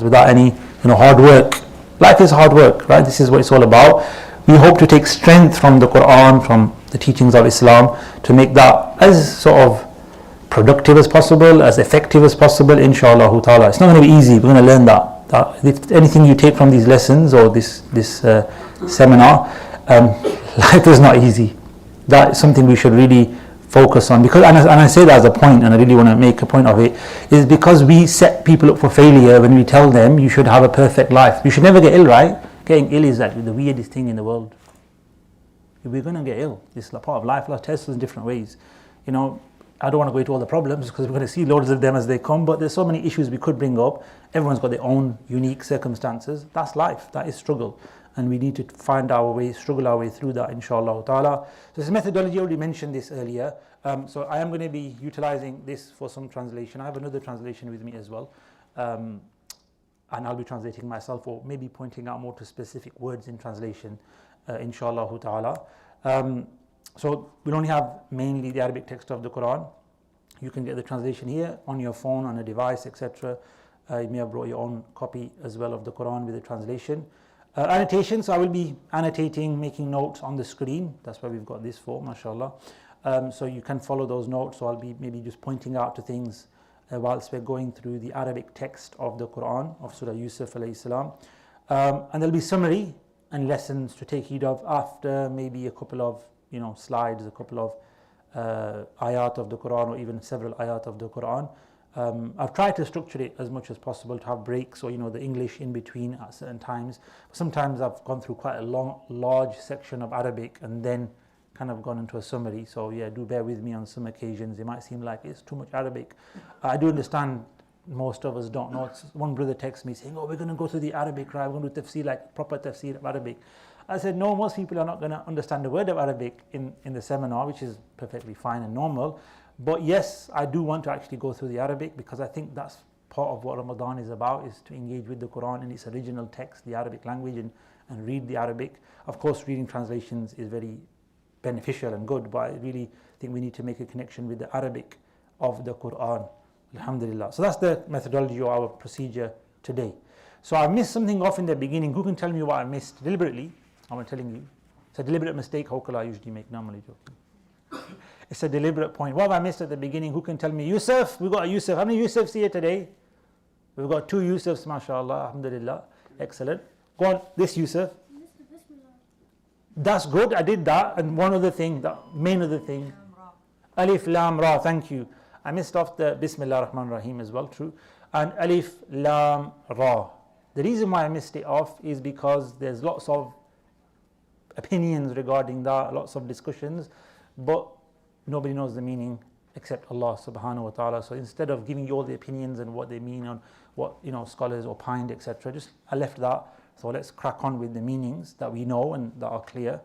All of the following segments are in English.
without any hard work. Life is hard work, right? This is what it's all about. We hope to take strength from the Quran, from the teachings of Islam, to make that as sort of productive as possible, as effective as possible, inshallah ta'ala. It's not going to be easy. We're going to learn that if anything you take from these lessons or this seminar, life is not easy. That is something we should really focus on, because and I say that as a point, and I really want to make a point of it, is because we set people up for failure when we tell them you should have a perfect life. You should never get ill, right? Getting ill is like the weirdest thing in the world. We're going to get ill. It's a part of life. Allah tests us in different ways. I don't want to go into all the problems because we're going to see loads of them as they come, but there's so many issues we could bring up. Everyone's got their own unique circumstances. That's life. That is struggle. And we need to find our way, struggle our way through that, inshallah ta'ala. So this methodology, I already mentioned this earlier. So I am going to be utilizing this for some translation. I have another translation with me as well. And I'll be translating myself, or maybe pointing out more to specific words in translation, inshallah ta'ala. So we'll only have mainly the Arabic text of the Quran. You can get the translation here on your phone, on a device, etc. You may have brought your own copy as well of the Quran with the translation. Annotations, I will be annotating, making notes on the screen. That's why we've got this for, mashallah. So you can follow those notes. So I'll be maybe just pointing out to things whilst we're going through the Arabic text of the Quran, of Surah Yusuf alayhi salam. And there'll be summary and lessons to take heed of after maybe a couple of slides, a couple of ayat of the Quran, or even several ayat of the Quran. I've tried to structure it as much as possible to have breaks, or the English in between at certain times. Sometimes I've gone through quite a large section of Arabic and then kind of gone into a summary. So yeah, do bear with me on some occasions. It might seem like it's too much Arabic. I do understand most of us don't know. One brother texts me saying, we're going to go through the Arabic, right? We're going to do tafsir, like proper tafsir of Arabic. I said, no, most people are not going to understand a word of Arabic in the seminar, which is perfectly fine and normal. But yes, I do want to actually go through the Arabic, because I think that's part of what Ramadan is about, is to engage with the Quran in its original text, the Arabic language, and read the Arabic. Of course, reading translations is very beneficial and good, but I really think we need to make a connection with the Arabic of the Quran. Alhamdulillah. So that's the methodology or our procedure today. So I missed something off in the beginning. Who can tell me what I missed deliberately? I'm telling you. It's a deliberate mistake. How could I usually make? Normally joking. It's a deliberate point. What have I missed at the beginning? Who can tell me? Yusuf, we've got a Yusuf. How many Yusufs here today? We've got 2 Yusufs, mashallah, alhamdulillah. Excellent. Go on, this Yusuf. That's good, I did that. And one other thing, the main other thing. Alif Lam Ra, thank you. I missed off the Bismillah Rahman Rahim as well, true. And Alif Lam Ra. The reason why I missed it off is because there's lots of opinions regarding that, lots of discussions, but nobody knows the meaning except Allah subhanahu wa ta'ala. So instead of giving you all the opinions and what they mean and what scholars opined, etc., I left that. So let's crack on with the meanings that we know and that are clear.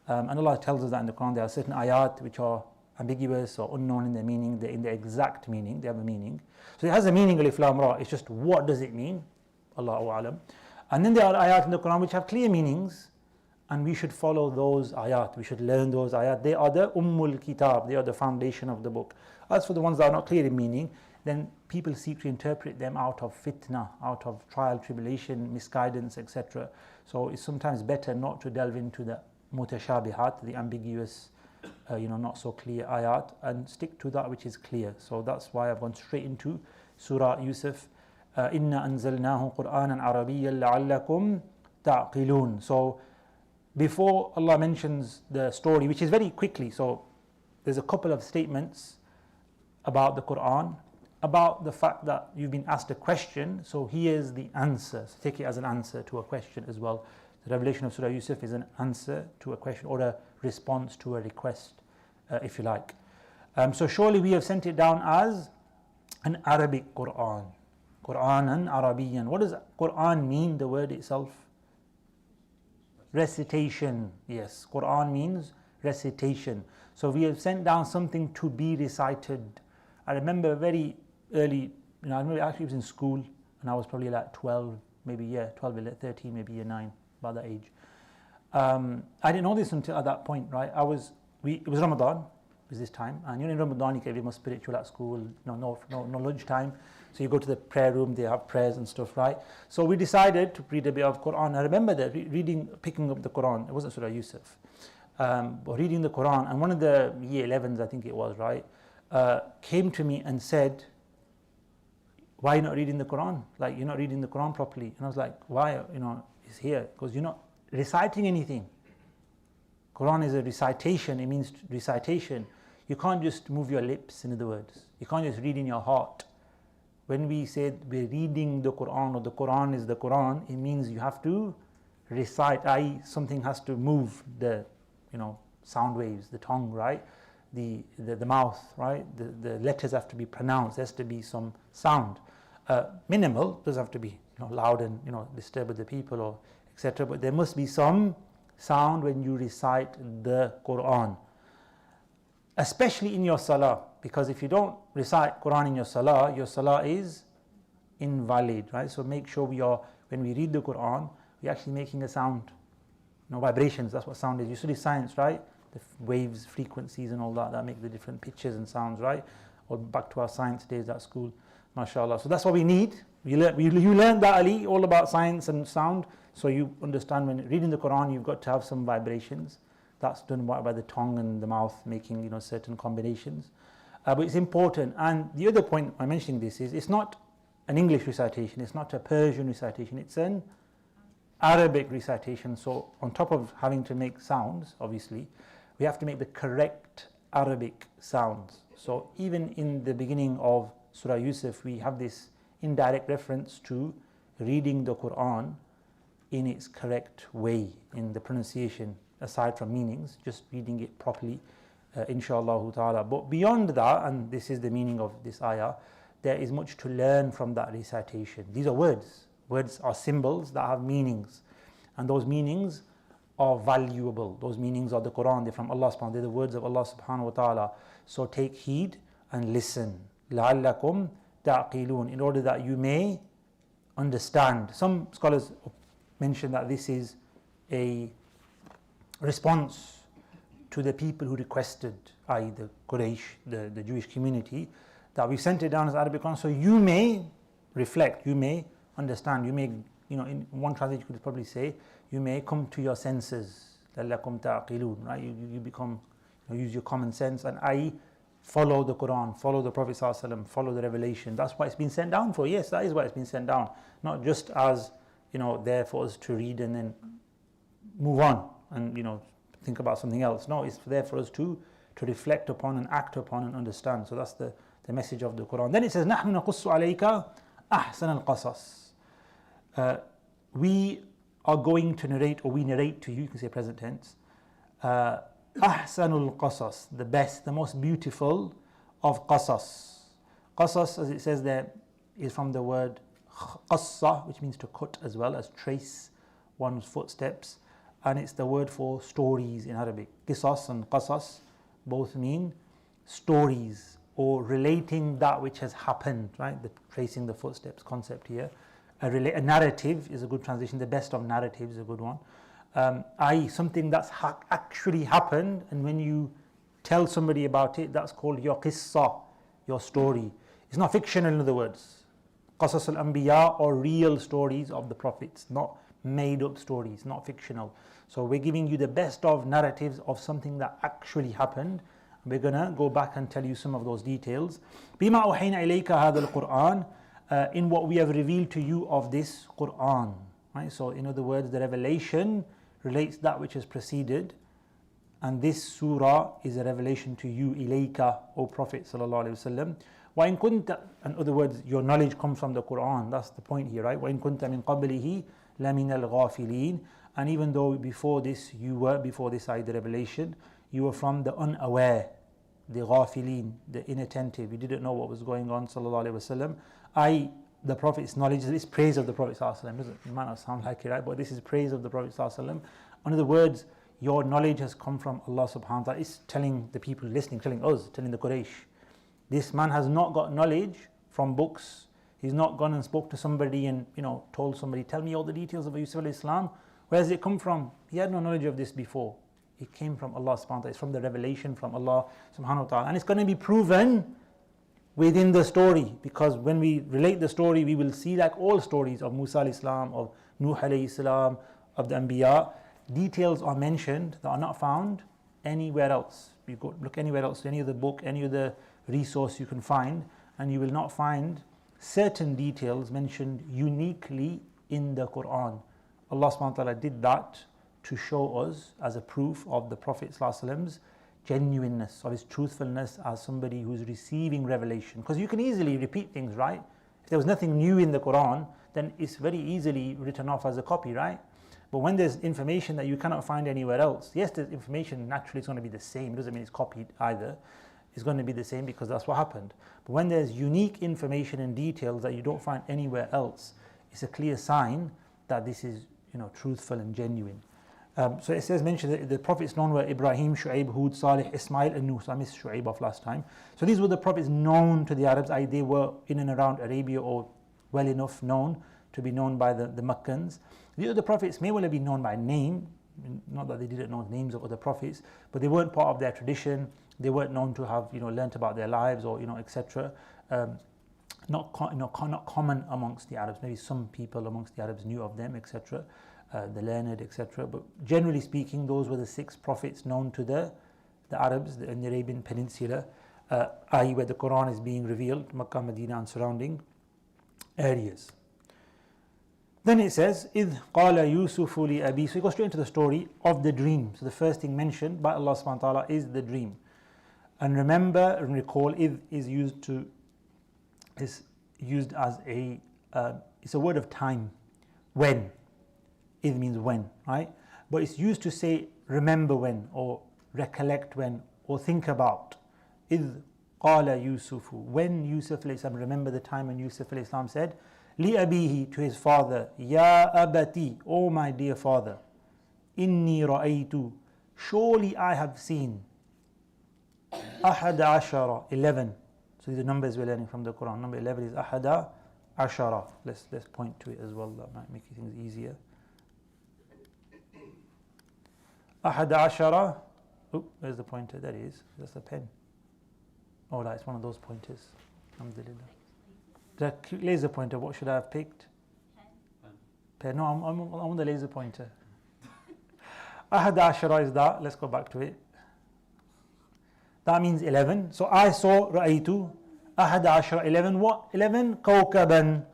And Allah tells us that in the Quran there are certain ayat which are ambiguous or unknown in their meaning. They're in the exact meaning, they have a meaning. So it has a meaning, Alif Lam Ra. It's just what does it mean? Allahu A'lam. And then there are ayat in the Quran which have clear meanings, and we should follow those ayat. We should learn those ayat. They are the Ummul Kitab. They are the foundation of the book. As for the ones that are not clear in meaning, then people seek to interpret them out of fitna, out of trial, tribulation, misguidance, etc. So it's sometimes better not to delve into the mutashabihat, the ambiguous, not so clear ayat, and stick to that which is clear. So that's why I've gone straight into Surah Yusuf. Inna anzalnahu Qur'anan Arabiyyan la'allakum ta'qilun. So before Allah mentions the story, which is very quickly, so there's a couple of statements about the Quran, about the fact that you've been asked a question, so here's the answer. So take it as an answer to a question as well. The revelation of Surah Yusuf is an answer to a question, or a response to a request, if you like. So surely we have sent it down as an Arabic Quran. Qur'anan Arabiyyan. What does Quran mean, the word itself? Recitation. Yes, Quran means recitation. So we have sent down something to be recited. I remember very early, I remember actually I was in school and I was probably like 12, maybe 12, 13, maybe year 9, about that age. I didn't know this until at that point, right? It was Ramadan, is this time. And in Ramadan you can be more spiritual at school, no lunch time. So you go to the prayer room, they have prayers and stuff, right? So we decided to read a bit of Quran. I remember that picking up the Quran, it wasn't Surah Yusuf, but reading the Quran, and one of the year 11s, I think it was, right, came to me and said, why are you not reading the Quran? Like, you're not reading the Quran properly. And I was like, why? It's here. Because you're not reciting anything. Quran is a recitation. It means recitation. You can't just move your lips, in other words. You can't just read in your heart. When we say we're reading the Quran, or the Quran is the Quran, it means you have to recite, i.e. something has to move the, sound waves, the tongue, right? The mouth, right? The letters have to be pronounced. There has to be some sound. Minimal, doesn't have to be loud and disturb the people or etc. But there must be some sound when you recite the Quran, especially in your salah, because if you don't recite Quran in your salah is invalid, right? So make sure when we read the Quran, we're actually making a sound, vibrations. That's what sound is. You study science, right? The waves, frequencies and all that make the different pitches and sounds, right? Or back to our science days at school, mashallah. So that's what we need. You learn that, Ali, all about science and sound. So you understand when reading the Quran, you've got to have some vibrations. That's done by the tongue and the mouth, making certain combinations. But it's important. And the other point I'm mentioning this is, it's not an English recitation, it's not a Persian recitation, it's an Arabic recitation. So on top of having to make sounds, obviously, we have to make the correct Arabic sounds. So even in the beginning of Surah Yusuf, we have this indirect reference to reading the Quran in its correct way, in the pronunciation, aside from meanings, just reading it properly, inshallah ta'ala. But beyond that, and this is the meaning of this ayah, there is much to learn from that recitation. These are words. Words are symbols that have meanings, and those meanings are valuable. Those meanings are the Quran, they're from Allah subhanahu wa ta'ala, they're the words of Allah subhanahu wa ta'ala. So take heed and listen. لَعَلَّكُمْ تَعْقِلُونَ, in order that you may understand. Some scholars mention that this is a response to the people who requested, i.e. the Quraysh, the Jewish community, that we sent it down as Arabic Quran so you may reflect, you may understand, you may, in one translation you could probably say, you may come to your senses. لَعَلَّكُمْ تَعْقِلُونَ, right? You become, use your common sense, and i.e. follow the Quran, follow the Prophet ﷺ, follow the revelation. That's what it's been sent down for. Yes, that is what it's been sent down. Not just as, there for us to read and then move on and, think about something else. No, it's there for us to reflect upon and act upon and understand. So that's the message of the Quran. Then it says, نَحْنُ نَقُصُّ عَلَيْكَ أَحْسَنَ الْقَصَصِ. We are going to narrate, or we narrate to you can say present tense, أحسن القصص, the best, the most beautiful of qasas. Qasas, as it says there, is from the word qassa, which means to cut as well as trace one's footsteps, and it's the word for stories in Arabic. Qisas and qasas both mean stories or relating that which has happened, right? The tracing the footsteps concept here. A narrative is a good translation. The best of narratives is a good one. I.e. something that's actually happened, and when you tell somebody about it, that's called your qissa, your story. It's not fictional, in other words. Qasas al-Anbiya, or real stories of the prophets, not made up stories, not fictional. So we're giving you the best of narratives of something that actually happened. We're gonna go back and tell you some of those details. بِمَا أُوحَيْنَا إِلَيْكَ هَذَا الْقُرْآنِ, in what we have revealed to you of this Qur'an. Right? So in other words, the revelation relates that which has preceded, and this surah is a revelation to you, ilayka, O Prophet sallallahu alaihi wasallam. وَإِن كُنْتَ, in other words, your knowledge comes from the Quran. That's the point here, right? وَإِن كُنْتَ مِن قَبْلِهِ لَمِنَ الْغَافِلِينَ. And even though before this, the revelation, you were from the unaware, the ghafilin, the inattentive. You didn't know what was going on, sallallahu alaihi wasallam. The Prophet's knowledge, this praise of the Prophet ﷺ, it might not sound like it, right? But this is praise of the Prophet ﷺ. In other words, your knowledge has come from Allah subhanahu wa ta'ala. It's telling the people listening, telling us, telling the Quraysh. This man has not got knowledge from books. He's not gone and spoke to somebody and told somebody, tell me all the details of Yusuf alayhi salam. Where does it come from? He had no knowledge of this before. It came from Allah subhanahu wa ta'ala. It's from the revelation from Allah subhanahu wa ta'ala. And it's going to be proven within the story, because when we relate the story, we will see, like all stories of Musa alayhi salam, of Nuh alayhi salam, of the Anbiya, details are mentioned that are not found anywhere else. You go look anywhere else, any other book, any other resource you can find, and you will not find certain details mentioned uniquely in the Quran. Allah subhanahu wa ta'ala did that to show us as a proof of the Prophet ﷺ's genuineness, of his truthfulness as somebody who's receiving revelation. Because you can easily repeat things, right? If there was nothing new in the Quran, then it's very easily written off as a copy, right? But when there's information that you cannot find anywhere else, yes, the information naturally is going to be the same. It doesn't mean it's copied either. It's going to be the same because that's what happened. But when there's unique information and details that you don't find anywhere else, it's a clear sign that this is, truthful and genuine. So it says, mentioned that the prophets known were Ibrahim, Shu'aib, Hud, Salih, Ismail and Nuh. So I missed Shu'aib off last time. So these were the prophets known to the Arabs, i.e. they were in and around Arabia or well enough known to be known by the Meccans. The other prophets may well have been known by name, not that they didn't know names of other prophets, but they weren't part of their tradition. They weren't known to have learnt about their lives or etc. Not common amongst the Arabs. Maybe some people amongst the Arabs knew of them, etc. The learned, etc. But generally speaking, those were the 6 prophets known to the Arabs in the Arabian Peninsula, i.e. where the Quran is being revealed, Makkah, Medina and surrounding areas. Then it says, إِذْ قَالَ يُوسُفُ لِأَبِيهِ. So it goes straight into the story of the dream. So the first thing mentioned by Allah subhanahu wa ta'ala is the dream. And remember and recall, إِذْ is used as it's a word of time. When. إِذْ means when, right? But it's used to say remember when, or recollect when, or think about. إِذْ قَالَ يُوسُفُ. When Yusuf alayhi salam, remember the time when Yusuf alayhi salam said, لِأَبِيهِ, to his father, Ya abati, O my dear father, Inni ra'aytu, surely I have seen, Ahada ashara, 11. So these are numbers we're learning from the Quran. Number 11 is Ahada ashara. Let's point to it as well, that might make things easier. Ahada ashara. Oh, there's the pointer, there it is. That's the pen. Oh, that's one of those pointers. Alhamdulillah. The laser pointer, what should I have picked? Pen. No, I'm on the laser pointer. Ahad Ashara is that. Let's go back to it. That means 11. So I saw Ra'aytu Ahad Ashara, 11. What? 11 Kawkaban.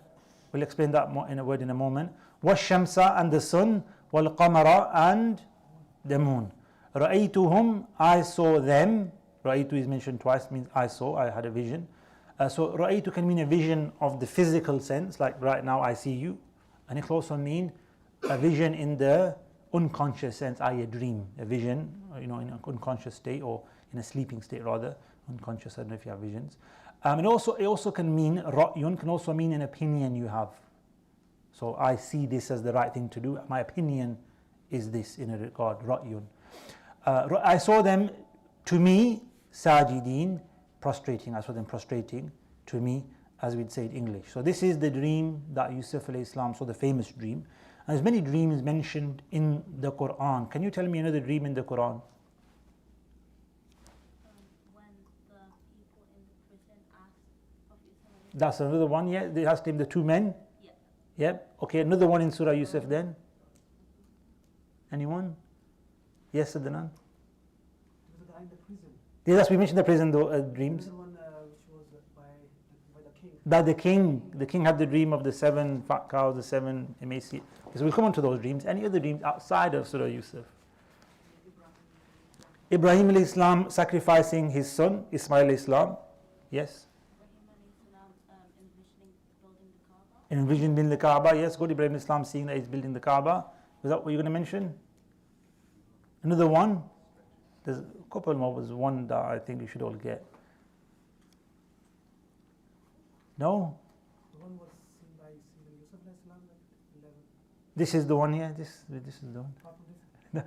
We'll explain that more in a word in a moment. Washamsa, and the sun. Wal Qamara, and the moon. Ra'aytuhum, I saw them. Ra'aytu is mentioned twice, means I saw, I had a vision. So ra'aytu can mean a vision of the physical sense, like right now I see you, and it can also mean a vision in the unconscious sense, i.e. a dream, a vision, in an unconscious state or in a sleeping state rather, unconscious. I don't know if you have visions. And it also can mean ra'yun, can also mean an opinion you have. So I see this as the right thing to do. My opinion is this in a regard, ra'yun. I saw them to me, sajideen, prostrating. I saw them prostrating to me, as we'd say in English. So this is the dream that Yusuf alayhi salam saw, the famous dream. And there's many dreams mentioned in the Quran. Can you tell me another dream in the Quran? When the people in the prison asked Prophet Yusuf. That's another one, yeah. They asked him, the 2 men? Yep. Yep. Okay, another one in Surah Yusuf then? Anyone? Yes, Adnan? There was a guy in the prison. Yes, we mentioned the prison dreams. Another one which was by the king. That the king had the dream of the 7 fat cows, the 7 emaciate. So we'll come on to those dreams. Any other dreams outside of Surah Yusuf? Ibrahim alayhi salam sacrificing his son, Ismail alayhi salam. Yes. Ibrahim alayhi salam envisioning building the Kaaba. Envisioning building the Kaaba. Yes, good. Ibrahim alayhi salam seeing that he's building the Kaaba. Was that what you're going to mention? Another one? There's a couple more. There's one that I think we should all get. No? The one was seen by Yusuf alayhi salam at 11. This is the one here. This is the one. Apart from this.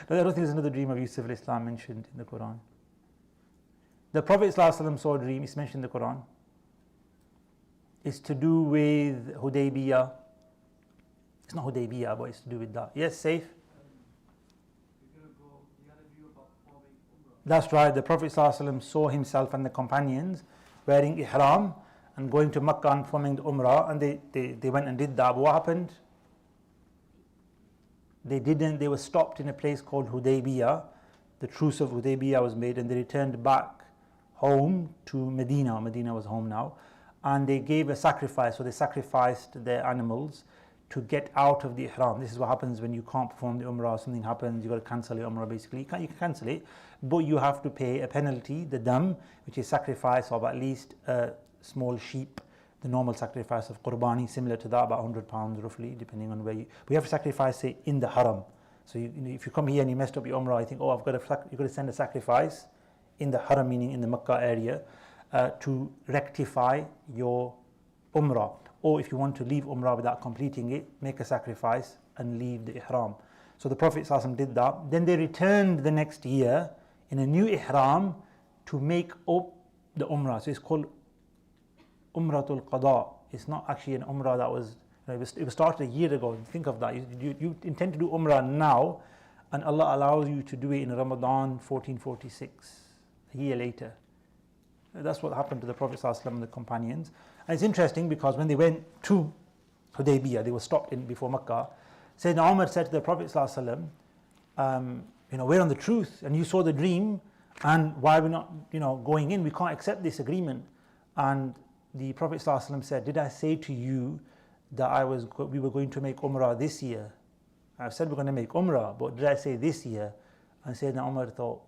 No, I don't think there's another dream of Yusuf alayhi salam mentioned in the Quran. The Prophet ﷺ saw a dream. It's mentioned in the Quran. It's to do with Hudaybiyah. It's not Hudaybiyah, but it's to do with that. Yes, safe. You're going to go, you had a That's right, the Prophet ﷺ saw himself and the companions wearing ihram and going to Makkah and performing the Umrah, and they went and did that. But what happened? They didn't, they were stopped in a place called Hudaybiyah. The truce of Hudaybiyah was made, and they returned back home to Medina. Medina was home now. And they gave a sacrifice, so they sacrificed their animals to get out of the ihram. This is what happens when you can't perform the Umrah, something happens, you've got to cancel your Umrah basically. You can cancel it, but you have to pay a penalty, the dam, which is sacrifice of at least a small sheep, the normal sacrifice of qurbani, similar to that, about £100 roughly, depending on where you... We have to sacrifice it in the haram. So if you come here and you messed up your Umrah, I think, oh, you've got to send a sacrifice in the haram, meaning in the Makkah area, to rectify your Umrah. Or if you want to leave Umrah without completing it, make a sacrifice and leave the ihram. So the Prophet ﷺ did that. Then they returned the next year in a new ihram to make up the Umrah. So it's called Umratul Qada. It's not actually an Umrah that was, it was started a year ago. Think of that. You intend to do Umrah now, and Allah allows you to do it in Ramadan 1446, a year later. That's what happened to the Prophet ﷺ and the companions. And it's interesting because when they went to Hudaybiyah, they were stopped in before Makkah. Sayyidina Umar said to the Prophet ﷺ, we're on the truth, and you saw the dream, and why we're not going in? We can't accept this agreement. And the Prophet ﷺ said, did I say to you that we were going to make Umrah this year? I've said we're going to make Umrah, but did I say this year? And Sayyidina Umar thought,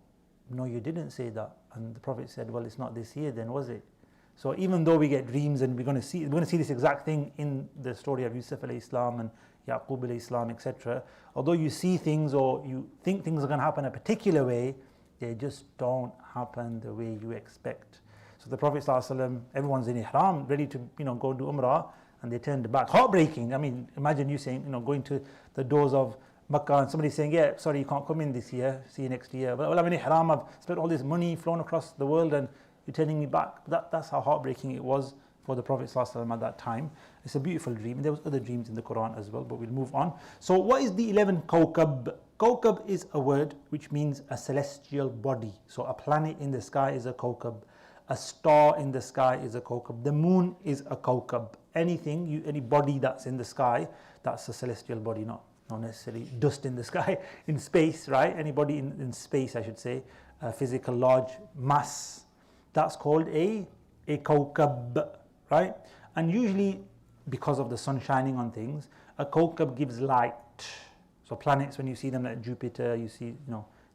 no, you didn't say that. And the Prophet said, well, it's not this year then, was it? So even though we get dreams, and we're going to see this exact thing in the story of Yusuf alayhi salam and Yaqub alayhi salam, etc. Although you see things or you think things are going to happen a particular way, they just don't happen the way you expect. So the Prophet ﷺ, everyone's in ihram, ready to go do Umrah, and they turned back. Heartbreaking. I mean, imagine you saying, going to the doors of Makkah and somebody saying, yeah, sorry, you can't come in this year, see you next year. Well, I'm in ihram, I've spent all this money, flown across the world, and you're turning me back. That's how heartbreaking it was for the Prophet ﷺ at that time. It's a beautiful dream, and there was other dreams in the Quran as well, but we'll move on. So what is the 11 Kawkab? Kawkab is a word which means a celestial body. So a planet in the sky is a Kawkab. A star in the sky is a Kawkab. The moon is a Kawkab. Any body that's in the sky, that's a celestial body, not necessarily dust in the sky, in space, right? Anybody in space, I should say, a physical large mass, that's called a Kawkab, right? And usually, because of the sun shining on things, a Kawkab gives light. So planets, when you see them like Jupiter, you see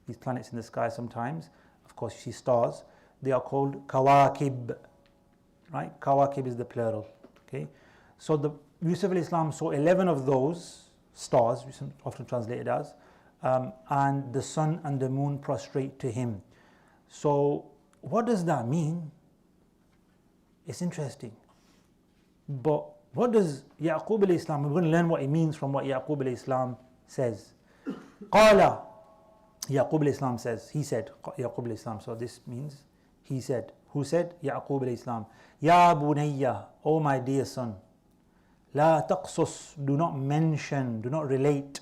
these planets in the sky sometimes, of course you see stars, they are called Kawakib, right? Kawakib is the plural, okay? So the Yusuf alayhi salam saw 11 of those stars, which is often translated as, and the sun and the moon prostrate to him. So what does that mean? It's interesting. But what does Yaqub alayhi salam, we're going to learn what it means from what Yaqub alayhi salam says. Qala, Yaqub alayhi salam says, he said, Yaqub alayhi salam, so this means he said. Who said? Yaqub alayhi salam. Ya bunayya, oh my dear son, La taqsus, do not mention, do not relate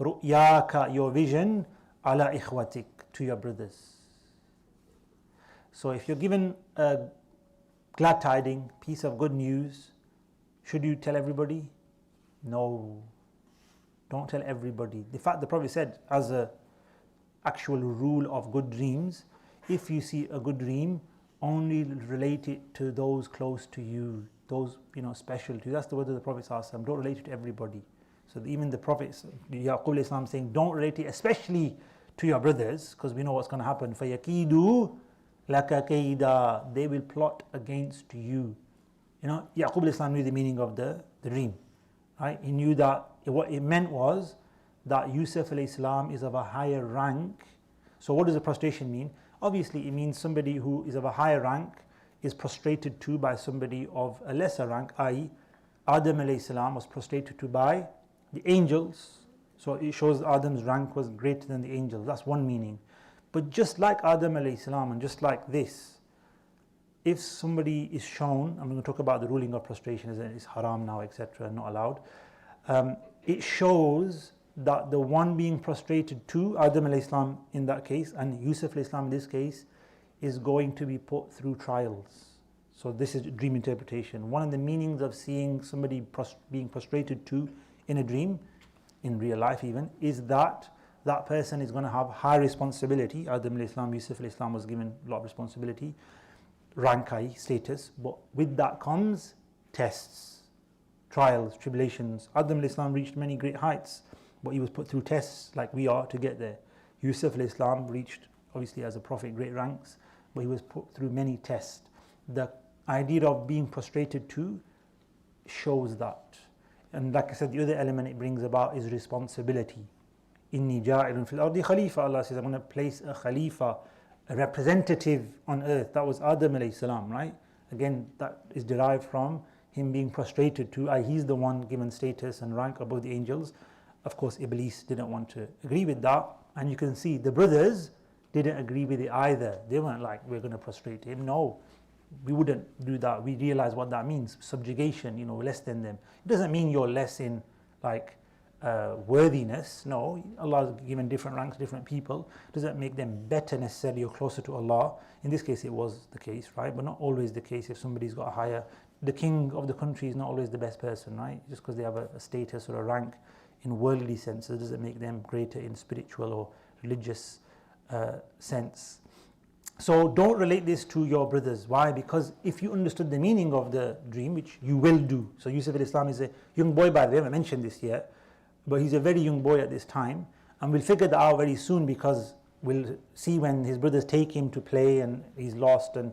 ru'yaka, your vision, ala ikhwatik, to your brothers. So if you're given a glad tiding, piece of good news, should you tell everybody? No, don't tell everybody. In fact, the Prophet said, as a actual rule of good dreams, if you see a good dream, only relate it to those close to you, those special to you. That's the word of the Prophet ﷺ. Don't relate it to everybody. So even the Prophet Yaqub alayhi salam saying, don't relate it especially to your brothers, because we know what's going to happen. فَيَكِيدُوا لَكَ كَيْدًا, they will plot against you. Yaqub alayhi salam knew the meaning of the dream, right? He knew that what it meant was that Yusuf alayhi salam is of a higher rank. So what does the prostration mean? Obviously it means somebody who is of a higher rank is prostrated to by somebody of a lesser rank, i.e. Adam alayhi salam was prostrated to by the angels. So it shows Adam's rank was greater than the angels. That's one meaning. But just like Adam alayhi salam, and just like this, if somebody is shown, I'm going to talk about the ruling of prostration, is haram now, etc., not allowed. It shows that the one being prostrated to, Adam alayhi salam in that case, and Yusuf alayhi salam in this case, is going to be put through trials. So this is dream interpretation. One of the meanings of seeing somebody being prostrated to in a dream, in real life even, is that that person is going to have high responsibility. Adam alayhi salam, Yusuf alayhi salam was given a lot of responsibility, rank, status, but with that comes tests, trials, tribulations. Adam alayhi salam reached many great heights, but he was put through tests like we are to get there. Yusuf alayhi salam reached, obviously as a prophet, great ranks, but he was put through many tests. The idea of being prostrated to shows that. And like I said, the other element it brings about is responsibility. Inni ja'ilun fil ardi khalifa. Allah says, I'm going to place a khalifa, a representative on earth. That was Adam alayhi salam, right? Again, that is derived from him being prostrated to. He's the one given status and rank above the angels. Of course, Iblis didn't want to agree with that. And you can see the brothers didn't agree with it either. They weren't like, we're going to prostrate him. No, we wouldn't do that. We realize what that means. Subjugation, less than them. It doesn't mean you're less in like worthiness. No, Allah has given different ranks, different people. Doesn't make them better necessarily or closer to Allah. In this case, it was the case, right? But not always the case. If somebody's got a higher, the king of the country is not always the best person, right? Just because they have a status or a rank in worldly senses doesn't make them greater in spiritual or religious sense. So don't relate this to your brothers. Why? Because if you understood the meaning of the dream, which you will do. So Yusuf alayhi salam is a young boy, by the way, I haven't mentioned this yet, but he's a very young boy at this time, and we'll figure that out very soon, because we'll see when his brothers take him to play and he's lost, and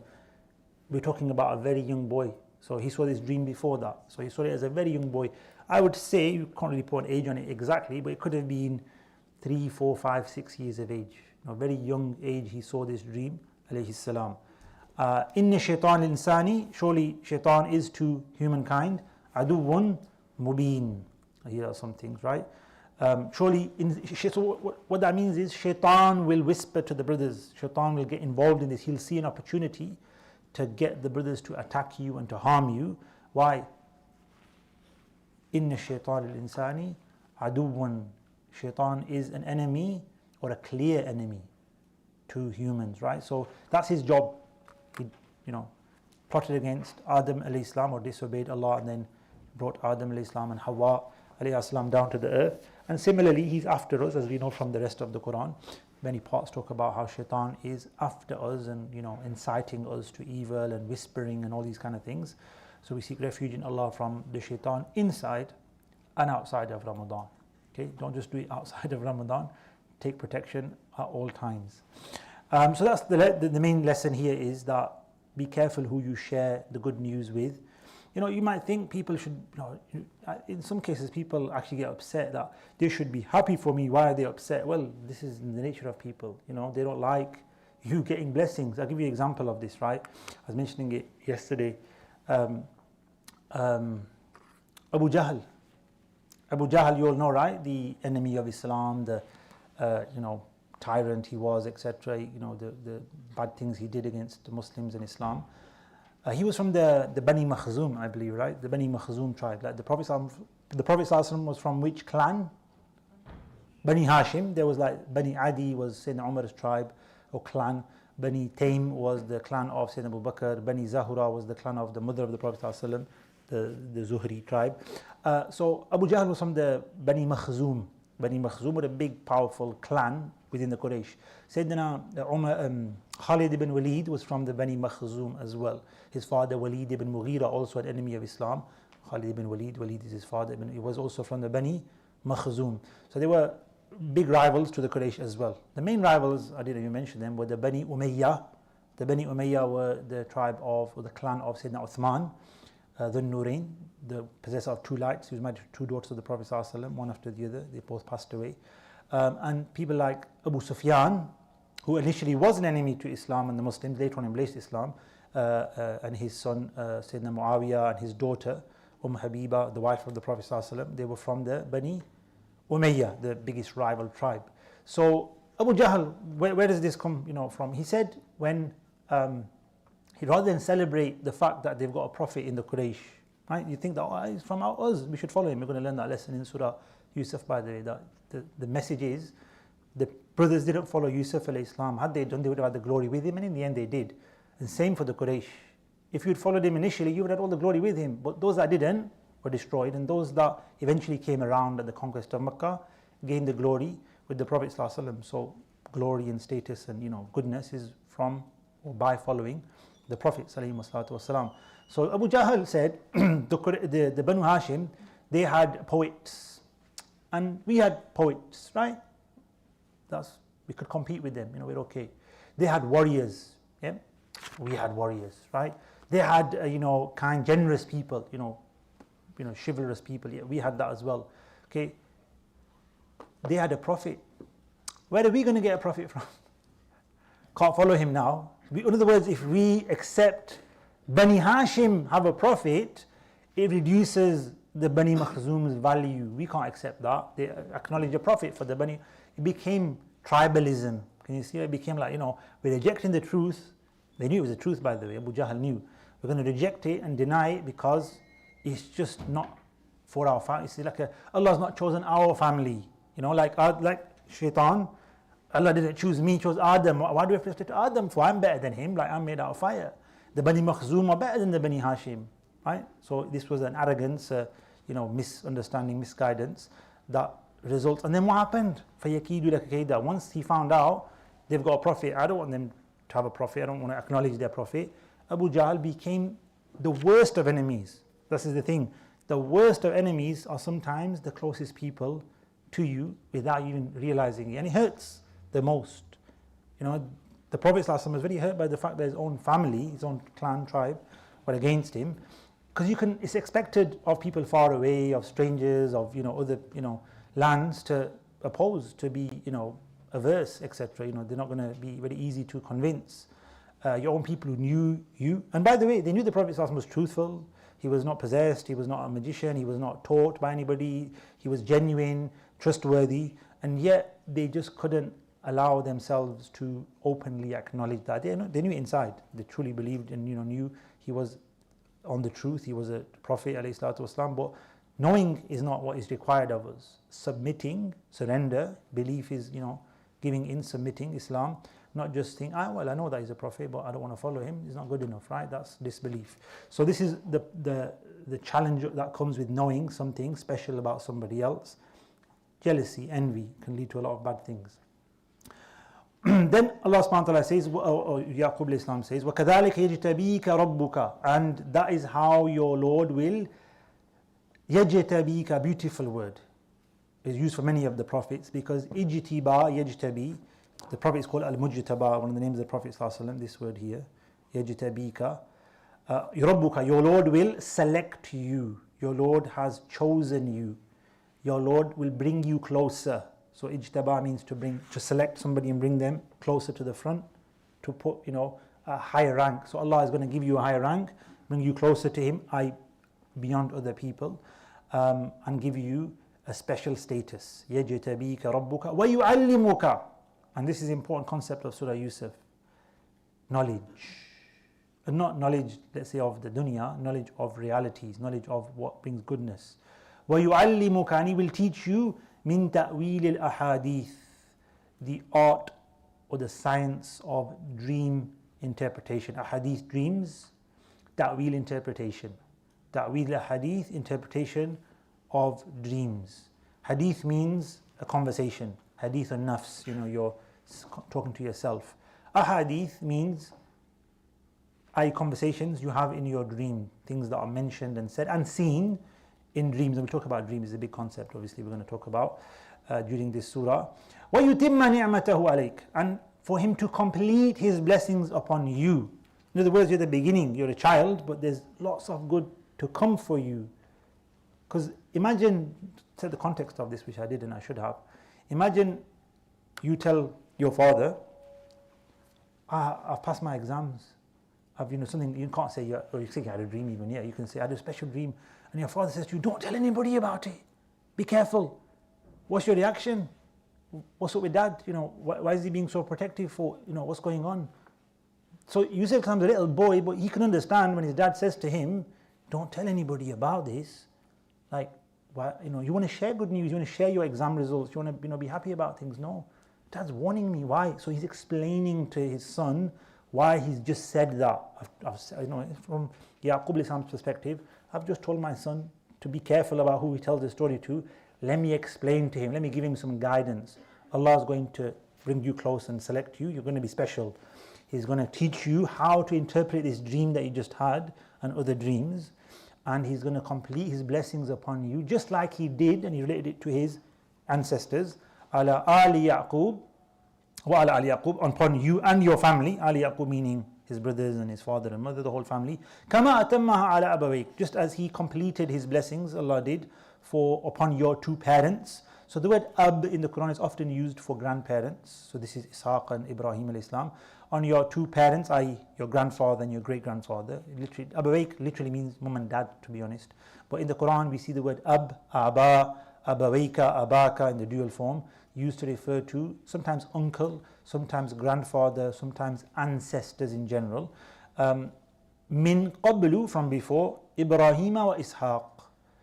we're talking about a very young boy. So he saw this dream before that. So he saw it as a very young boy. I would say, you can't really put an age on it exactly, but it could have been 3, 4, 5, 6 years of age. Very young age he saw this dream, alayhi salam. Inna shaitan insani, surely shaitan is to humankind, aduwwun mubin. Here are some things, right? Surely, so what that means is shaitan will whisper to the brothers. Shaitan will get involved in this. He'll see an opportunity to get the brothers to attack you and to harm you. Why? Inna shaitan al-insani aduwwun. Shaitan is an enemy or a clear enemy to humans, right? So that's his job. He, plotted against Adam alayhi salam, or disobeyed Allah, and then brought Adam alayhi salam and Hawa alayhi salam down to the earth. And similarly, he's after us, as we know from the rest of the Quran. Many parts talk about how shaitan is after us and inciting us to evil and whispering and all these kind of things. So we seek refuge in Allah from the shaitan inside and outside of Ramadan. Okay, don't just do it outside of Ramadan. Take protection at all times. So that's the main lesson here, is that be careful who you share the good news with. You might think people should, in some cases people actually get upset that they should be happy for me. Why are they upset? Well, this is in the nature of people. They don't like you getting blessings. I'll give you an example of this, right? I was mentioning it yesterday. Abu Jahl. Abu Jahl, you all know, right? The enemy of Islam, the tyrant he was, etc. The bad things he did against the Muslims and Islam. He was from the Bani Makhzum, I believe, right? The Bani Makhzum tribe. Like the Prophet ﷺ was from which clan? Bani Hashim. There was like Bani Adi was Sayyidina Umar's tribe or clan. Bani Taym was the clan of Sayyidina Abu Bakr. Bani Zahura was the clan of the mother of the Prophet ﷺ, the Zuhri tribe. So Abu Jahl was from the Bani Makhzum. Bani Makhzum were a big, powerful clan within the Quraysh. Sayyidina Khalid ibn Walid was from the Bani Makhzum as well. His father Walid ibn Mughira, also an enemy of Islam. Khalid ibn Walid is his father. He was also from the Bani Makhzum. So they were big rivals to the Quraysh as well. The main rivals, I didn't even mention them, were the Bani Umayyah. The Bani Umayyah were the tribe of, or the clan of Sayyidina Uthman, the Nurain, the possessor of two lights. He was married to two daughters of the Prophet ﷺ, one after the other. They both passed away. And people like Abu Sufyan, who initially was an enemy to Islam and the Muslims, later on embraced Islam, and his son Sayyidina Muawiyah and his daughter Habiba, the wife of the Prophet ﷺ, they were from the Bani Umayyah, the biggest rival tribe. So Abu Jahl, where does this come from? He said when rather than celebrate the fact that they've got a prophet in the Quraysh, right? You think that he's from us, we should follow him. We're going to learn that lesson in Surah Yusuf, by the way. The message is, the brothers didn't follow Yusuf alayhi salam. Had they done, they would have had the glory with him, and in the end they did. And same for the Quraysh. If you'd followed him initially, you would have had all the glory with him. But those that didn't were destroyed, and those that eventually came around at the conquest of Mecca gained the glory with the Prophet sallallahu alaihi wasallam. So glory and status and goodness is from or by following the Prophet sallallahu alaihi wasallam. So Abu Jahl said, the Banu Hashim, they had poets, and we had poets, right? We could compete with them, we're okay. They had warriors, yeah? We had warriors, right? They had, kind, generous people, chivalrous people. Yeah, we had that as well, okay? They had a prophet. Where are we going to get a prophet from? Can't follow him now. In other words, if we accept Bani Hashim have a prophet, it reduces the Bani Makhzum's value. We can't accept that. They acknowledge a prophet for the Bani. It became tribalism. Can you see? It became like, we're rejecting the truth. They knew it was the truth, by the way. Abu Jahl knew. We're going to reject it and deny it because it's just not for our family. It's like Allah's not chosen our family. Like Shaitan, Allah didn't choose me, chose Adam. Why do we have to stick to Adam for? I'm better than him, like I'm made out of fire. The Bani Makhzum are better than the Bani Hashim, right? So this was an arrogance, misunderstanding, misguidance that results. And then what happened? فَيَكِيدُ لَكَ كَيْدًا. Once he found out they've got a prophet, I don't want them to have a prophet, I don't want to acknowledge their prophet. Abu Jahl became the worst of enemies. This is the thing. The worst of enemies are sometimes the closest people to you without even realizing it. And it hurts the most. The Prophet ﷺ was very hurt by the fact that his own family, his own clan, tribe, were against him. Because it's expected of people far away, of strangers, of other lands to oppose, to be averse, etc. They're not going to be very easy to convince. Your own people who knew you, and by the way, they knew the Prophet ﷺ was truthful. He was not possessed. He was not a magician. He was not taught by anybody. He was genuine, trustworthy, and yet they just couldn't allow themselves to openly acknowledge that. They knew it inside. They truly believed and knew he was on the truth. He was a Prophet ﷺ. But knowing is not what is required of us. Submitting, surrender, belief is giving in, submitting, Islam. Not just think, I know that he's a prophet, but I don't want to follow him. It's not good enough, right? That's disbelief. So this is the challenge that comes with knowing something special about somebody else. Jealousy, envy can lead to a lot of bad things. Then Allah subhanahu wa ta'ala says, or Yaqub Islam says, وَكَذَلِكَ يَجْتَبِيكَ رَبُّكَ. And that is how your Lord will يَجْتَبِيكَ, beautiful word, is used for many of the prophets, because ijtiba, yajtabi, the Prophet is called al-mujtaba, one of the names of the Prophet ﷺ, this word here, yajtabika. Rabbuka, your Lord will select you. Your Lord has chosen you. Your Lord will bring you closer. So ijtaba means to select somebody and bring them closer to the front, to put a higher rank. So Allah is going to give you a higher rank, bring you closer to Him, beyond other people, and give you a special status. يَجْتَبِيكَ رَبُّكَ وَيُعَلِّمُكَ. And this is an important concept of Surah Yusuf. Knowledge. And not knowledge, let's say, of the dunya, knowledge of realities, knowledge of what brings goodness. وَيُعَلِّمُكَ, and He will teach you مِن تَأْوِيلِ الْأَحَادِيثِ, the art or the science of dream interpretation. Ahadith, dreams. Ta'wil, interpretation. Ta'wil al-hadith, interpretation of dreams. Hadith means a conversation. Hadith al-nafs, you're talking to yourself. Ahadith means conversations you have in your dream, things that are mentioned and said and seen in dreams. And we'll talk about dreams, is a big concept, obviously, we're going to talk about during this surah. وَيُتِمَّ نِعْمَتَهُ عَلَيْكَ, and for Him to complete His blessings upon you. In other words, you're the beginning, you're a child, but there's lots of good to come for you. Because imagine, set the context of this, which I did and I should have. Imagine you tell your father, I've passed my exams. I've, something, you can't say, or you think I had a dream even, you can say, I had a special dream. And your father says to you, don't tell anybody about it. Be careful. What's your reaction? What's up with dad? Why is he being so protective for, what's going on? So Yusuf becomes a little boy, but he can understand when his dad says to him, don't tell anybody about this. Like, you want to share good news, you want to share your exam results, you want to be happy about things. No, Dad's warning me. Why? So he's explaining to his son why he's just said that. From Yaqub Islam's perspective, I've just told my son to be careful about who he tells the story to. Let me explain to him, let me give him some guidance. Allah is going to bring you close and select you. You're going to be special. He's going to teach you how to interpret this dream that you just had and other dreams. And he's going to complete his blessings upon you, just like he did, and he related it to his ancestors. Ala Ali Yaqub, wa ala Ali Yaqub, upon you and your family. Ali Yaqub meaning his brothers and his father and mother, the whole family. Kama atammaha ala abawayk, just as he completed his blessings, Allah did, upon your two parents. So the word ab in the Quran is often used for grandparents. So this is Ishaq and Ibrahim alayhi salam. On your two parents, i.e. your grandfather and your great-grandfather. Literally, abawayk literally means mom and dad, to be honest. But in the Quran we see the word ab, aba, abawayka, abaka in the dual form, used to refer to sometimes uncle, sometimes grandfather, sometimes ancestors in general. Min qablu, from before, Ibrahima wa Ishaq.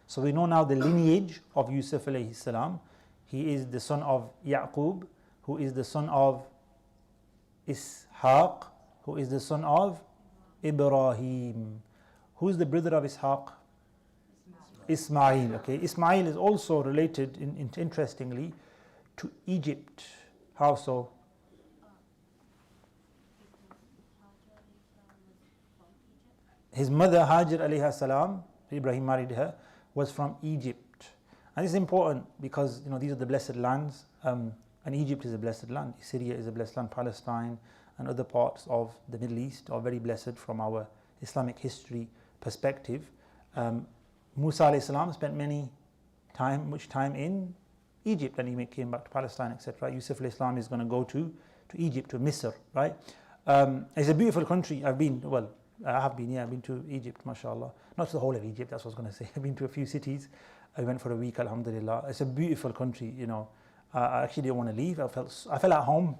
So we know now the lineage of Yusuf alayhi salam. He is the son of Yaqub, who is the son of Ishaq, who is the son of Ibrahim. Who is the brother of Ishaq? Ismail. Okay, Ismail is also related, interestingly, to Egypt. How so? His mother Hajar alayha salam, Ibrahim married her, was from Egypt. And this is important because these are the blessed lands, and Egypt is a blessed land. Syria is a blessed land. Palestine and other parts of the Middle East are very blessed from our Islamic history perspective. Musa alayhi salam spent much time in Egypt, and he came back to Palestine, etc. Yusuf alayhi salam is going to go to Egypt, to Misr, right? It's a beautiful country. I've been to Egypt, mashallah. Not to the whole of Egypt, that's what I was going to say. I've been to a few cities. I went for a week, alhamdulillah. It's a beautiful country, I actually didn't want to leave. I felt at home.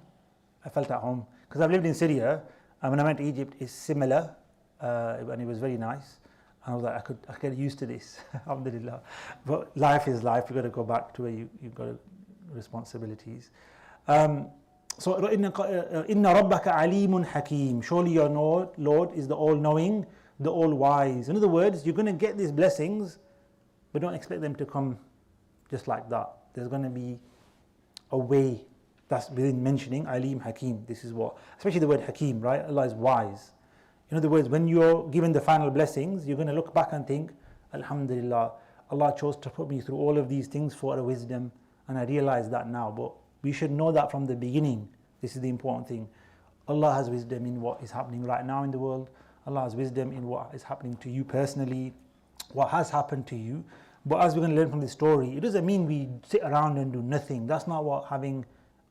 Because I've lived in Syria, and when I went to Egypt, it's similar, and it was very nice. And I was like, I could get used to this, alhamdulillah. But life is life. You've got to go back to where you've got responsibilities. So, inna rabbaka alimun hakim. Surely your Lord is the all-knowing, the all-wise. In other words, you're going to get these blessings, but don't expect them to come just like that. There's going to be a way. That's within mentioning Alim Hakim. This is what, especially the word Hakim, right? Allah is wise. In other words, when you're given the final blessings, you're going to look back and think, Alhamdulillah, Allah chose to put me through all of these things for a wisdom, and I realize that now. But we should know that from the beginning. This is the important thing. Allah has wisdom in what is happening right now in the world. Allah has wisdom in what is happening to you personally, what has happened to you. But as we're going to learn from this story, it doesn't mean we sit around and do nothing. That's not what having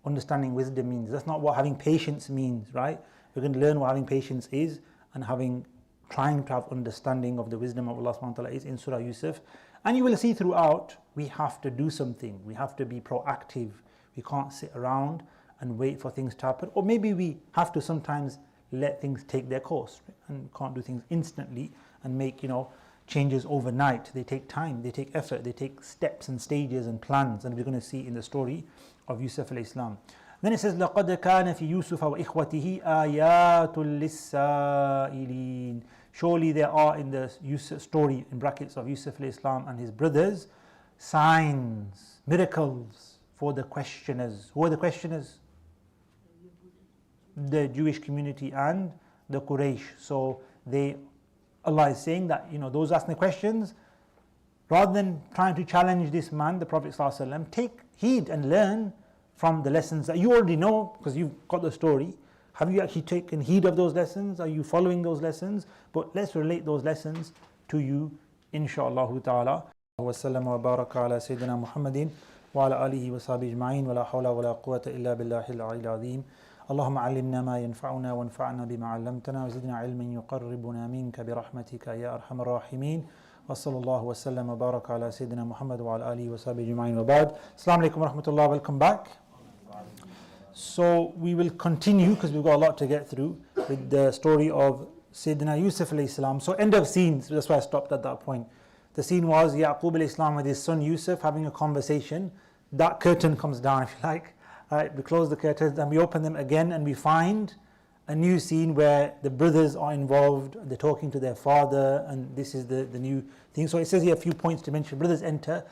understanding wisdom means. That's not what having patience means, right? We're going to learn what having patience is, and trying to have understanding of the wisdom of Allah subhanahu wa ta'ala is in Surah Yusuf. And you will see throughout, we have to do something. We have to be proactive. We can't sit around and wait for things to happen. Or maybe we have to sometimes let things take their course, right? And can't do things instantly and make changes overnight. They take time, they take effort, they take steps and stages and plans, and we're going to see in the story of Yusuf alayhi salam. Then it says, لَقَدْ كَانَ فِي يُوسُفَ وَإِخْوَتِهِ آيَاتٌ لِلسَّائِلِينَ. Surely there are in the Yusuf story, in brackets, of Yusuf alayhi salam and his brothers, signs, miracles for the questioners. Who are the questioners? The Jewish community and the Quraysh. So Allah is saying that those asking the questions, rather than trying to challenge this man, the Prophet ﷺ, take heed and learn from the lessons that you already know, because you've got the story. Have you actually taken heed of those lessons? Are you following those lessons? But let's relate those lessons to you, inshaAllah ta'ala. Wa sallam wa baraka ala Sayyidina Muhammadin wa ala alihi wa sahbihi ajma'in wa la hawla wa la quwwata illa billahi al-'aliyyil 'azim. اللهم علمنا ما ينفعنا وانفعنا بما علمتنا وزدنا علما يقربنا منك برحمتك يا أرحم الراحمين وصلى الله وسلم وبارك على سيدنا محمد وعلى آله وصحبه أجمعين وبعد. Assalamu alaikum wa rahmatullah. Welcome back. So we will continue, because we've got a lot to get through, with the story of Sayyidina Yusuf alayhi salam. So end of scenes, that's why I stopped at that point. The scene was Yaqub alayhi salam with his son Yusuf having a conversation. That curtain comes down, if you like. We close the curtains and we open them again, and we find a new scene where the brothers are involved. They're talking to their father, and this is the new thing. So it says here a few points to mention. Brothers enter.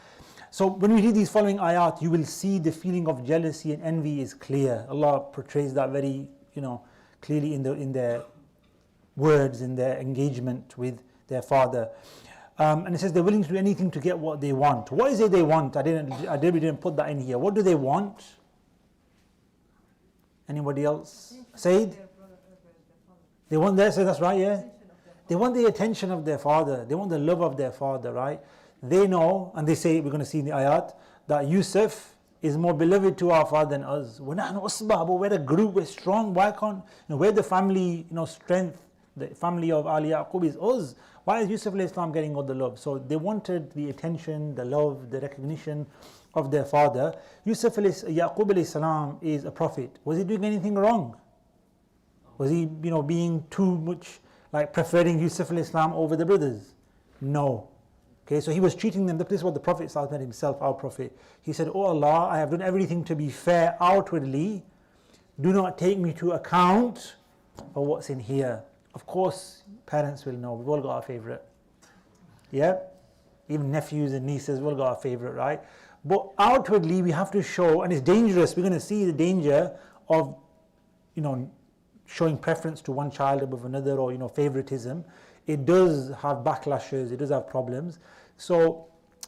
So when we read these following ayat, you will see the feeling of jealousy and envy is clear. Allah portrays that very, clearly in their words, in their engagement with their father. And it says they're willing to do anything to get what they want. What is it they want? I didn't put that in here. What do they want? Anybody else? Said? They want their, so that's right, yeah? They want the attention of their father. They want the love of their father, right? They know, and they say, we're going to see in the ayat, that Yusuf is more beloved to our father than us. We're a group, we're strong. Why can't, we're the family, strength, the family of Ali Yaqub is us. Why is Yusuf alayhi salam getting all the love? So they wanted the attention, the love, the recognition of their father. Yaqub alayhi salam is a prophet. Was he doing anything wrong? Was he, being too much, like preferring Yusuf alayhi salam over the brothers? No. Okay, so he was treating them, this is what the Prophet said himself, our Prophet. He said, "Oh Allah, I have done everything to be fair outwardly. Do not take me to account for what's in here." Of course, parents will know. We've all got our favourite. Yeah? Even nephews and nieces, we've all got our favourite, right? But outwardly, we have to show, and it's dangerous. We're going to see the danger of, showing preference to one child above another, or favoritism. It does have backlashes, it does have problems. So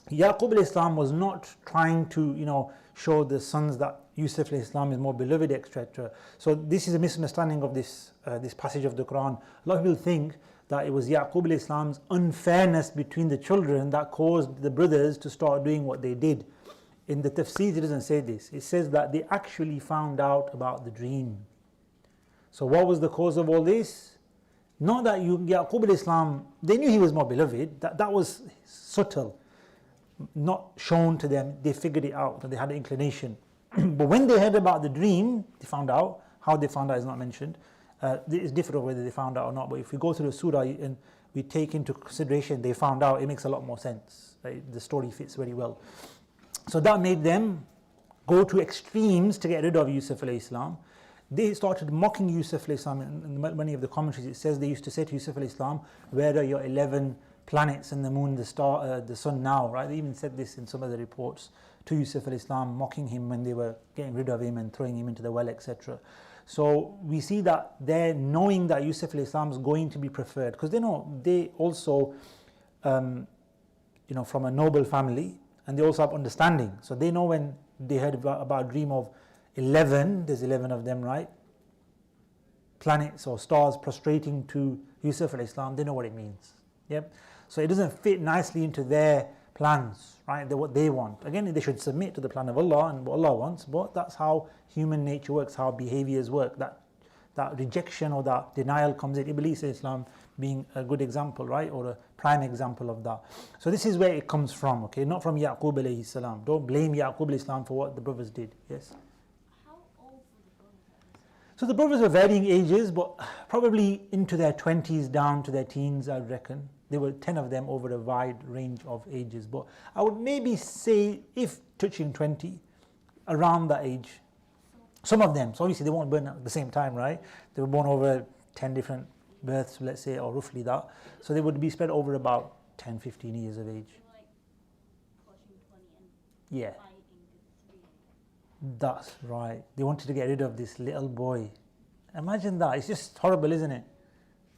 Yaqub alayhi salam was not trying to show the sons that Yusuf alayhi salam is more beloved, etc. So this is a misunderstanding of this passage of the Quran. A lot of people think that it was Yaqub alayhi salam's unfairness between the children that caused the brothers to start doing what they did. In the Tafsirs it doesn't say this. It says that they actually found out about the dream. So what was the cause of all this? Not that Yaqub alayhi salam, they knew he was more beloved. That was subtle, not shown to them. They figured it out, and they had an inclination. But when they heard about the dream, they found out. How they found out is not mentioned. It's different whether they found out or not. But if we go through the surah and we take into consideration they found out, it makes a lot more sense. Right? The story fits very well. So that made them go to extremes to get rid of Yusuf alayhi salam. They started mocking Yusuf alayhi salam. In many of the commentaries it says they used to say to Yusuf alayhi salam, "Where are your 11 planets and the moon, the star, the sun now?" Right? They even said this in some of the reports to Yusuf alayhi salam, mocking him when they were getting rid of him and throwing him into the well, etc. So we see that they're knowing that Yusuf alayhi salam is going to be preferred, because they know they also from a noble family, and they also have understanding. So they know when they heard about a dream of 11, there's 11 of them, right? Planets or stars prostrating to Yusuf alayhi salam, they know what it means. Yep. So it doesn't fit nicely into their plans, right? What they want. Again, they should submit to the plan of Allah and what Allah wants, but that's how human nature works, how behaviors work. That rejection or that denial comes in. Iblis Islam being a good example, right? Or a prime example of that. So this is where it comes from, okay? Not from Yaqub alayhi salam. Don't blame Yaqub alayhi salam for what the brothers did. Yes? So the brothers were varying ages, but probably into their 20s down to their teens, I reckon. There were 10 of them over a wide range of ages. But I would maybe say, if touching 20, around that age. Some of them, so obviously they weren't born at the same time, right? They were born over 10 different births, let's say, or roughly that. So they would be spread over about 10, 15 years of age. Like pushing 20 and Yeah. fighting to 3. That's right. They wanted to get rid of this little boy. Imagine that. It's just horrible, isn't it?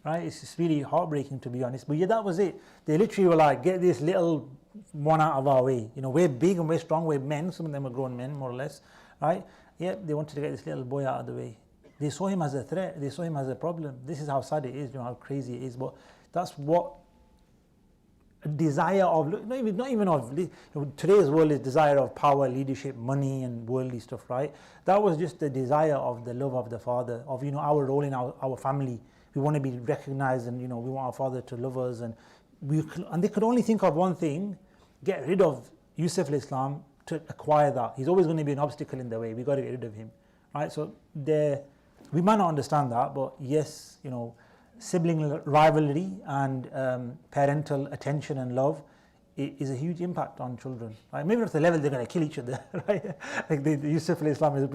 Right? It's just really heartbreaking, to be honest. But yeah, that was it. They literally were like, get this little one out of our way. We're big and we're strong. We're men. Some of them are grown men, more or less. Right? Yeah, they wanted to get this little boy out of the way. They saw him as a threat. They saw him as a problem. This is how sad it is, how crazy it is. But that's what a desire of, not even of, today's world is desire of power, leadership, money and worldly stuff, right? That was just the desire of the love of the father, of, our role in our family. We want to be recognized, and, we want our father to love us. And they could only think of one thing: get rid of Yusuf alayhi salam to acquire that. He's always going to be an obstacle in the way. We got to get rid of him, right? So we might not understand that, but yes, sibling rivalry and parental attention and love it is a huge impact on children. Right? Maybe not to the level they're going to kill each other, right? Like Yusuf alayhi salam, the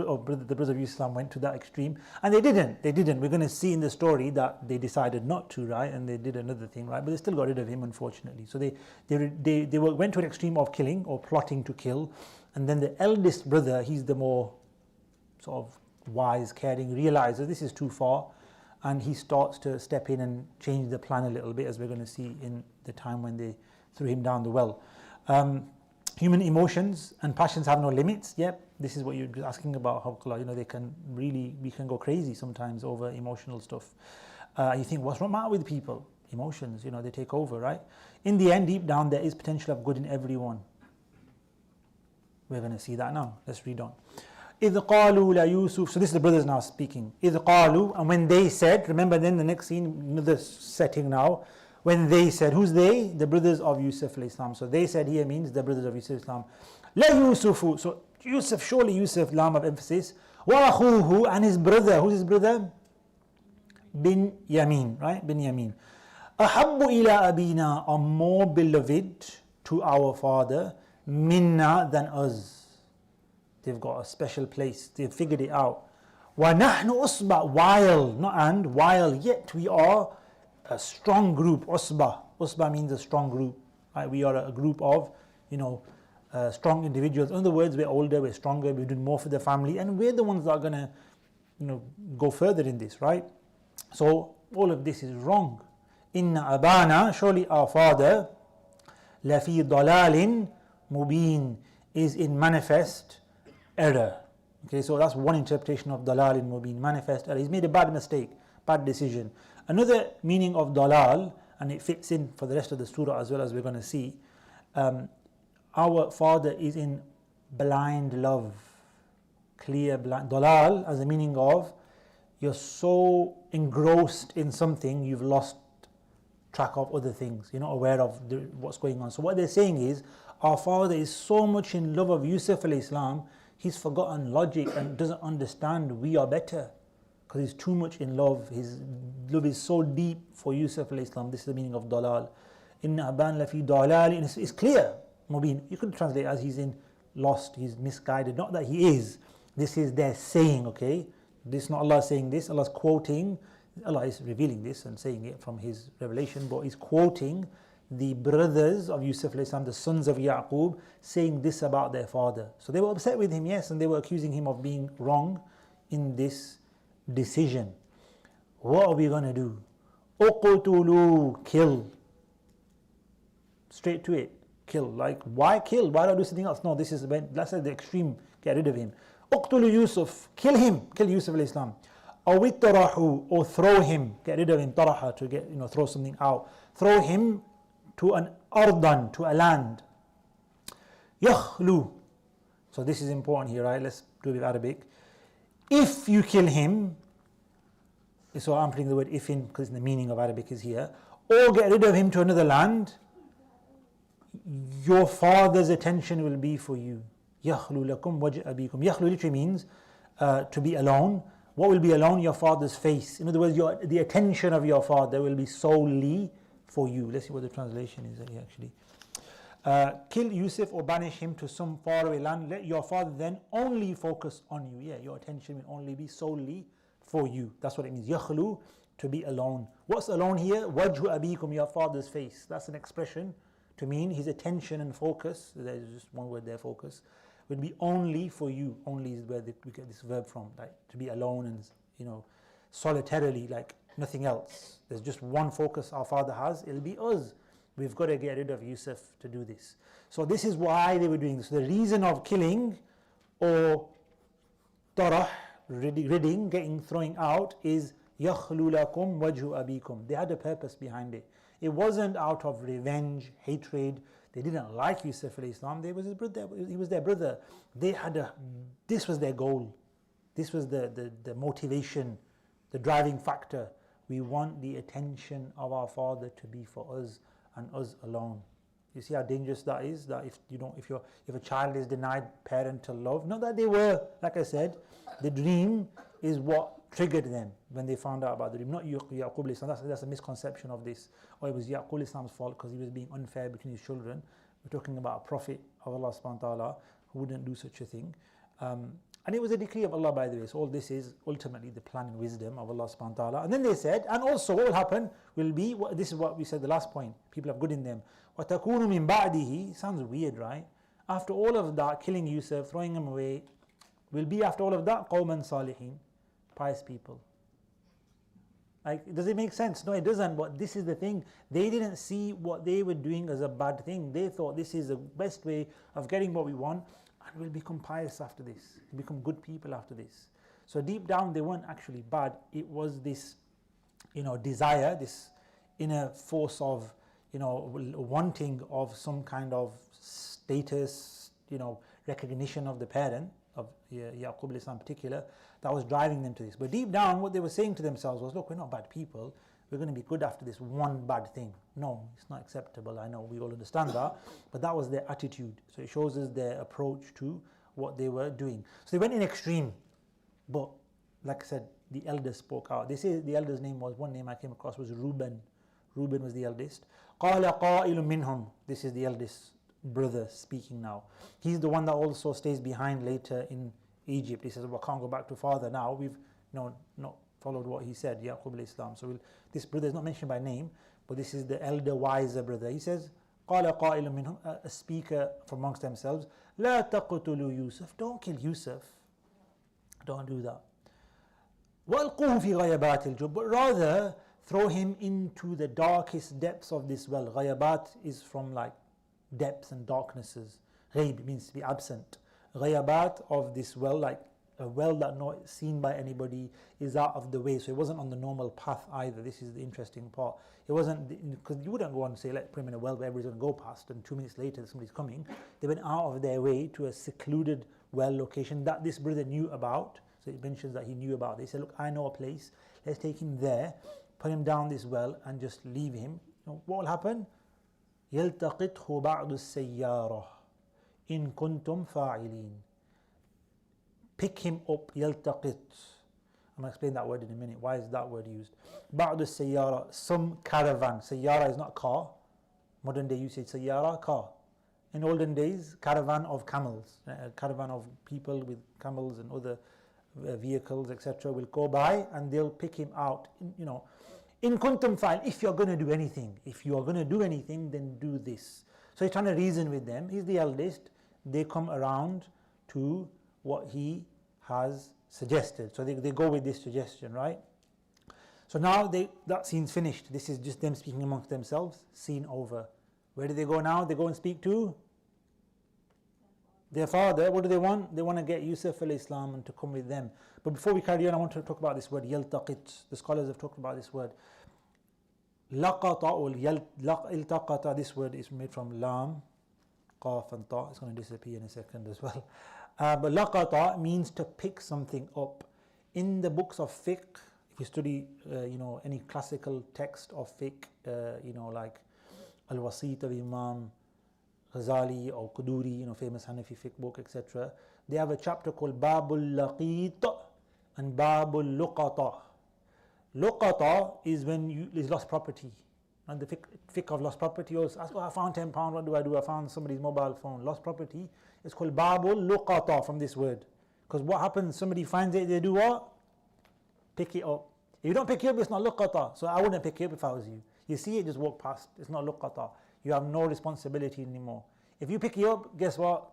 brothers of Islam went to that extreme, and they didn't. We're going to see in the story that they decided not to, right? And they did another thing, right? But they still got rid of him, unfortunately. So they went to an extreme of killing or plotting to kill, and then the eldest brother, he's the more sort of wise, caring, realizes this is too far, and he starts to step in and change the plan a little bit, as we're going to see in the time when they threw him down the well. Human emotions and passions have no limits. Yep, this is what you're asking about, Hawqullah. We can go crazy sometimes over emotional stuff. You think, what's wrong with people? Emotions, they take over, right? In the end, deep down, there is potential of good in everyone. We're going to see that now. Let's read on. إِذْ قَالُوا لَيُوسُفَ. So this is the brothers now speaking. إِذْ قَالُوا, and when they said, remember then the next scene, another setting now. When they said, who's they? The brothers of Yusuf alayhi salam. So they said here means the brothers of Yusuf alayhi salam. La Yusufu. So Yusuf, surely Yusuf, lam of emphasis. Wa akhuhu, and his brother. Who's his brother? Bin Yamin, right? Bin Yamin. Ahabbu ila abina, are more beloved to our father, minna, than us. They've got a special place. They've figured it out. Wa nahnu usba, while yet we are a strong group. Usba means a strong group, right? We are a group of strong individuals. In other words, we're older, we're stronger, we're doing more for the family, and we're the ones that are going to go further in this, right? So all of this is wrong. Inna abana, surely our father, lafi dalalin mubin, is in manifest error. Okay, so that's one interpretation of dalalin mubin, manifest error. He's made a bad mistake, bad decision. Another meaning of dalal, and it fits in for the rest of the surah as well, as we're going to see, our father is in blind love, clear blind. Dalal as a meaning of you're so engrossed in something you've lost track of other things, you're not aware of what's going on. So what they're saying is our father is so much in love of Yusuf alayhi salam, he's forgotten logic and doesn't understand we are better. Because he's too much in love. His love is so deep for Yusuf alayhi salam. This is the meaning of dalal. Inna aban lafi dalal. It's clear. Mubin. You could translate as he's in lost. He's misguided. Not that he is. This is their saying. Okay. This is not Allah saying this. Allah's quoting. Allah is revealing this and saying it from His revelation. But He's quoting the brothers of Yusuf alayhi salam, the sons of Yaqub, saying this about their father. So they were upset with him, yes, and they were accusing him of being wrong in this decision. What are we going to do? Uqtulu, kill. Straight to it. Kill. Like, why kill? Why not do something else? No, this is let's say the extreme. Get rid of him. Uqtulu Yusuf. Kill him. Kill Yusuf alayhi salam. Awitarahu, or throw him. Get rid of him. Taraha, to get, throw something out. Throw him to an ardan, to a land. Yakhlu. So this is important here, right? Let's do it with Arabic. If you kill him, so I'm putting the word if in because the meaning of Arabic is here, or get rid of him to another land, your father's attention will be for you. Yakhlu lakum wajh abikum. Yakhlu literally means to be alone. What will be alone? Your father's face. In other words, the attention of your father will be solely for you. Let's see what the translation is here actually. Kill Yusuf or banish him to some faraway land. Let your father then only focus on you. Yeah, your attention will only be solely for you. That's what it means. Yakhlu, to be alone. What's alone here? Wajhu abikum, your father's face. That's an expression to mean his attention and focus. There's just one word there, focus. Would be only for you. Only is where we get this verb from. Like to be alone and solitarily, like nothing else. There's just one focus our father has. It'll be us. We've got to get rid of Yusuf to do this. So this is why they were doing this. The reason of killing or tarah, ridding, throwing out is yakhlu lakum wajhu abikum. They had a purpose behind it. It wasn't out of revenge, hatred. They didn't like Yusuf alayhi salam. He was their brother. This was their goal. This was the motivation, the driving factor. We want the attention of our father to be for us and us alone. You see how dangerous that is? That if a child is denied parental love, not that they were, like I said, the dream is what triggered them when they found out about the dream. Not Yaqub alayhi salam. That's a misconception of this. Or it was Yaqub alayhi salam's fault because he was being unfair between his children. We're talking about a prophet of Allah subhanahu wa ta'ala who wouldn't do such a thing. And it was a decree of Allah, by the way. So all this is ultimately the plan and wisdom of Allah subhanahu wa ta'ala. And then they said, and also what will happen will be, this is what we said the last point, people have good in them. وَتَكُونُ مِن بَعْدِهِ, sounds weird, right? After all of that, killing Yusuf, throwing him away, will be after all of that, قَوْمًا صَالِحِينَ, pious people. Like, does it make sense? No, it doesn't. But this is the thing. They didn't see what they were doing as a bad thing. They thought this is the best way of getting what we want, and we'll become pious after this. We'll become good people after this. So deep down, they weren't actually bad. It was this, desire, this inner force of, wanting of some kind of status, recognition of the parent, of Yaqub in particular, that was driving them to this. But deep down, what they were saying to themselves was, look, we're not bad people. We're going to be good after this one bad thing. No, it's not acceptable. I know, we all understand that. But that was their attitude. So it shows us their approach to what they were doing. So they went in extreme. But, like I said, the elders spoke out. They say the elder's name was, one name I came across was Reuben. Reuben was the eldest. قَالَ قَائِلٌ مِّنْهُمْ, this is the eldest brother speaking now. He's the one that also stays behind later in Egypt. He says, well, I can't go back to father now. We've not followed what he said, Yaqub Islam. So this brother is not mentioned by name, but this is the elder, wiser brother. He says, قَالَ قَائِلٌ مِّنْهُمْ, a speaker from amongst themselves, لَا تَقْتُلُوا Yusuf, don't kill Yusuf. Don't do that. وَأَلْقُوهُ فِي غَيَبَاتِ الْجُبِّ, but rather throw him into the darkest depths of this well. Ghayabat is from like depths and darknesses. Ghaib means to be absent. Ghayabat of this well, like a well that not seen by anybody, is out of the way. So it wasn't on the normal path either. This is the interesting part. It wasn't, because you wouldn't go and say, let put him in a well where everybody's going to go past and 2 minutes later somebody's coming. They went out of their way to a secluded well location that this brother knew about. So it mentions that he knew about. They said, look, I know a place. Let's take him there, put him down this well and just leave him. What will happen? يَلْتَقِطْهُ بَعْضُ السَّيَّارَةِ إِن كُنْتُمْ فَاعِلِينَ. Pick him up, يَلْتَقِط. I'm going to explain that word in a minute. Why is that word used? بَعْضُ السَّيَّارَةِ, some caravan. Sayyara is not car. Modern day usage, sayyara, car. In olden days, caravan of camels. A caravan of people with camels and other vehicles, etc. will go by and they'll pick him out, In kuntum fa'il, if you're going to do anything. If you are going to do anything, then do this. So he's trying to reason with them. He's the eldest. They come around to what he has suggested. So they go with this suggestion, right? So now that scene's finished. This is just them speaking amongst themselves. Scene over. Where do they go now? They go and speak to their father. What do they want? They want to get Yusuf al-Islam and to come with them. But before we carry on, I want to talk about this word, yaltaqit. The scholars have talked about this word. Laqata or iltaqata, this word is made from lam, qaf and ta. It's going to disappear in a second as well. But laqata means to pick something up. In the books of fiqh, if you study, any classical text of fiqh, like Al-Wasit of Imam Ghazali or Quduri, famous Hanafi fiqh book, etc. They have a chapter called Babul Laqit and Babul Luqata. Luqata is when is lost property. And the fiqh of lost property also ask, I found £10, what do? I found somebody's mobile phone. Lost property. It's called Babul Luqata from this word. Because what happens, somebody finds it, they do what? Pick it up. If you don't pick it up, it's not luqata. So I wouldn't pick it up if I was you. You see it, just walk past. It's not luqata. You have no responsibility anymore. If you pick it up, guess what?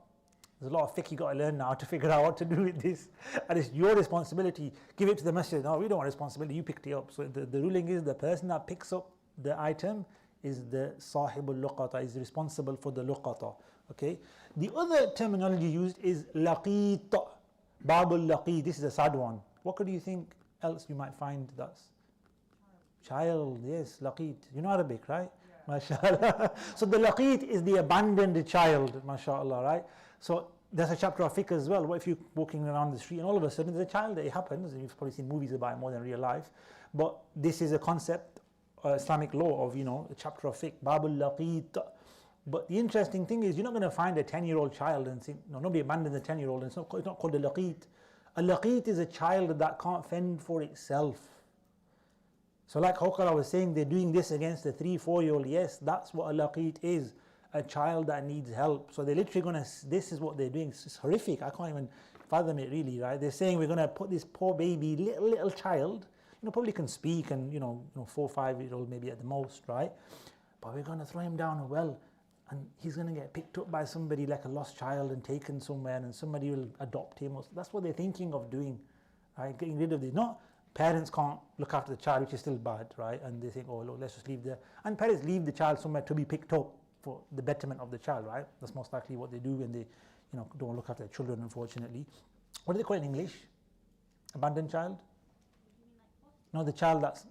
There's a lot of fiqh you got to learn now to figure out what to do with this. And it's your responsibility. Give it to the masjid. No, we don't want responsibility. You picked it up. So the ruling is the person that picks up the item is the sahibul luqata, is responsible for the luqata. Okay. The other terminology used is laqit. Babul laqit. This is a sad one. What could you think else you might find that's child? Yes, laqit. You know Arabic, right? Yeah. MashaAllah. So the laqit is the abandoned child, MashaAllah, right? So there's a chapter of fiqh as well. What if you're walking around the street and all of a sudden there's a child? It happens. You've probably seen movies about it more than real life. But this is a concept, Islamic law of, a chapter of fiqh, Babul laqit. But the interesting thing is you're not going to find a 10-year-old child and think, no, nobody abandoned the 10-year-old. It's not called a laqit. A laqit is a child that can't fend for itself. So like Hawkala was saying, they're doing this against a 3-4-year-old. Yes, that's what a laqit is. a child that needs help. So they're literally going to, this is what they're doing. It's horrific. I can't even fathom it really, right? They're saying we're going to put this poor baby, little child, probably can speak and, 4 or 5 years old maybe at the most, right? But we're going to throw him down a well and he's going to get picked up by somebody like a lost child and taken somewhere and somebody will adopt him. That's what they're thinking of doing, right? Getting rid of this. Not parents can't look after the child, which is still bad, right? And they think, oh, look, let's just leave and parents leave the child somewhere to be picked up for the betterment of the child, right? That's most likely what they do when they, don't look after their children, unfortunately. What do they call it in English? Abandoned child? You mean like what? No, the child that's,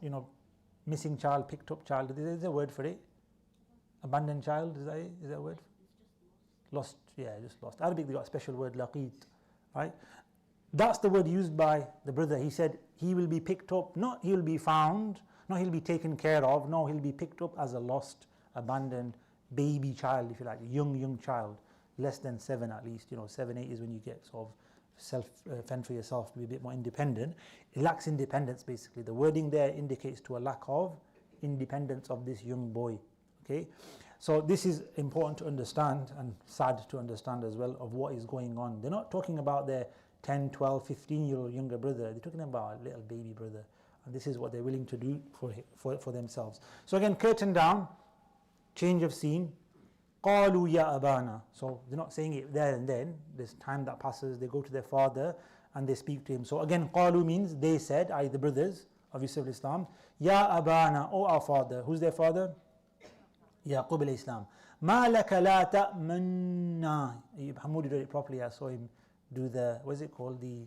missing child, picked up child. Is there a word for it? Abandoned child, is that it? Is that a word? It's just lost. Lost, yeah, just lost. Arabic, they got a special word, laqit, right? That's the word used by the brother. He said he will be picked up, not he will be found, not he'll be taken care of, no, he'll be picked up as a lost, abandoned baby child, if you like, a young child, less than 7 at least, 7, 8 is when you get sort of fend for yourself, to be a bit more independent. It lacks independence basically. The wording there indicates to a lack of independence of this young boy. Okay, so this is important to understand and sad to understand as well of what is going on. They're not talking about their 10, 12, 15-year-old younger brother. They're talking about a little baby brother. And this is what they're willing to do for themselves. So again, curtain down, change of scene. قَالُوا يَا أَبَانَا. So they're not saying it there and then. There's time that passes. They go to their father and they speak to him. So again, قَالُوا means they said, i.e. the brothers of Yusuf al-Islam, يَا أَبَانَا, O our father. Who's their father? Yaqub al-Islam. مَا لَكَ لَا تَأْمَنَّا. Hamoud did it properly. I saw him do the, what is it called? The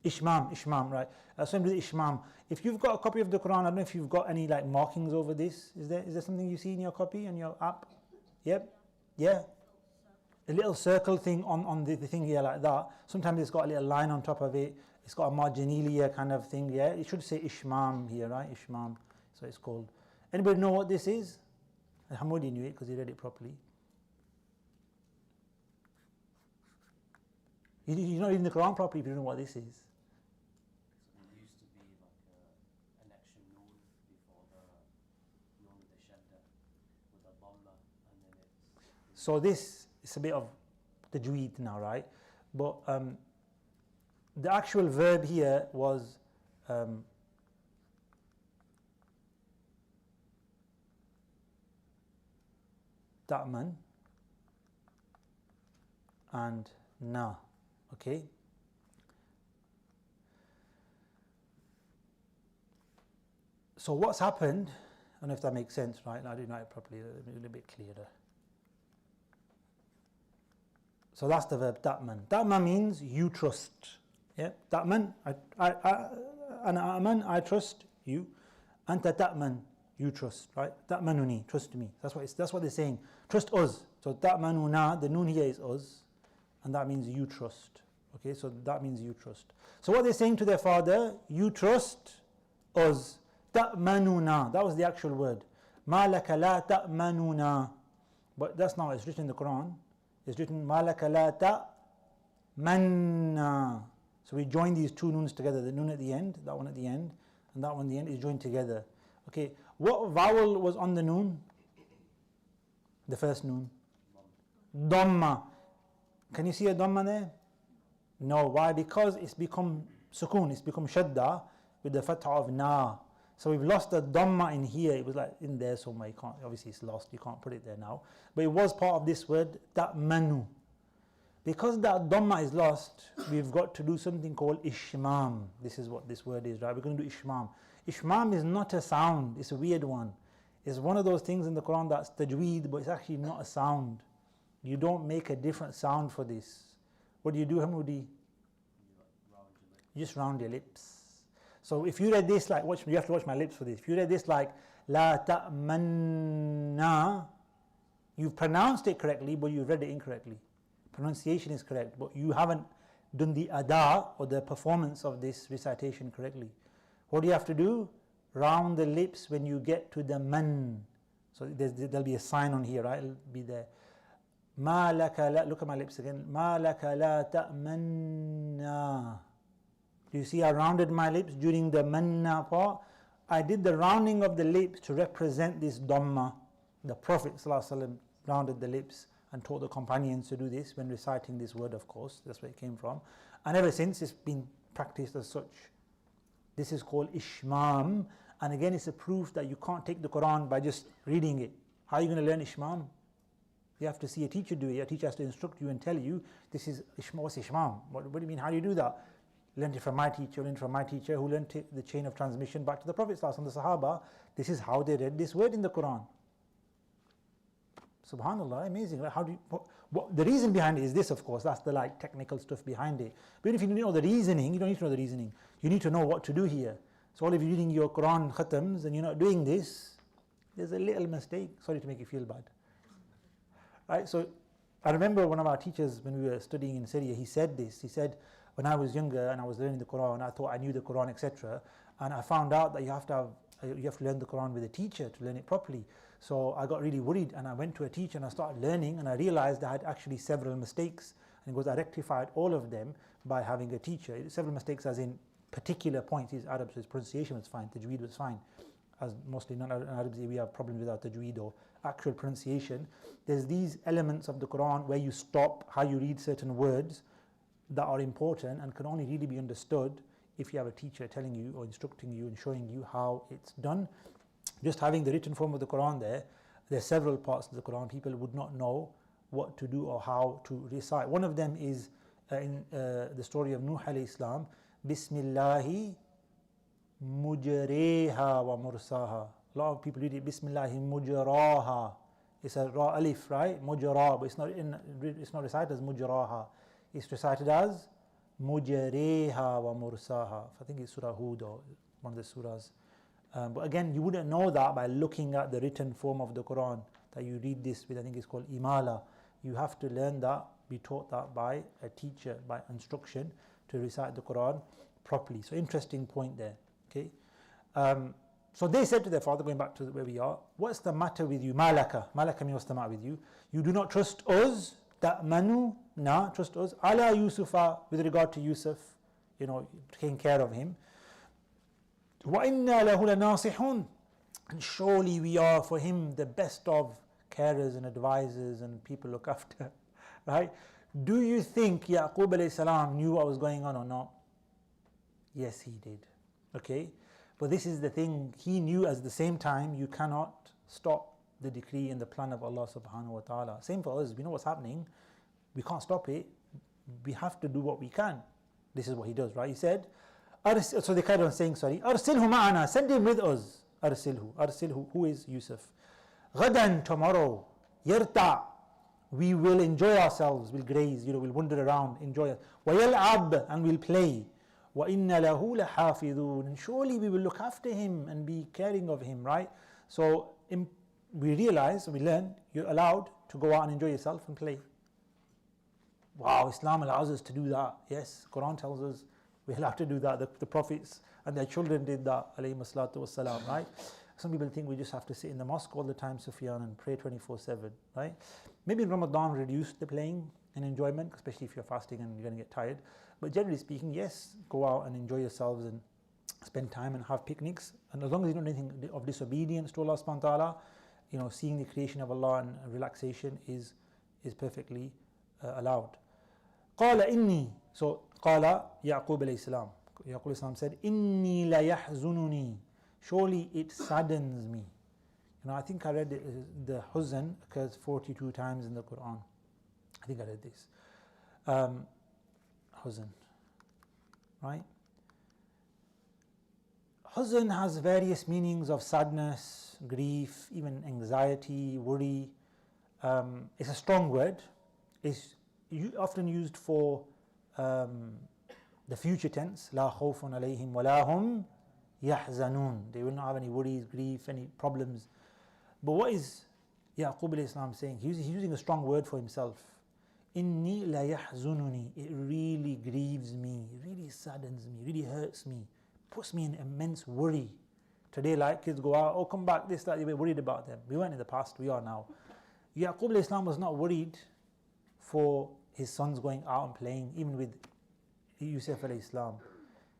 Ishmam, right? I saw him do the Ishmam. If you've got a copy of the Quran, I don't know if you've got any like markings over this. Is there something you see in your copy, in your app? Yep. Yeah. A little circle thing on the thing here like that. Sometimes it's got a little line on top of it. It's got a marginalia kind of thing. Yeah. It should say Ishmam here, right? Ishmam. So it's called. Anybody know what this is? Hamoudi knew it because he read it properly. You're not reading the Quran properly if you don't know what this is. So there used to be like an action noon before the noon with the shadda with a dhamma and then it's... So this is a bit of tajweed now, right? But the actual verb here was ta'man and na. Okay. So what's happened? I don't know if that makes sense, right? I didn't write it properly. A little bit clearer. So that's the verb ta'man. Ta'man means you trust. Yeah. Ta'man, I trust you. Anta ta'man, you trust, right? Ta'manuni, trust me. That's what they're saying. Trust us. So ta'manuna, the noon here is us. And that means you trust. Okay, so that means you trust. So what they're saying to their father, you trust us. Ta'manuna. That was the actual word. Ma laka la ta'manuna. But that's not, it's written in the Quran. It's written ma laka la ta'manna. So we join these two noons together. The noon at the end, that one at the end, and that one at the end is joined together. Okay, what vowel was on the noon? The first noon. Dhamma. Can you see a dhamma there? No. Why? Because it's become sukoon, it's become shadda with the fatha of na. So we've lost the dhamma in here. It was like in there somewhere. You can't, obviously it's lost. You can't put it there now. But it was part of this word, ta'manu. Because that dhamma is lost, we've got to do something called ishmam. This is what this word is, right? We're going to do ishmam. Ishmam is not a sound. It's a weird one. It's one of those things in the Quran that's tajweed, but it's actually not a sound. You don't make a different sound for this. What do you do, Hamoudi? You just round your lips. So if you read this like, you have to watch my lips for this. If you read this like, La ta'manna, you've pronounced it correctly, but you've read it incorrectly. Pronunciation is correct, but you haven't done the ada or the performance of this recitation correctly. What do you have to do? Round the lips when you get to the man. So there'll be a sign on here, right? It'll be there. Ma laka la, look at my lips again. Ma laka la ta'manna. Do you see I rounded my lips during the manna part? I did the rounding of the lips to represent this dhamma. The Prophet ﷺ rounded the lips and taught the companions to do this when reciting this word, of course. That's where it came from. And ever since, it's been practiced as such. This is called ishmam. And again, it's a proof that you can't take the Quran by just reading it. How are you going to learn ishmam? You have to see a teacher do it. Your teacher has to instruct you and tell you, this is what's ishmam. What do you mean? How do you do that? Learned it from my teacher, learned from my teacher, who learned the chain of transmission back to the Prophet ﷺ, the Sahaba. This is how they read this word in the Quran. Subhanallah, amazing. Like, how do you, the reason behind it is this, of course. That's the technical stuff behind it. But if you don't know the reasoning, you don't need to know the reasoning. You need to know what to do here. So all of you reading your Quran khatams and you're not doing this, there's a little mistake. Sorry to make you feel bad. Right? So I remember one of our teachers when we were studying in Syria, he said this. He said, when I was younger and I was learning the Quran, I thought I knew the Quran, etc. And I found out that you have to learn the Quran with a teacher to learn it properly. So I got really worried and I went to a teacher and I started learning, and I realized I had actually several mistakes, and it was I rectified all of them by having a teacher. Several mistakes as in particular points. He's Arab, so his pronunciation was fine, tajweed was fine. As mostly non-Arabs, we have problems with our tajweed or actual pronunciation. There's these elements of the Quran where you stop, how you read certain words that are important and can only really be understood if you have a teacher telling you or instructing you and showing you how it's done. Just having the written form of the Quran there's several parts of the Quran people would not know what to do or how to recite. One of them is in the story of Nuh alayhi salam, Bismillahi mujreha wa mursaha. A lot of people read it Bismillahi mujraha. It's a ra alif, right? Mujra, but it's not recited as mujraha. It's recited as mujreha wa mursaha. I think it's Surah Hud or one of the surahs. But again, you wouldn't know that by looking at the written form of the Quran that you read this with. I think it's called imala. You have to learn that, be taught that by a teacher, by instruction to recite the Quran properly. So interesting point there. Okay. So they said to their father, going back to where we are, what's the matter with you? Malaka. Malaka means what's the matter with you? You do not trust us. Ta'manu, na, trust us. Ala Yusufa, with regard to Yusuf, taking care of him. Wa inna lahu lanasihun. And surely we are for him the best of carers and advisors and people look after. Right? Do you think Yaqub alayhi salam knew what was going on or not? Yes, he did. Okay? But this is the thing, he knew at the same time you cannot stop the decree and the plan of Allah subhanahu wa ta'ala. Same for us, we know what's happening, we can't stop it, we have to do what we can. This is what he does, right? He said, so they carried on saying, Arsilhu ma'ana, send him with us. Arsilhu, who is Yusuf? Ghadan, tomorrow, yarta, we will enjoy ourselves, we'll graze, we'll wander around, enjoy it. Wa yal'ab, and we'll play. وَإِنَّ لَهُ لَحَافِظُونَ, and surely we will look after him and be caring of him, right? So we realize, we learn, you're allowed to go out and enjoy yourself and play. Wow, Islam allows us to do that. Yes, Quran tells us we're allowed to do that. The prophets and their children did that, alayhi salatu wassalam, right? Some people think we just have to sit in the mosque all the time, Sufyan, and pray 24/7, right? Maybe in Ramadan reduce the playing and enjoyment, especially if you're fasting and you're going to get tired. But generally speaking, yes, go out and enjoy yourselves and spend time and have picnics. And as long as you don't do anything of disobedience to Allah subhanahu wa ta'ala, seeing the creation of Allah and relaxation is perfectly allowed. قال إني, so قال Yaqub alayhi salam. Yaqub alayhi salam said, إني لا يحزنني, surely it saddens me. I think I read the huzn occurs 42 times in the Quran. I think I read this. Huzn. Right? Huzn has various meanings of sadness, grief, even anxiety, worry. It's a strong word. It's often used for the future tense. La khawfun alayhim wa la hum yahzanun. They will not have any worries, grief, any problems. But what is Yaqub alayhi salam saying? He's using a strong word for himself. Inni la yahzununi, it really grieves me, it really saddens me, really hurts me, puts me in immense worry. Today, kids go out, come back, this, that, we're worried about them. We weren't in the past, we are now. Yaqub alayhi salam was not worried for his sons going out and playing, even with Yusuf alayhi salam.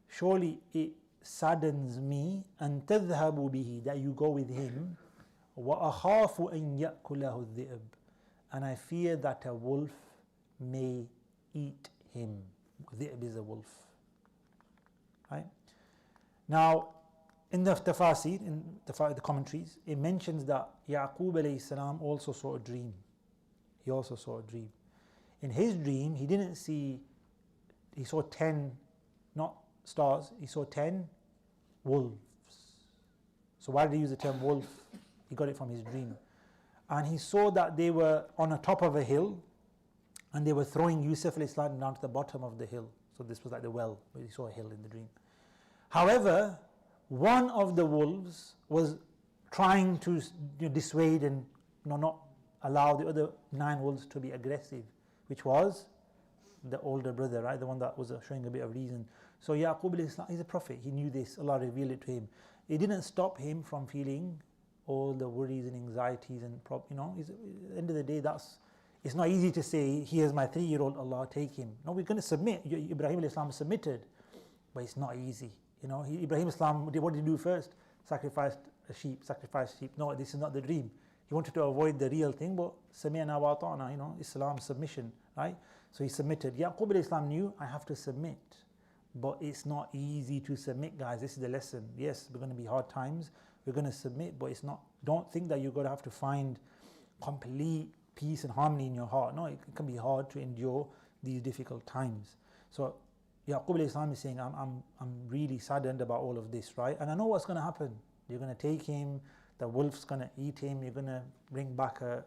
Surely it saddens me, an tadhhabu bihi, that you go with him. وَأَخَافُ أَن يَأْكُلَهُ الذِّئْبُ, and I fear that a wolf may eat him. Dhi'b is a wolf. Right? Now, in the Tafsir, in the commentaries, it mentions that Yaqub alayhi salam also saw a dream. He also saw a dream. In his dream, he saw 10, not stars, he saw 10 wolves. So why did he use the term wolf? He got it from his dream. And he saw that they were on the top of a hill, and they were throwing Yusuf alayhi salam down to the bottom of the hill. So this was like the well, where he saw a hill in the dream. However, one of the wolves was trying to dissuade and not allow the other 9 wolves to be aggressive, which was the older brother, right? The one that was showing a bit of reason. So Yaqub alayhi salam, he's a prophet. He knew this. Allah revealed it to him. It didn't stop him from feeling all the worries and anxieties and at the end of the day, it's not easy to say, here's my 3-year-old, Allah, take him. No, we're going to submit. Ibrahim alayhi salam submitted, but it's not easy. Ibrahim alayhi salam, what did he do first? Sacrificed a sheep. No, this is not the dream. He wanted to avoid the real thing, but sami'na wa ata'na, Islam, submission, right? So he submitted. Yaqub alayhi salam knew, I have to submit. But it's not easy to submit, guys. This is the lesson. Yes, we're going to be hard times. We're going to submit, but it's not. Don't think that you're going to have to find complete peace and harmony in your heart. No, it can be hard to endure these difficult times. So Yaqub alayhi salam is saying, I'm really saddened about all of this, right? And I know what's going to happen. You're going to take him, the wolf's going to eat him, you're going to bring back a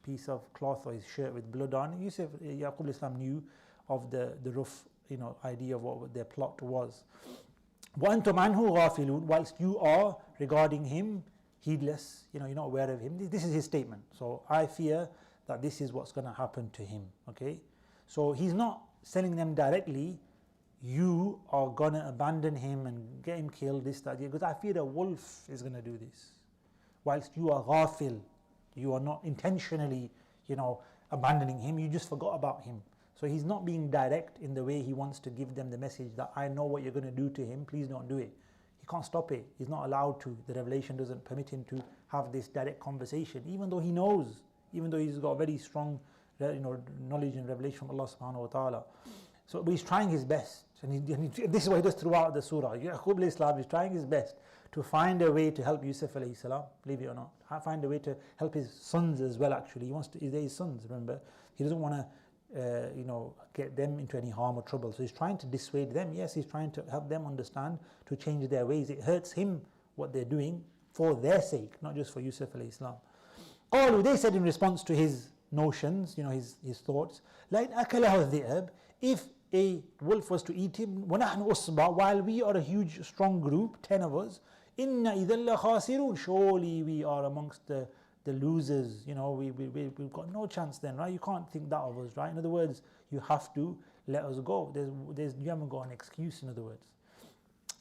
piece of cloth or his shirt with blood on. Yaqub alayhi salam knew of the rough idea of what their plot was. وَأَنْتُمْ عَنْهُ غَافِلُونَ, whilst you are regarding him heedless, you're not aware of him. This is his statement. So I fear that this is what's going to happen to him. Okay, so he's not telling them directly, you are going to abandon him and get him killed, this, that, because I fear a wolf is going to do this. Whilst you are ghafil, you are not intentionally, abandoning him, you just forgot about him. So he's not being direct in the way he wants to give them the message that I know what you're going to do to him, please don't do it. He can't stop it. He's not allowed to. The revelation doesn't permit him to have this direct conversation, even though he knows, even though he's got very strong knowledge and revelation from Allah subhanahu wa ta'ala. So but he's trying his best, and this is what he does throughout the surah. Yaqub alayhi salam is trying his best to find a way to help Yusuf alayhi salam, believe it or not, find a way to help his sons as well. Actually, he wants to. They're his sons. Remember, he doesn't want to get them into any harm or trouble. So he's trying to dissuade them. Yes, he's trying to help them understand, to change their ways. It hurts him what they're doing for their sake, not just for Yusuf alayhi salam. Qalu, they said in response to his notions, his thoughts, like akalahu dhi'ab, if a wolf was to eat him, وَنَحْنُ أُصْبَى, while we are a huge strong group, 10 of us, إِنَّا إِذَا لَخَاسِرُونَ, surely we are amongst the losers, we've got no chance then, right? You can't think that of us, right? In other words, you have to let us go. You haven't got an excuse, in other words.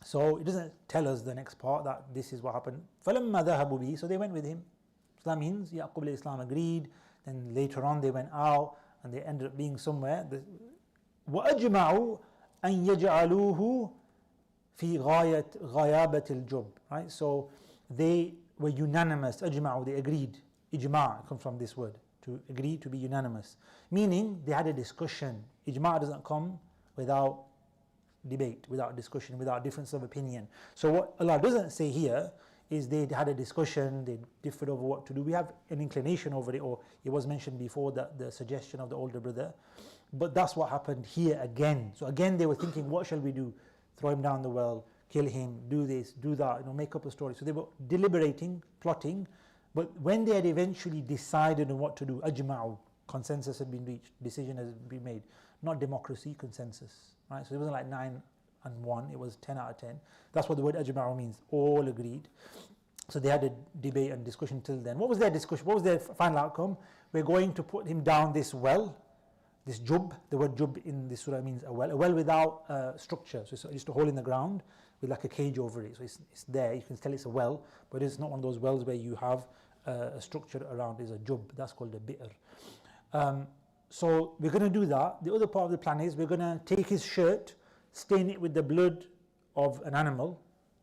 So it doesn't tell us the next part that this is what happened. فَلَمَّا ذَهَبُوا بِهِ, so they went with him. So that means Yaqub alayhi salam agreed, then later on they went out and they ended up being somewhere. وَأَجْمَعُوا أَن يَجْعَلُوهُ فِي غَيَابَةِ الْجُبِّ, right? So they were unanimous. Ajma'u, they agreed. Ijma' comes from this word, to agree, to be unanimous. Meaning they had a discussion. Ijma' doesn't come without debate, without discussion, without difference of opinion. So what Allah doesn't say here is they had a discussion, they differed over what to do. We have an inclination over it, or it was mentioned before, that the suggestion of the older brother. But that's what happened here again. So again they were thinking, what shall we do? Throw him down the well, kill him, do this, do that, make up a story. So they were deliberating, plotting, but when they had eventually decided on what to do, ajma'u, consensus had been reached, decision has been made. Not democracy, consensus. Right? So it wasn't like 9-1, it was 10 out of 10. That's what the word ajma'u means, all agreed. So they had a debate and discussion till then. What was their discussion? What was their final outcome? We're going to put him down this well, this jub. The word jub in this surah means a well without structure. So it's just a hole in the ground with like a cage over it. So it's there, you can tell it's a well, but it's not one of those wells where you have a structure around. It's a jub, that's called a bi'r. So we're going to do that. The other part of the plan is we're going to take his shirt, stain it with the blood of an animal,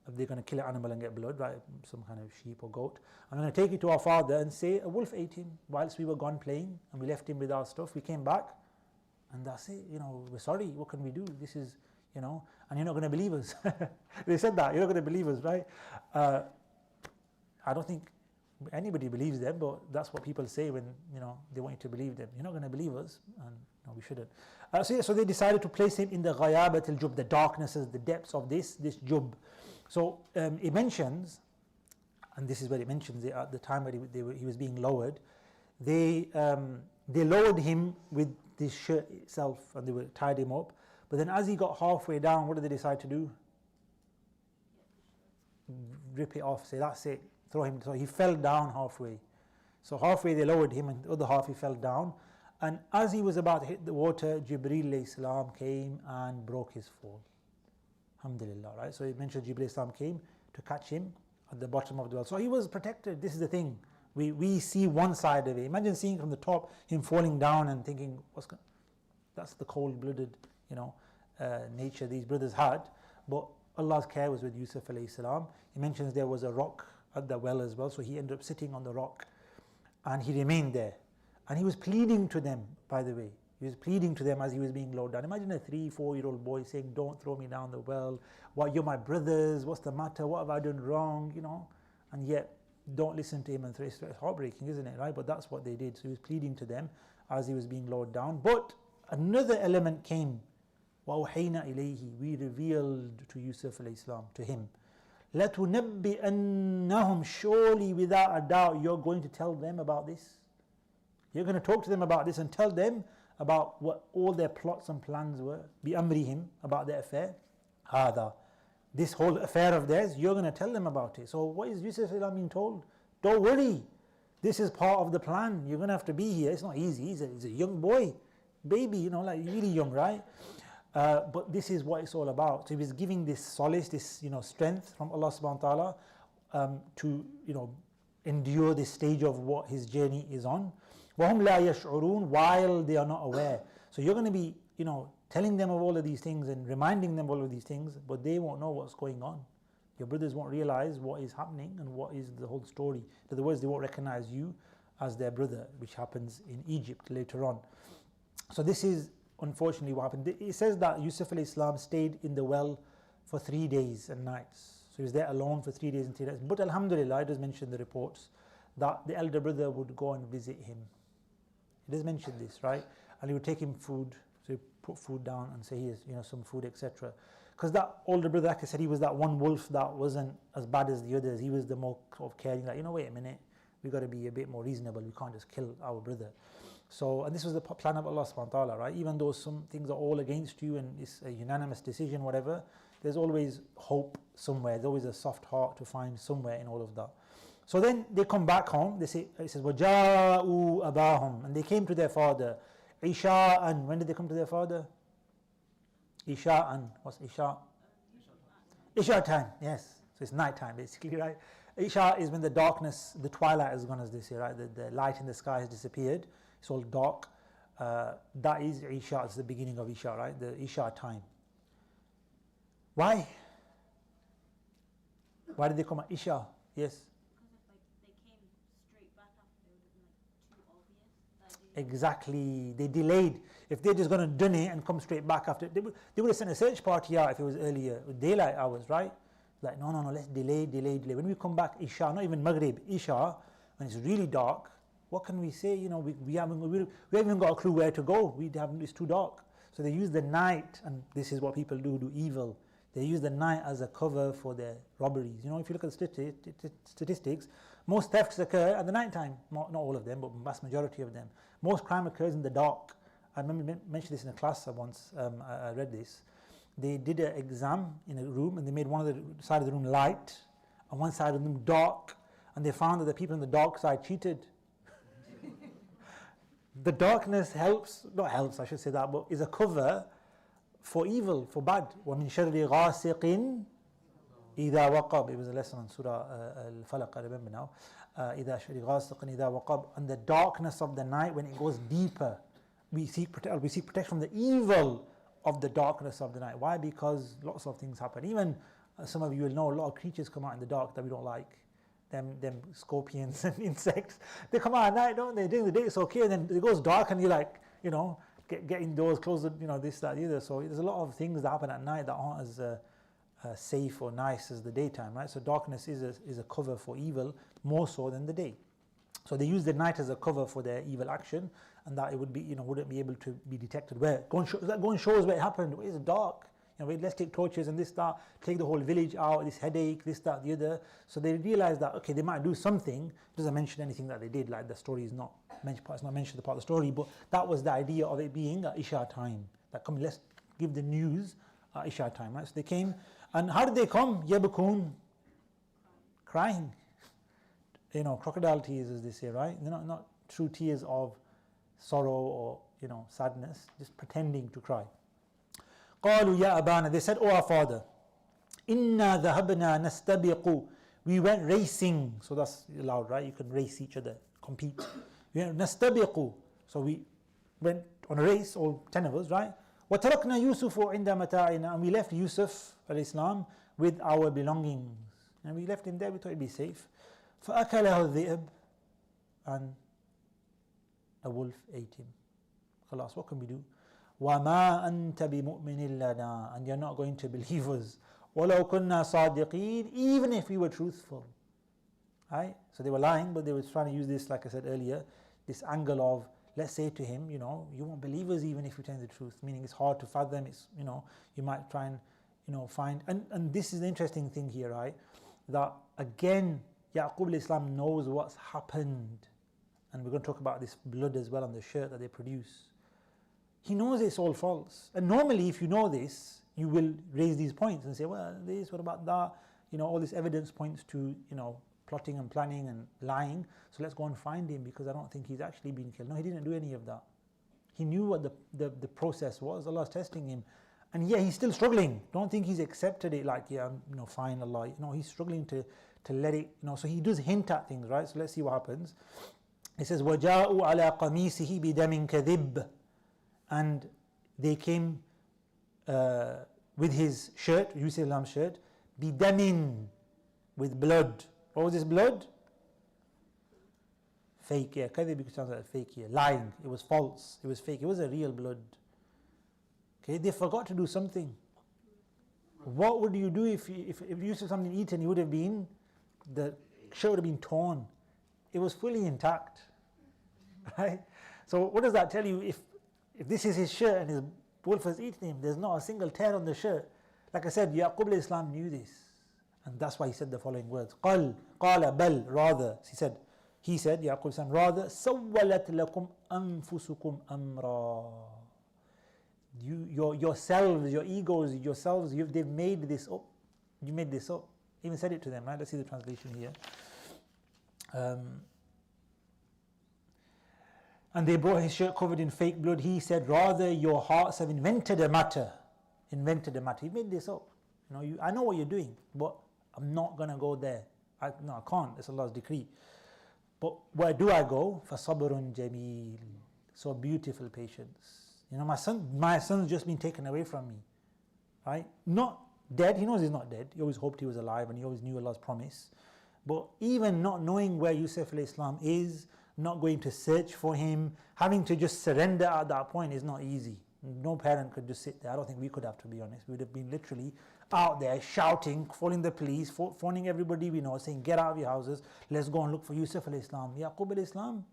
if they're going to kill an animal and get blood, right, some kind of sheep or goat, I'm going to take it to our father and say a wolf ate him whilst we were gone playing and we left him with our stuff. We came back and that's it, we're sorry, what can we do? This is, and you're not going to believe us. They said that, you're not going to believe us, right? I don't think anybody believes them, but that's what people say when they want you to believe them. You're not going to believe us, and no, we shouldn't. So they decided to place him in the ghayabat al-jub, the darknesses, the depths of this jub. So it mentions, and this is where it mentions it, at the time when he was being lowered, they lowered him with this shirt itself, and they tied him up. But then as he got halfway down, what did they decide to do? Rip it off, say that's it, throw him. So he fell down halfway. So halfway they lowered him, and the other half he fell down. And as he was about to hit the water, Jibreel alayhi salam came and broke his fall. Alhamdulillah, right? So it mentions Jibreel alayhi salam came to catch him at the bottom of the well. So he was protected. This is the thing. We see one side of it. Imagine seeing from the top him falling down and thinking, that's the cold-blooded, nature these brothers had. But Allah's care was with Yusuf alayhi salam. He mentions there was a rock at the well as well, so he ended up sitting on the rock and he remained there. And he was pleading to them, by the way. He was pleading to them as he was being lowered down. Imagine a 3-4-year-old boy saying, don't throw me down the well. You're my brothers, what's the matter? What have I done wrong? And yet, don't listen to him and throw. It's heartbreaking, isn't it? Right? But that's what they did. So he was pleading to them as he was being lowered down. But another element came. وَأَوْحَيْنَا إِلَيْهِ, we revealed to Yusuf alayhi salam, to him. لَتُنَبِّئَنَّهُمْ, surely without a doubt you're going to tell them about this. You're going to talk to them about this and tell them about what all their plots and plans were. بِأَمْرِهِمْ, about their affair. هَذَا, this whole affair of theirs, you're going to tell them about it. So what is Yusuf alayhi salam being told? Don't worry, this is part of the plan. You're going to have to be here. It's not easy. He's a young boy, baby, like really young, right? But this is what it's all about. So he was giving this solace, this strength from Allah subhanahu wa ta'ala to endure this stage of what his journey is on. وَهُمْ لَا يَشْعُرُونَ, while they are not aware. So you're going to be telling them of all of these things and reminding them of all of these things, but they won't know what's going on. Your brothers won't realize what is happening and what is the whole story. In other words, they won't recognize you as their brother, which happens in Egypt later on. So this is unfortunately what happened. It says that Yusuf alayhi salam stayed in the well for 3 days and nights. So he was there alone for 3 days and 3 nights. But alhamdulillah, it does mention in the reports that the elder brother would go and visit him. It does mention this, right? And he would take him food. So he put food down and say, here's some food, etc. Because that older brother, like I said, he was that one wolf that wasn't as bad as the others. He was the more sort of caring, like, wait a minute, we got to be a bit more reasonable. We can't just kill our brother. So, and this was the plan of Allah subhanahu wa ta'ala, right? Even though some things are all against you and it's a unanimous decision, whatever, there's always hope somewhere. There's always a soft heart to find somewhere in all of that. So then they come back home. They say, it says, وَجَاءُوا أَبَاهُمْ, and they came to their father. Isha'an, when did they come to their father? Isha'an, what's Isha? Isha time, yes. So it's night time basically, right? Isha is when the darkness, the twilight has gone, as they say, right? The light in the sky has disappeared. It's all dark. That is Isha, it's the beginning of Isha, right? The Isha time. Why? Why did they come at Isha? Yes? Because if they came straight back after, it would have been too obvious that they... Exactly. They delayed. If they're just going to done it and come straight back after, they would have sent a search party out if it was earlier, with daylight hours, right? Like, no, let's delay. When we come back, Isha, not even Maghrib, Isha, when it's really dark, what can we say? We haven't even got a clue where to go. It's too dark. So they use the night, and this is what people do evil. They use the night as a cover for their robberies. If you look at the statistics, most thefts occur at the night time. Not all of them, but vast majority of them. Most crime occurs in the dark. I remember mentioned this in a class once. I read this. They did an exam in a room, and they made one of the side of the room light and one side of the room dark, and they found that the people on the dark side cheated. The darkness I should say that, but is a cover for evil, for bad. وَمِن شَرِّ غَاسِقٍ إِذَا وَقَبْ. It was a lesson on Surah Al-Falaq, I remember now. إِذَا شَرِّ غَاسِقٍ إِذَا وَقَبْ. And the darkness of the night, when it goes deeper, we seek protection from the evil of the darkness of the night. Why? Because lots of things happen. Even some of you will know a lot of creatures come out in the dark that we don't like. Them scorpions and insects, they come out at night, don't they? During the day it's okay, and then it goes dark and you're like, get indoors, close the, this, that, the other. So there's a lot of things that happen at night that aren't as safe or nice as the daytime, right? So darkness is a cover for evil more so than the day. So they use the night as a cover for their evil action, and that it would be, wouldn't be able to be detected. Where go and show us where it happened. It's dark. Let's take torches and this, that, take the whole village out, this headache, this, that, the other. So they realize that, okay, they might do something. It doesn't mention anything that they did, like the story is not mentioned, it's not mentioned the part of the story, but that was the idea of it being at Isha time. That come, let's give the news at Isha time, right? So they came, and how did they come? Yabakun, crying. Crocodile tears, as they say, right? They're not true tears of sorrow or, sadness, just pretending to cry. قالوا يا أبانا, they said, oh our father, إنا ذهبنا نستبق, we went racing. So that's allowed, right? You can race each other, compete. نستبق, so we went on a race, all 10 of us, right? وتركنا يوسف عند متاعنا, and we left Yusuf al-Islam with our belongings, and we left him there. We thought he'd be safe. فأكله الذئب, and a wolf ate him. خلاص, what can we do? وَمَا أَنْتَ بِمُؤْمِنٍ لَنَا, and you're not going to believe us. وَلَوْ كُنَّا صَادِقِينَ, even if we were truthful. Right? So they were lying, but they were trying to use this, like I said earlier, this angle of, let's say to him, you won't believe us even if you tell the truth. Meaning it's hard to fathom, it's, you might try and, find, and this is the interesting thing here, right? That again, Yaqub al-Islam knows what's happened. And we're going to talk about this blood as well on the shirt that they produce. He knows it's all false. And normally if you know this, you will raise these points and say, well, this, what about that? All this evidence points to, plotting and planning and lying. So let's go and find him, because I don't think he's actually been killed. No, he didn't do any of that. He knew what the process was. Allah's testing him. And yeah, he's still struggling. Don't think he's accepted it like, yeah, fine, Allah. No, he's struggling to let it, so he does hint at things, right? So let's see what happens. It says, وَجَاءُوا عَلَىٰ قَمِيسِهِ بِدَمٍ كَذِبٍ, and they came with his shirt, Yusuf's shirt, bidamin, with blood. What was this blood? Fake, yeah. Kadhib, because it sounds like fake here. Lying. It was false. It was fake. It was a real blood. Okay, they forgot to do something. What would you do if Yusuf something eaten? He would have been, the shirt would have been torn. It was fully intact, right? So what does that tell you? If this is his shirt and his wolf has eaten him, there's not a single tear on the shirt. Like I said, Yaqub al-Islam knew this, and that's why he said the following words. قال بل, rather, he said, Yaqub al-Islam, rather, سولت لكم أنفسكم أمرا. Yourselves, your egos, yourselves, they've made this up. You made this up. He even said it to them, right? Let's see the translation here. And they brought his shirt covered in fake blood. He said, rather your hearts have invented a matter. He made this up. I know what you're doing, but I'm not going to go there. I can't. It's Allah's decree. But where do I go? فَصَبْرٌ جَمِيلٌ. So beautiful patience. My son's just been taken away from me. Right? Not dead. He knows he's not dead. He always hoped he was alive, and he always knew Allah's promise. But even not knowing where Yusuf al-Islam is, not going to search for him, having to just surrender at that point is not easy. No parent could just sit there. I don't think we could have, to be honest. We would have been literally out there shouting, calling the police, phoning everybody we know, saying, get out of your houses, let's go and look for Yusuf al-Islam. Yaqub al-Islam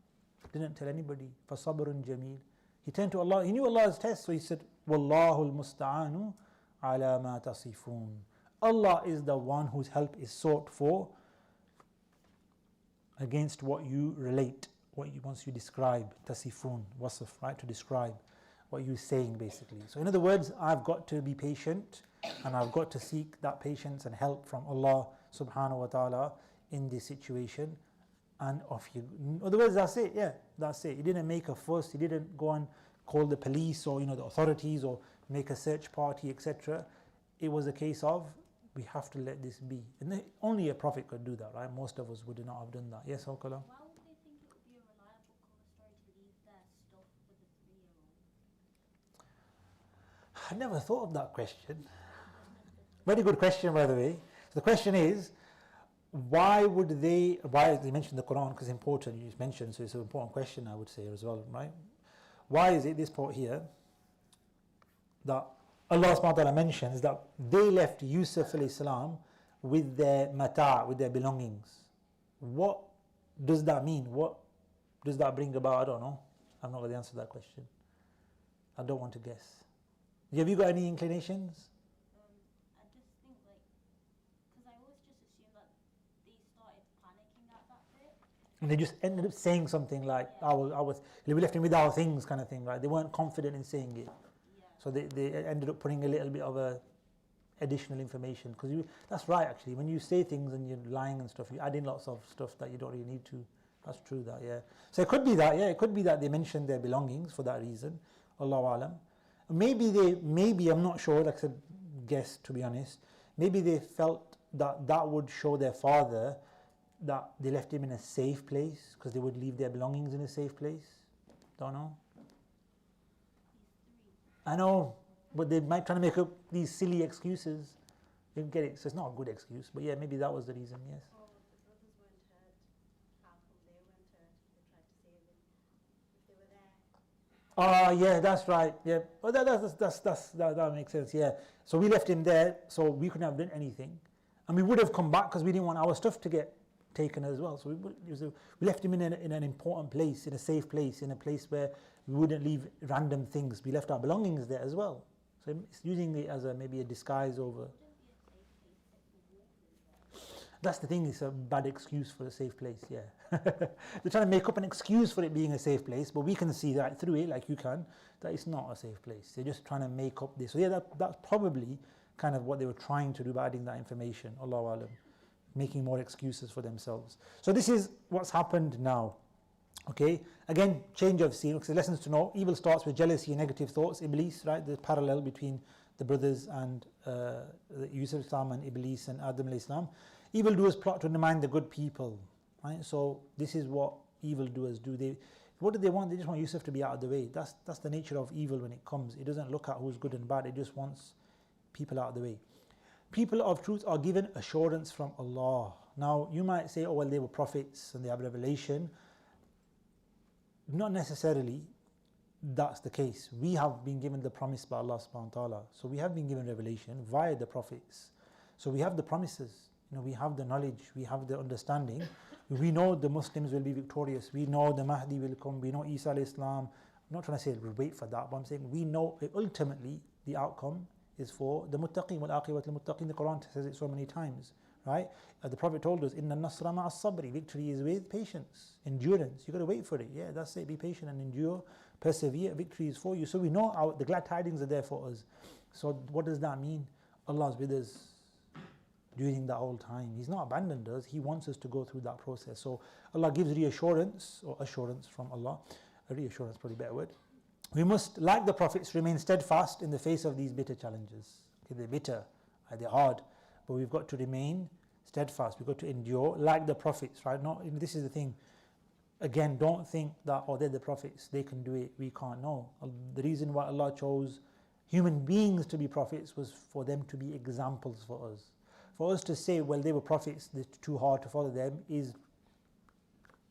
didn't tell anybody. فَصَبْرٌ جَمِيلٌ. He turned to Allah. He knew Allah's test, so he said, وَاللَّهُ الْمُسْتَعَانُ عَلَى مَا تَصِفُونَ. Allah is the one whose help is sought for against what you relate, once you describe, tasifun, wasf, right, to describe what you're saying basically. So in other words, I've got to be patient, and I've got to seek that patience and help from Allah subhanahu wa ta'ala in this situation. And off you, in other words, that's it, yeah, that's it. He didn't make a fuss, he didn't go and call the police or the authorities or make a search party, etc. It was a case of, we have to let this be. And only a prophet could do that, right? Most of us would not have done that. Yes, Alkala? Why would they think it would be a reliable cover story to leave their stuff with the 3-year-old? I never thought of that question. Very good question, by the way. So the question is, why they mentioned the Quran, because it's important, you just mentioned, so it's an important question, I would say, as well, right? Why is it, this part here, that Allah subhanahu wa ta'ala mentions that they left Yusuf alayhi salam with their mata', with their belongings? What does that mean? What does that bring about? I don't know. I'm not going to answer that question. I don't want to guess. Have you got any inclinations? I just think because I always just assume that they started panicking at that bit. And they just ended up saying something like, we left him with our things kind of thing, right? They weren't confident in saying it. Yeah. So they ended up putting a little bit of additional information. Because that's right, actually. When you say things and you're lying and stuff, you add in lots of stuff that you don't really need to. That's true, that, yeah. So it could be that, yeah. It could be that they mentioned their belongings for that reason. Allahu alam. Maybe, I'm not sure, like I said, guess, to be honest. Maybe they felt that would show their father that they left him in a safe place, because they would leave their belongings in a safe place. Don't know. He's 3. I know, but they might try to make up these silly excuses. You get it? So it's not a good excuse, but yeah, maybe that was the reason, yes. Oh, the brothers weren't hurt. How come they weren't hurt? They tried to save him. If they were there. Yeah, that's right. Yeah, well, that makes sense. Yeah. So we left him there, so we couldn't have done anything, and we would have come back because we didn't want our stuff to get taken as well. So we left him in an important place, in a safe place, in a place where we wouldn't leave random things. We left our belongings there as well. So it's using it as maybe a disguise over. Wouldn't be a safe place if the wolf is there. That's the thing, it's a bad excuse for a safe place, yeah. They're trying to make up an excuse for it being a safe place, but we can see that through it, like you can, that it's not a safe place. They're just trying to make up this. So yeah, that's probably kind of what they were trying to do by adding that information, Allahu alam, making more excuses for themselves. So this is what's happened now. Okay, again, change of scene, because lessons to know. Evil starts with jealousy and negative thoughts. Iblis, right, the parallel between the brothers and Yusuf Islam and Iblis and Adam Islam. Evildoers plot to undermine the good people, right? So this is what evildoers do. What do they want? They just want Yusuf to be out of the way. That's the nature of evil when it comes. It doesn't look at who's good and bad. It just wants people out of the way. People of truth are given assurance from Allah. Now, you might say, oh, well, they were prophets and they have revelation. Not necessarily that's the case. We have been given the promise by Allah subhanahu wa ta'ala. So we have been given revelation via the prophets. So we have the promises. We have the knowledge, we have the understanding. We know the Muslims will be victorious. We know the Mahdi will come. We know Isa alayhi salam. I'm not trying to say we'll wait for that, but I'm saying we know ultimately the outcome is for the muttaqin. Wal aqibat lil muttaqin. The Quran says it so many times, right? The Prophet told us, Inna nasra ma'as sabri. Victory is with patience, endurance. You got to wait for it. Yeah, that's it. Be patient and endure, persevere. Victory is for you. So we know the glad tidings are there for us. So what does that mean? Allah's with us during that whole time. He's not abandoned us. He wants us to go through that process. So Allah gives reassurance, or assurance from Allah. A reassurance, probably a better word. We must, like the prophets, remain steadfast in the face of these bitter challenges. Okay, they're bitter, they're hard, but we've got to remain steadfast. We've got to endure like the prophets, right? This is the thing. Again, don't think that, they're the prophets, they can do it, we can't. No. The reason why Allah chose human beings to be prophets was for them to be examples for us. For us to say, well, they were prophets, it's too hard to follow them, is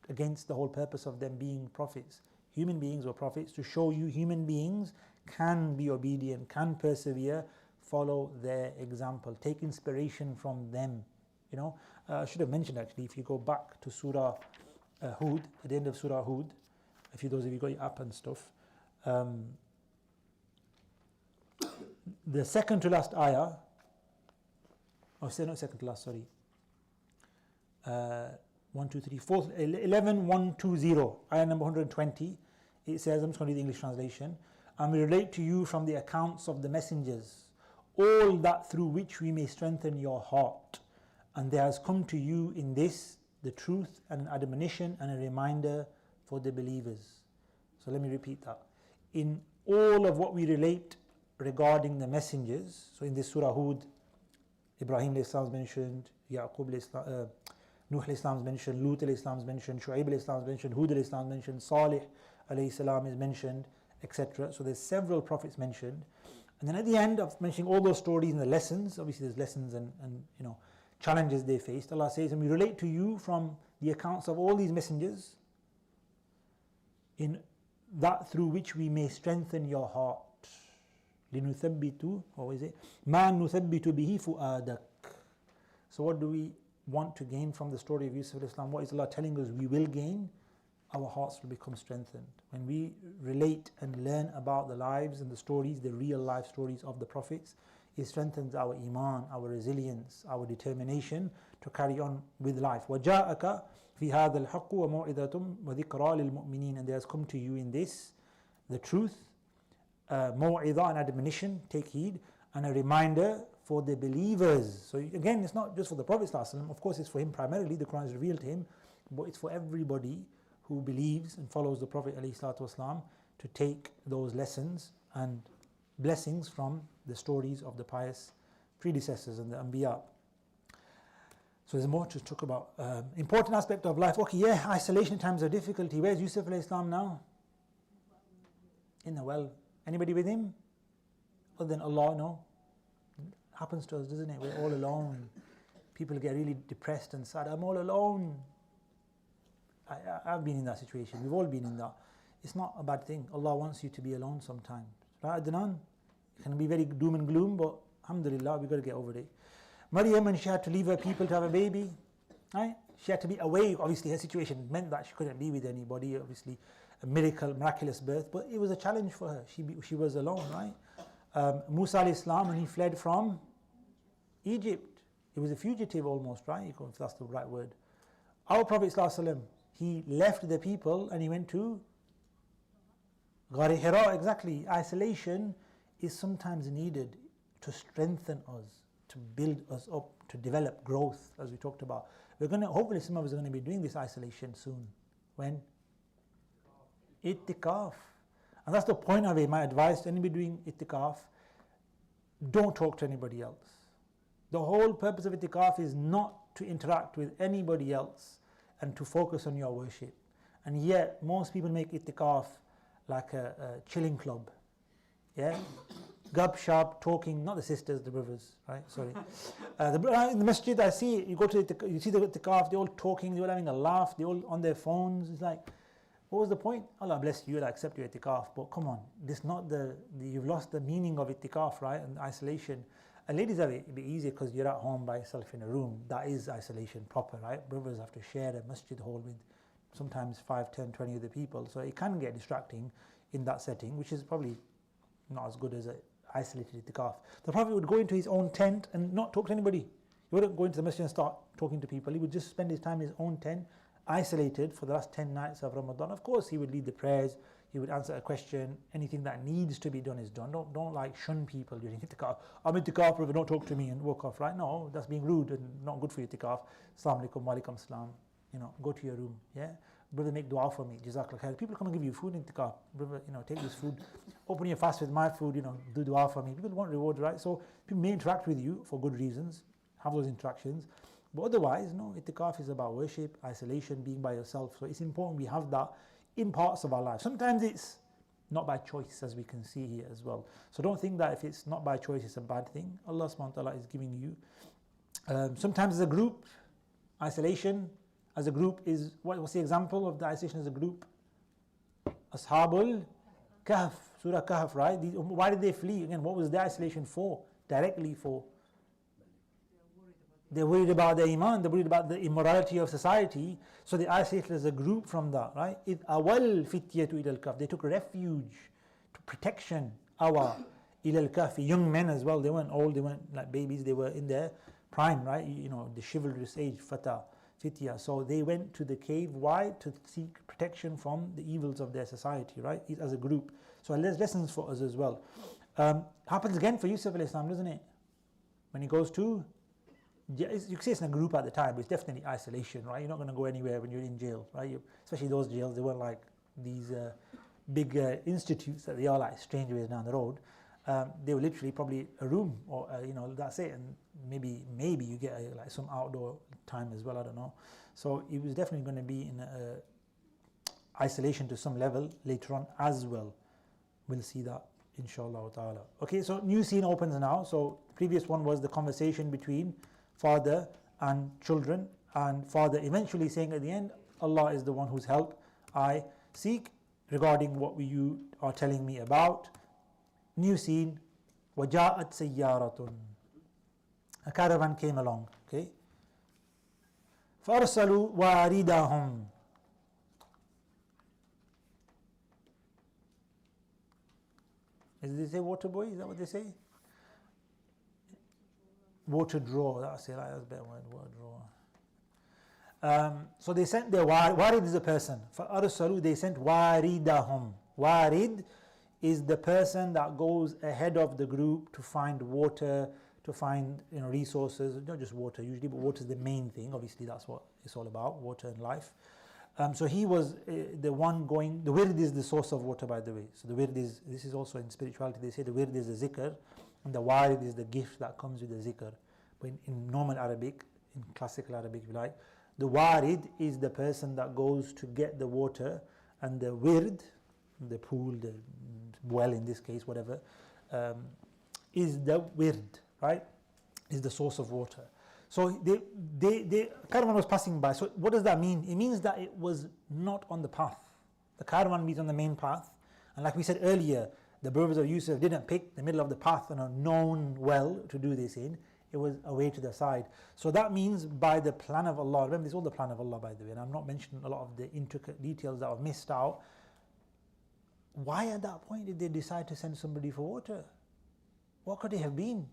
against the whole purpose of them being prophets. Human beings were prophets to show you human beings can be obedient, can persevere, follow their example, take inspiration from them. I should have mentioned actually, if you go back to Surah Hud, at the end of Surah Hud, those of you got your app and stuff, the second to last ayah, not second to last, sorry. 1, 2, 3, 4, 11, 1, 2, 0, ayah number 120. It says, I'm just going to read the English translation. And we relate to you from the accounts of the messengers, all that through which we may strengthen your heart. And there has come to you in this the truth and an admonition and a reminder for the believers. So let me repeat that. In all of what we relate regarding the messengers, so in this Surah Hud, Ibrahim is mentioned, Yaqub Nuh is mentioned, Lut is mentioned, Shu'aib is mentioned, Hud is mentioned, Salih alayhi salam is mentioned, etc. So there's several prophets mentioned. And then at the end of mentioning all those stories and the lessons, obviously there's lessons and challenges they faced, Allah says, and we relate to you from the accounts of all these messengers in that through which we may strengthen your heart. لِنُثَبِّتُ, or is it? مَا نُثَبِّتُ بِهِ فُؤَادَكَ. So what do we want to gain from the story of Yusuf al-Islam? What is Allah telling us we will gain? Our hearts will become strengthened. When we relate and learn about the lives and the stories, the real life stories of the prophets, it strengthens our iman, our resilience, our determination to carry on with life. وَجَاءَكَ فِي هَذَا الْحَقُّ وَمَوْعِظَةٌ وَذِكْرَى لِلْمُؤْمِنِينَ. And there has come to you in this the truth, maw'idah, an admonition, take heed, and a reminder for the believers. So again, it's not just for the Prophet ﷺ, of course it's for him primarily, the Quran is revealed to him, but it's for everybody who believes and follows the Prophet ﷺ to take those lessons and blessings from the stories of the pious predecessors and the Anbiya. So there's more to talk about. Important aspect of life. Okay, yeah, isolation times of difficulty. Where's Yusuf al-Islam now? In the well. Anybody with him? Other than Allah? No. Happens to us, doesn't it? We're all alone. People get really depressed and sad. I'm all alone. I've been in that situation. We've all been in that. It's not a bad thing. Allah wants you to be alone sometimes. Right, Adnan? It can be very doom and gloom, but alhamdulillah, we've got to get over it. Maryam, when she had to leave her people to have a baby, right? She had to be away. Obviously, her situation meant that she couldn't be with anybody. Obviously, a miraculous birth, but it was a challenge for her. She was alone, right? Musa alayhi salam, when he fled from Egypt, he was a fugitive almost, right? If that's the right word. Our Prophet sallallahu alaihi wasallam, he left the people and he went to Ghar Hira. Exactly. Isolation is sometimes needed to strengthen us, to build us up, to develop growth, as we talked about. Hopefully some of us are going to be doing this isolation soon. When? Ittikaf. And that's the point of it. My advice to anybody doing ittikaf, don't talk to anybody else. The whole purpose of ittikaf is not to interact with anybody else and to focus on your worship. And yet, most people make ittikaf like a chilling club. Yeah? Gub shop, talking, not the sisters, the brothers, right? Sorry. In the masjid, I see, you see the ittikaf, they're all talking, they're all having a laugh, they're all on their phones. It's like, what was the point? Allah bless you, I accept your ittikaf, but come on, this not you've lost the meaning of ittikaf, right? And isolation. And ladies have it a bit easier because you're at home by yourself in a room. That is isolation proper, right? Brothers have to share a masjid hall with sometimes 5, 10, 20 other people. So it can get distracting in that setting, which is probably not as good as an isolated itikaf. The Prophet would go into his own tent and not talk to anybody. He wouldn't go into the masjid and start talking to people. He would just spend his time in his own tent, isolated for the last 10 nights of Ramadan. Of course, he would lead the prayers, he would answer a question, anything that needs to be done is done. Don't like shun people during itikaf. I'm itikaf, brother, don't talk to me and walk off, right? No, that's being rude and not good for itikaf. Assalamu alaikum, wa alaikum salam. Go to your room, yeah? Brother, make dua for me, jazakallah khair. People come and give you food in itikaf. Brother, take this food, open your fast with my food, do dua for me. People want rewards, right? So people may interact with you for good reasons, have those interactions. But otherwise, no, itikaf is about worship, isolation, being by yourself. So it's important we have that in parts of our life. Sometimes it's not by choice, as we can see here as well. So don't think that if it's not by choice, it's a bad thing. Allah subhanahu wa ta'ala is giving you. Sometimes as a group, isolation as a group is, what's the example of the isolation as a group? Ashabul Kahf, Surah Kahf, right? Why did they flee? Again, what was the isolation for? Directly for? They're worried about their iman, they're worried about the immorality of society, so they isolated as a group from that, right? إِذْ أَوَلْ فِتْيَةُ إِلَى الْكَهْفِ. They took refuge to protection, إِلَى الْكَهْفِ. Young men as well, they weren't old, they weren't like babies, they were in their prime, right? The chivalrous age, fitya. So they went to the cave, why? To seek protection from the evils of their society, right? As a group. So there's lessons for us as well. Happens again for Yusuf al-Islam, doesn't it? When he goes to, you can say it's in a group at the time, but it's definitely isolation, right? You're not going to go anywhere when you're in jail, right? Especially those jails, they weren't like these big institutes that they are like strangeways down the road. They were literally probably a room, or that's it, and maybe you get like some outdoor time as well. I don't know. So it was definitely going to be in isolation to some level later on as well. We'll see that. inshallah ta'ala. Okay, so new scene opens now. So the previous one was the conversation between father and children, and father eventually saying at the end, Allah is the one whose help I seek regarding what you are telling me about. New scene, وَجَاءَتْ سَيَّارَةٌ. A caravan came along, okay. فَأَرْسَلُوا وَارِدَهُمْ. Did they say water boy? Is that what they say? Water drawer. That's a better word. Water drawer. So they sent their warid is a person. For arsalu, they sent waridahum. Warid is the person that goes ahead of the group to find water, to find resources. Not just water usually, but water is the main thing. Obviously, that's what it's all about. Water and life. So he was the one going. The wird is the source of water, by the way. So the wird is, this is also in spirituality, they say the wird is the zikr, and the warid is the gift that comes with the zikr. But in normal Arabic, in classical Arabic if you like, the warid is the person that goes to get the water, and the wird, the pool, the well in this case, whatever, is the wird, right? Is the source of water. So the caravan was passing by. So what does that mean? It means that it was not on the path. The caravan is on the main path. And like we said earlier, the brothers of Yusuf didn't pick the middle of the path on a known well to do this in. It was away to the side. So that means by the plan of Allah, remember this is all the plan of Allah, by the way, and I'm not mentioning a lot of the intricate details that I've missed out. Why at that point did they decide to send somebody for water? What could it have been?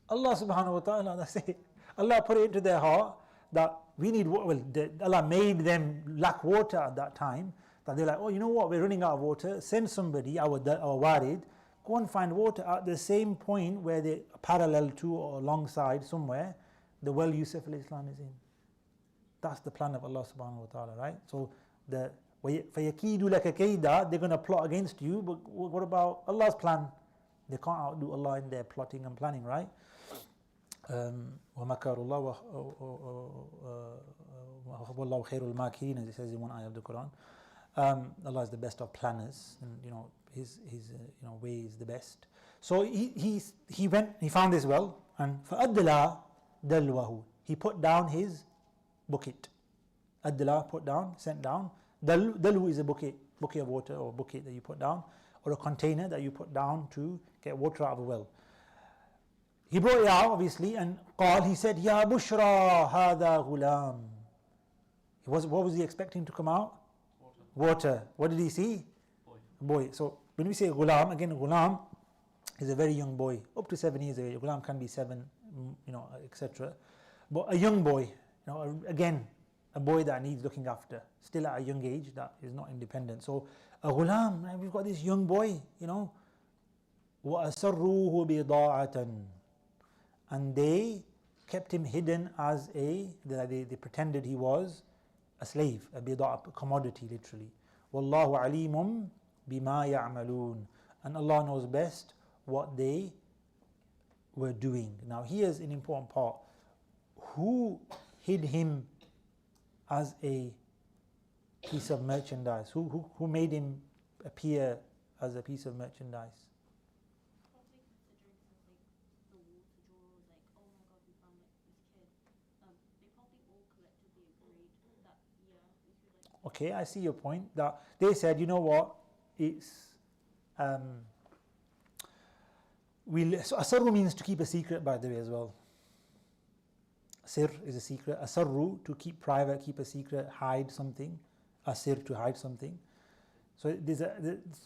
Allah subhanahu wa ta'ala, that's it. Allah put it into their heart that we need water. Well, Allah made them lack water at that time. That they're like, oh, you know what, we're running out of water. Send somebody, our warid, go and find water at the same point where they parallel to or alongside somewhere the well Yusuf al-Islam is in. That's the plan of Allah subhanahu wa ta'ala, right? So the فَيَكِيدُ لَكَ كَيْدًا, they're going to plot against you, but what about Allah's plan? They can't outdo Allah in their plotting and planning, right? وَمَكَرُ اللَّهُ وَاللَّهُ خَيْرُ الْمَاكِرِينَ, as it says in one ayah of the Quran. Allah is the best of planners, and His way is the best. So he went, he found this well, and فَأَدْلَى دَلْوَهُ, he put down his bucket. Adla, put down, sent down. Dalu is a bucket of water, or bucket that you put down, or a container that you put down to get water out of a well. He brought it out, obviously, and he said, Ya Bushra hada ghulam. What was he expecting to come out? Water. What did he see? Boy. So when we say ghulam, again, ghulam is a very young boy, up to 7 years of age. Ghulam can be 7, etc. But a young boy, again, a boy that needs looking after, still at a young age, that is not independent. So a ghulam, we've got this young boy, وَأَسَرُّوهُ بِضَاعَةً, and they kept him hidden as they pretended he was a slave, a bida'a, a commodity literally. وَاللَّهُ عَلِيمٌ بِمَا يَعْمَلُونَ, and Allah knows best what they were doing. Now here's an important part. Who hid him as a piece of merchandise? Who made him appear as a piece of merchandise? Probably considering since the water drawer was like, oh my god, we found this kid. They probably all collectively agreed that we could Okay, I see your point. That they said, you know what, it's so asarru means to keep a secret, by the way, as well. Sir is a secret. Asarru, to keep private, keep a secret, hide something. Asir, to hide something. So this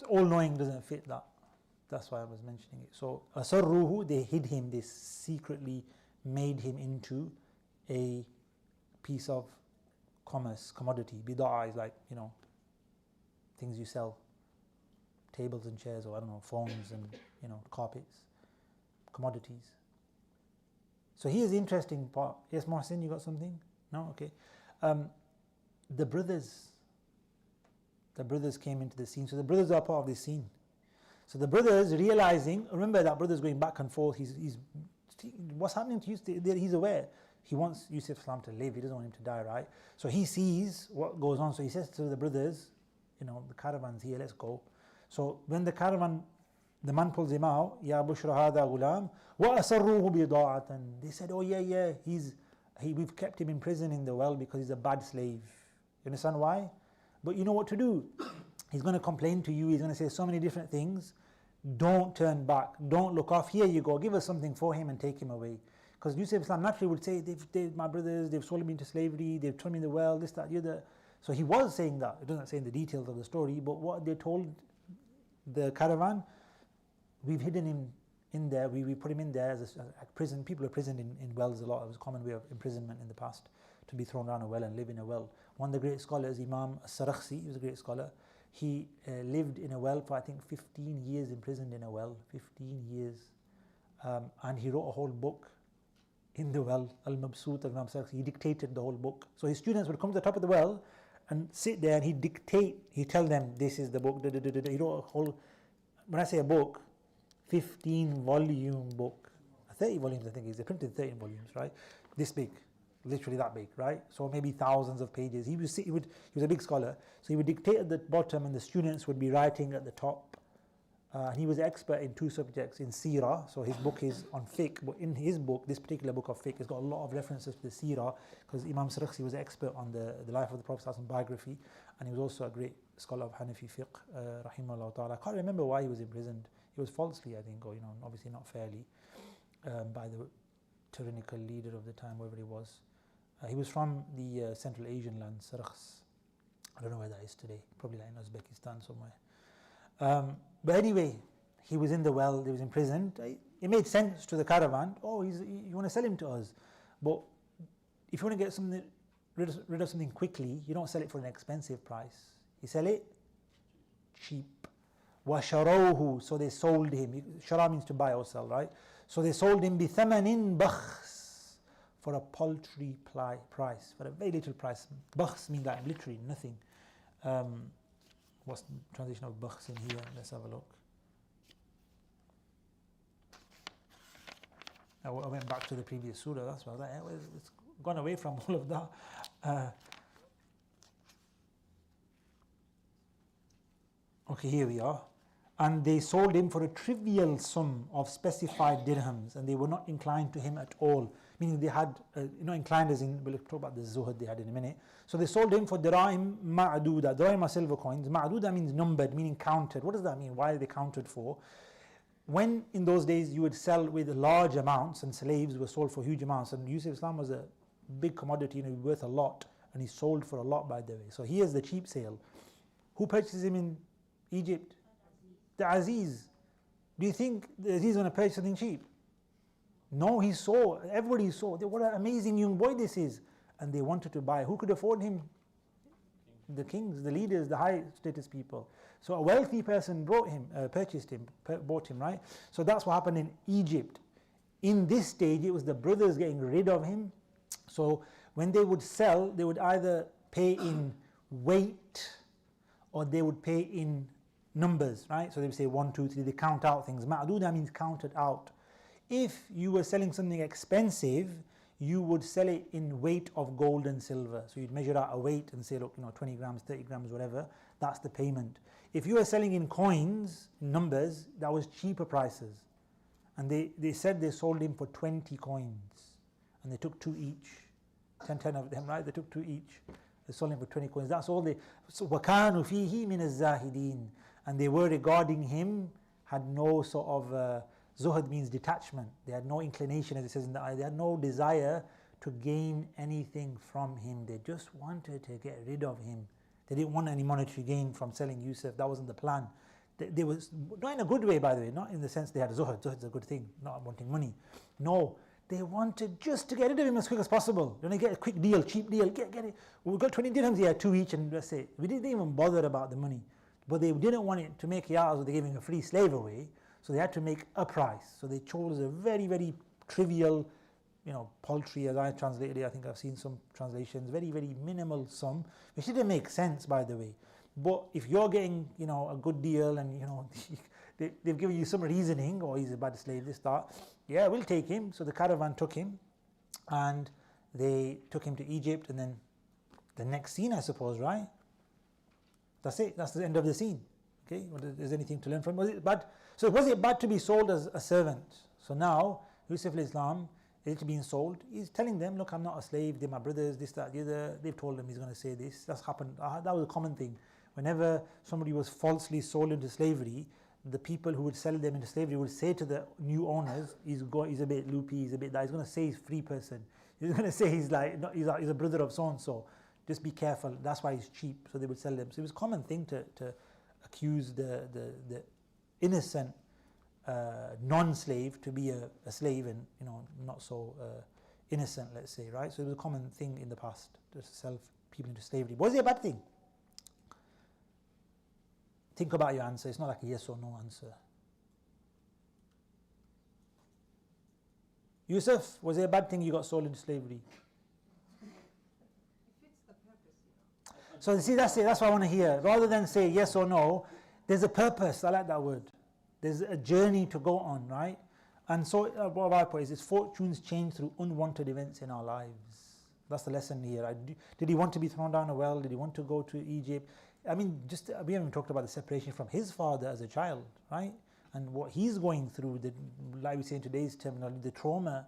all-knowing doesn't fit that. That's why I was mentioning it. So asarruhu, they hid him. They secretly made him into a piece of commerce, commodity. Bida'a is like, things you sell. Tables and chairs, or I don't know, phones and, carpets. Commodities. So here's the interesting part. Yes, Mohsin, you got something? No? Okay. The brothers came into the scene. So the brothers are part of this scene. So the brothers realizing, remember that brother's going back and forth. He's what's happening to Yusuf? He's aware. He wants Yusuf Islam to live. He doesn't want him to die, right? So he sees what goes on. So he says to the brothers, the caravan's here, let's go. So when the caravan, the man pulls him out, Ya Bushra hada ghulam, wa asarruhu bida'atan. They said, oh yeah, we've kept him in prison in the well because he's a bad slave. You understand why? But you know what to do. He's going to complain to you, he's going to say so many different things. Don't turn back, don't look off. Here you go, give us something for him and take him away. Because Yusuf Islam naturally would say, my brothers, they've sold me into slavery, they've thrown me in the well, this, that, the other. So he was saying that. It doesn't say in the details of the story, but what they told the caravan, we've hidden him in there, we put him in there as a prison. People are imprisoned in wells a lot. It was a common way of imprisonment in the past, to be thrown down a well and live in a well. One of the great scholars, Imam Sarakhsi, he was a great scholar. He lived in a well for I think 15 years, imprisoned in a well, 15 years. And he wrote a whole book in the well, Al-Mabsut of Imam Sarakhsi. He dictated the whole book. So his students would come to the top of the well and sit there and he'd dictate, he'd tell them, this is the book, he wrote a whole, when I say a book, 15 volume book, 30 volumes I think they printed 13 volumes, right? This big, literally that big, right? So maybe thousands of pages. He was a big scholar, so he would dictate at the bottom and the students would be writing at the top. He was an expert in two subjects, in Seerah, so his book is on fiqh, but in his book, this particular book of fiqh, has got a lot of references to the Seerah, because Imam Sarakhsi was an expert on the life of the Prophet ﷺ biography, and he was also a great scholar of Hanafi fiqh, rahimahullah ta'ala. I can't remember why he was imprisoned. He was falsely, I think, or obviously not fairly, by the tyrannical leader of the time, whoever he was. He was from the Central Asian land, Sarakhs. I don't know where that is today, probably like in Uzbekistan somewhere. But anyway, he was in the well, he was imprisoned. It made sense to the caravan. Oh, you want to sell him to us. But if you want to get something, rid of something quickly, you don't sell it for an expensive price. You sell it cheap. وَشَرَوْهُ. So they sold him. Shara means to buy or sell, right? So they sold him بِثَمَنٍ بَخْسٍ, for a paltry price, for a very little price. Bakhs means like literally nothing. What's the translation of bakhs in here? Let's have a look. I went back to the previous surah, that's why it's gone away from all of that. Okay, here we are. And they sold him for a trivial sum of specified dirhams, and they were not inclined to him at all. Meaning they had, inclined as in, we'll talk about the zuhud they had in a minute. So they sold him for dirahim ma'duda. Dirahim are silver coins. Ma'duda means numbered, meaning counted. What does that mean? Why are they counted for? When in those days you would sell with large amounts, and slaves were sold for huge amounts, and Yusuf Islam was a big commodity, worth a lot, and he sold for a lot, by the way. So here's the cheap sale. Who purchases him in Egypt? The Aziz. Do you think the Aziz is going to purchase something cheap? No, he saw, everybody saw, what an amazing young boy this is. And they wanted to buy. Who could afford him? The kings, the leaders, the high status people. So a wealthy person bought him, right? So that's what happened in Egypt. In this stage, it was the brothers getting rid of him. So when they would sell, they would either pay in weight or they would pay in numbers, right? So they would say 1, 2, 3, they count out things. Ma'duda means counted out. If you were selling something expensive, you would sell it in weight of gold and silver. So you'd measure out a weight and say, look, 20 grams, 30 grams, whatever, that's the payment. If you were selling in coins, numbers, that was cheaper prices. And they said they sold him for 20 coins. And they took 2 each. 10 of them, right? They took 2 each. They sold him for 20 coins. That's all they... So وَكَانُوا فِيهِ مِنَ الزَّاهِدِينَ. And they were regarding him, had no sort of... Zuhud means detachment. They had no inclination, as it says in the ayah. They had no desire to gain anything from him. They just wanted to get rid of him. They didn't want any monetary gain from selling Yusuf. That wasn't the plan. They was not in a good way, by the way. Not in the sense they had Zuhud. Zuhud is a good thing, not wanting money. No, they wanted just to get rid of him as quick as possible. Don't they get a quick deal, cheap deal? Get it. We've got 20 dirhams here, 2 each, and let's say we didn't even bother about the money. But they didn't want it to make ya'as, they gave him a free slave away. So they had to make a price. So they chose a very, very trivial, paltry, as I translated it. I think I've seen some translations, very, very minimal sum, which didn't make sense, by the way. But if you're getting, a good deal and, they've given you some reasoning, or he's a bad slave, this, that, yeah, we'll take him. So the caravan took him and they took him to Egypt, and then the next scene, I suppose, right? That's it. That's the end of the scene. Okay, is anything to learn from? Was it bad? So was it bad to be sold as a servant? So now Yusuf al-Islam is being sold. He's telling them, look, I'm not a slave. They're my brothers. This, that, the other. They've told him he's going to say this. That's happened. That was a common thing. Whenever somebody was falsely sold into slavery, the people who would sell them into slavery would say to the new owners, he's a bit loopy, he's a bit that. He's going to say he's a free person. He's going to say he's a brother of so and so. Just be careful. That's why he's cheap. So they would sell them. So it was a common thing to accuse the innocent non-slave to be a slave and not so innocent, let's say, right? So it was a common thing in the past to sell people into slavery. Was it a bad thing? Think about your answer. It's not like a yes or no answer. Yusuf, was it a bad thing you got sold into slavery? It fits the purpose, So see, that's it. That's what I want to hear. Rather than say yes or no, there's a purpose. I like that word. There's a journey to go on, right? And so what I put is fortunes change through unwanted events in our lives. That's the lesson here. Did he want to be thrown down a well? Did he want to go to Egypt? I mean, we haven't even talked about the separation from his father as a child, right? And what he's going through, like we say in today's terminology, the trauma.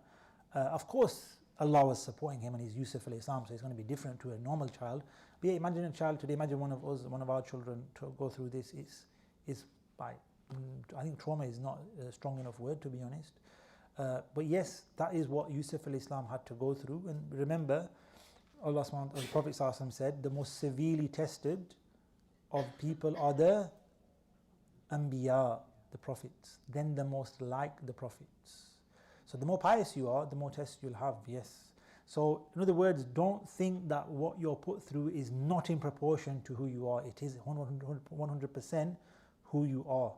Of course, Allah was supporting him and he's Yusuf al-Islam, so he's going to be different to a normal child. But yeah, imagine a child today, imagine one of our children to go through this. I think trauma is not a strong enough word, to be honest. But yes, that is what Yusuf al-Islam had to go through. And remember, Allah subhanahu wa ta'ala, the Prophet sallallahu alaihi wasallam said, the most severely tested of people are the Anbiya, the prophets, then the most like the prophets. So the more pious you are, the more tests you'll have, yes. So in other words, don't think that what you're put through is not in proportion to who you are. It is 100% who you are.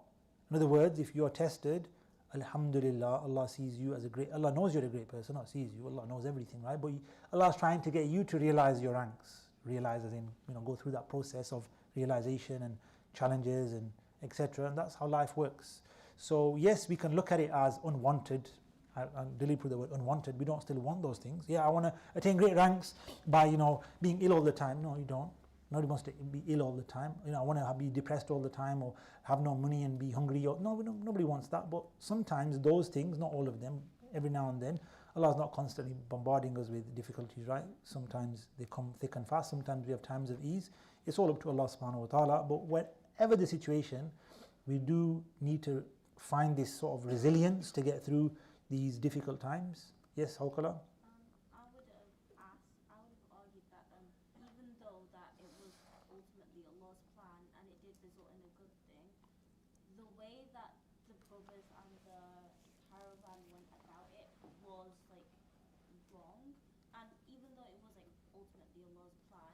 In other words, if you're tested, Alhamdulillah, Allah sees you as Allah knows you're a great person, not sees you, Allah knows everything, right? But Allah's trying to get you to realize your ranks. Realize as in, go through that process of realization and challenges and etc. And that's how life works. So yes, we can look at it as unwanted. I deliberately put the word unwanted. We don't still want those things. Yeah, I want to attain great ranks by being ill all the time. No, you don't. Nobody wants to be ill all the time. I want to be depressed all the time or have no money and be hungry. Nobody wants that. But sometimes those things, not all of them, every now and then, Allah is not constantly bombarding us with difficulties, right? Sometimes they come thick and fast. Sometimes we have times of ease. It's all up to Allah subhanahu wa ta'ala. But whatever the situation, we do need to find this sort of resilience to get through these difficult times. Yes, Hawkala? I would have argued that even though that it was ultimately Allah's plan and it did result in a good thing, the way that the brothers and the caravan went about it was wrong. And even though it was ultimately Allah's plan,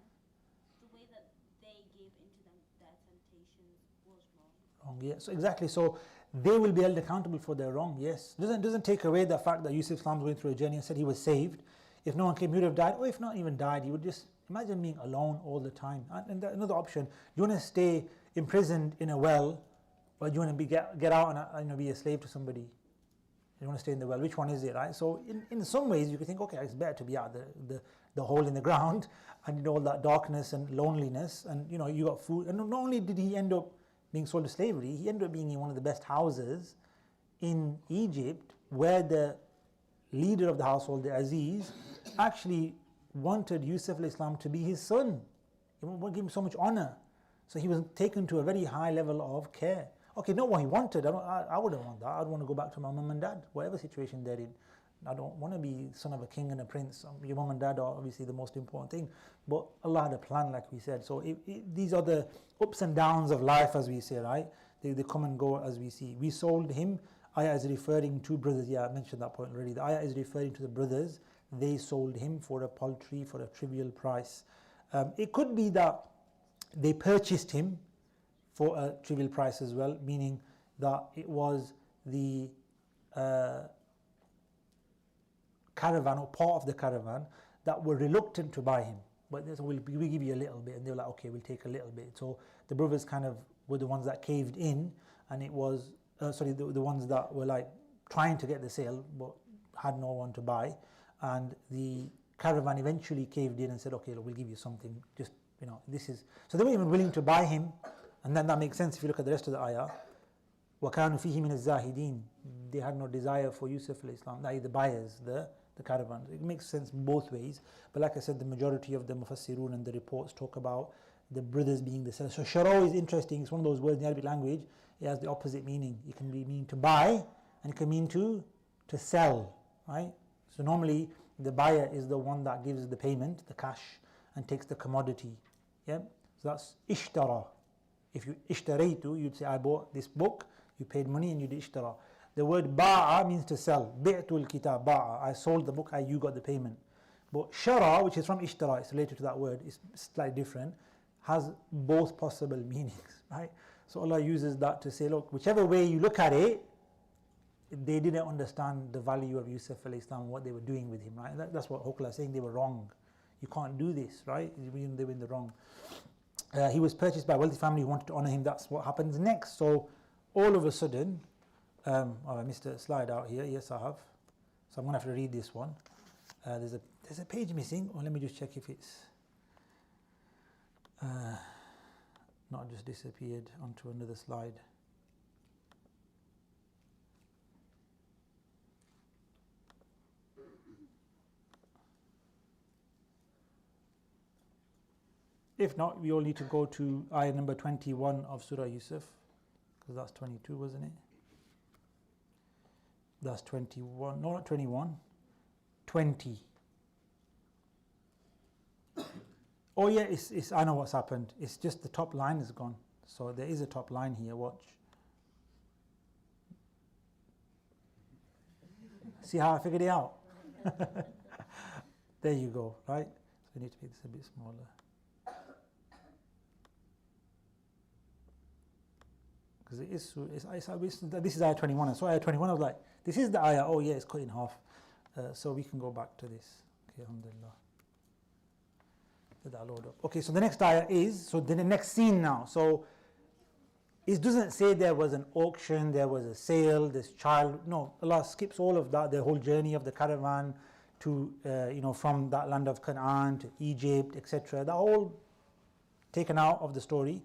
the way that they gave into their temptations was wrong. Wrong, yeah. So exactly. So they will be held accountable for their wrong. Yes. Doesn't take away the fact that Yusuf Islam was going through a journey and said he was saved. If no one came, he would have died. Or if not even died, he would just imagine being alone all the time. And another option: do you want to stay imprisoned in a well, or do you want to get out and be a slave to somebody? You want to stay in the well. Which one is it, right? So in some ways you could think, okay, it's better to be out the hole in the ground and all that darkness and loneliness, and you got food. And not only did he end up being sold to slavery, he ended up being in one of the best houses in Egypt, where the leader of the household, the Aziz, actually wanted Yusuf al-Islam to be his son. He wanted to give him so much honor. So he was taken to a very high level of care. Okay, not what he wanted. I wouldn't want that. I'd want to go back to my mum and dad, whatever situation they're in. I don't want to be son of a king and a prince. Your mum and dad are obviously the most important thing. But Allah had a plan, like we said. So these are the ups and downs of life, as we say, right? They come and go as we see. We sold him. Ayah is referring to brothers. Yeah, I mentioned that point already. The ayah is referring to the brothers. They sold him for a paltry, for a trivial price. It could be that they purchased him for a trivial price as well, meaning that it was the caravan or part of the caravan that were reluctant to buy him. But we'll give you a little bit, and they were like, okay, we'll take a little bit. So the brothers kind of were the ones that caved in, and it was the ones that were trying to get the sale but had no one to buy, and the caravan eventually caved in and said, okay, look, we'll give you something. Just this is. So they weren't even willing to buy him And then that makes sense if you look at the rest of the ayah. وَكَانُوا فِيهِ مِنَ الزَّاهِدِينَ. They had no desire for Yusuf alayhi salam, that is the buyers, the caravan. It makes sense both ways. But like I said, the majority of the mufassirun and the reports talk about the brothers being the sellers. So shara is interesting. It's one of those words in the Arabic language. It has the opposite meaning. It can mean to buy and it can mean to sell, right? So normally the buyer is the one that gives the payment, the cash, and takes the commodity. Yeah. So that's ishtara. If you ishtaraytu, you'd say I bought this book. You paid money and you did ishtara. The word ba'a means to sell. Bi'tul kitab ba'a. I sold the book, you got the payment. But shara, which is from ishtara, it's related to that word, it's slightly different, has both possible meanings, right? So Allah uses that to say, look, whichever way you look at it, they didn't understand the value of Yusuf alayhi salam, what they were doing with him, right? That's what Hukla is saying, they were wrong. You can't do this, right? They were in the wrong. He was purchased by a wealthy family who wanted to honor him. That's what happens next. So all of a sudden, I missed a slide out here. Yes, I have. So I'm going to have to read this one. There's a page missing. Let me just check if it's not just disappeared onto another slide. If not, we all need to go to ayah number 21 of Surah Yusuf, because that's 22, wasn't it? That's 21. No, not 21. 20. Oh yeah, it's I know what's happened. It's just the top line is gone. So there is a top line here. Watch. See how I figured it out? There you go. Right. So we need to make this a bit smaller. Because it is, this is ayah 21. So ayah 21, I was like, this is the ayah. Oh yeah, it's cut in half. So we can go back to this. Okay, alhamdulillah. Let that load up. Okay, so the next ayah is, so then the next scene now. So it doesn't say there was an auction, there was a sale, this child. No, Allah skips all of that, the whole journey of the caravan to, from that land of Canaan to Egypt, etc. That all taken out of the story.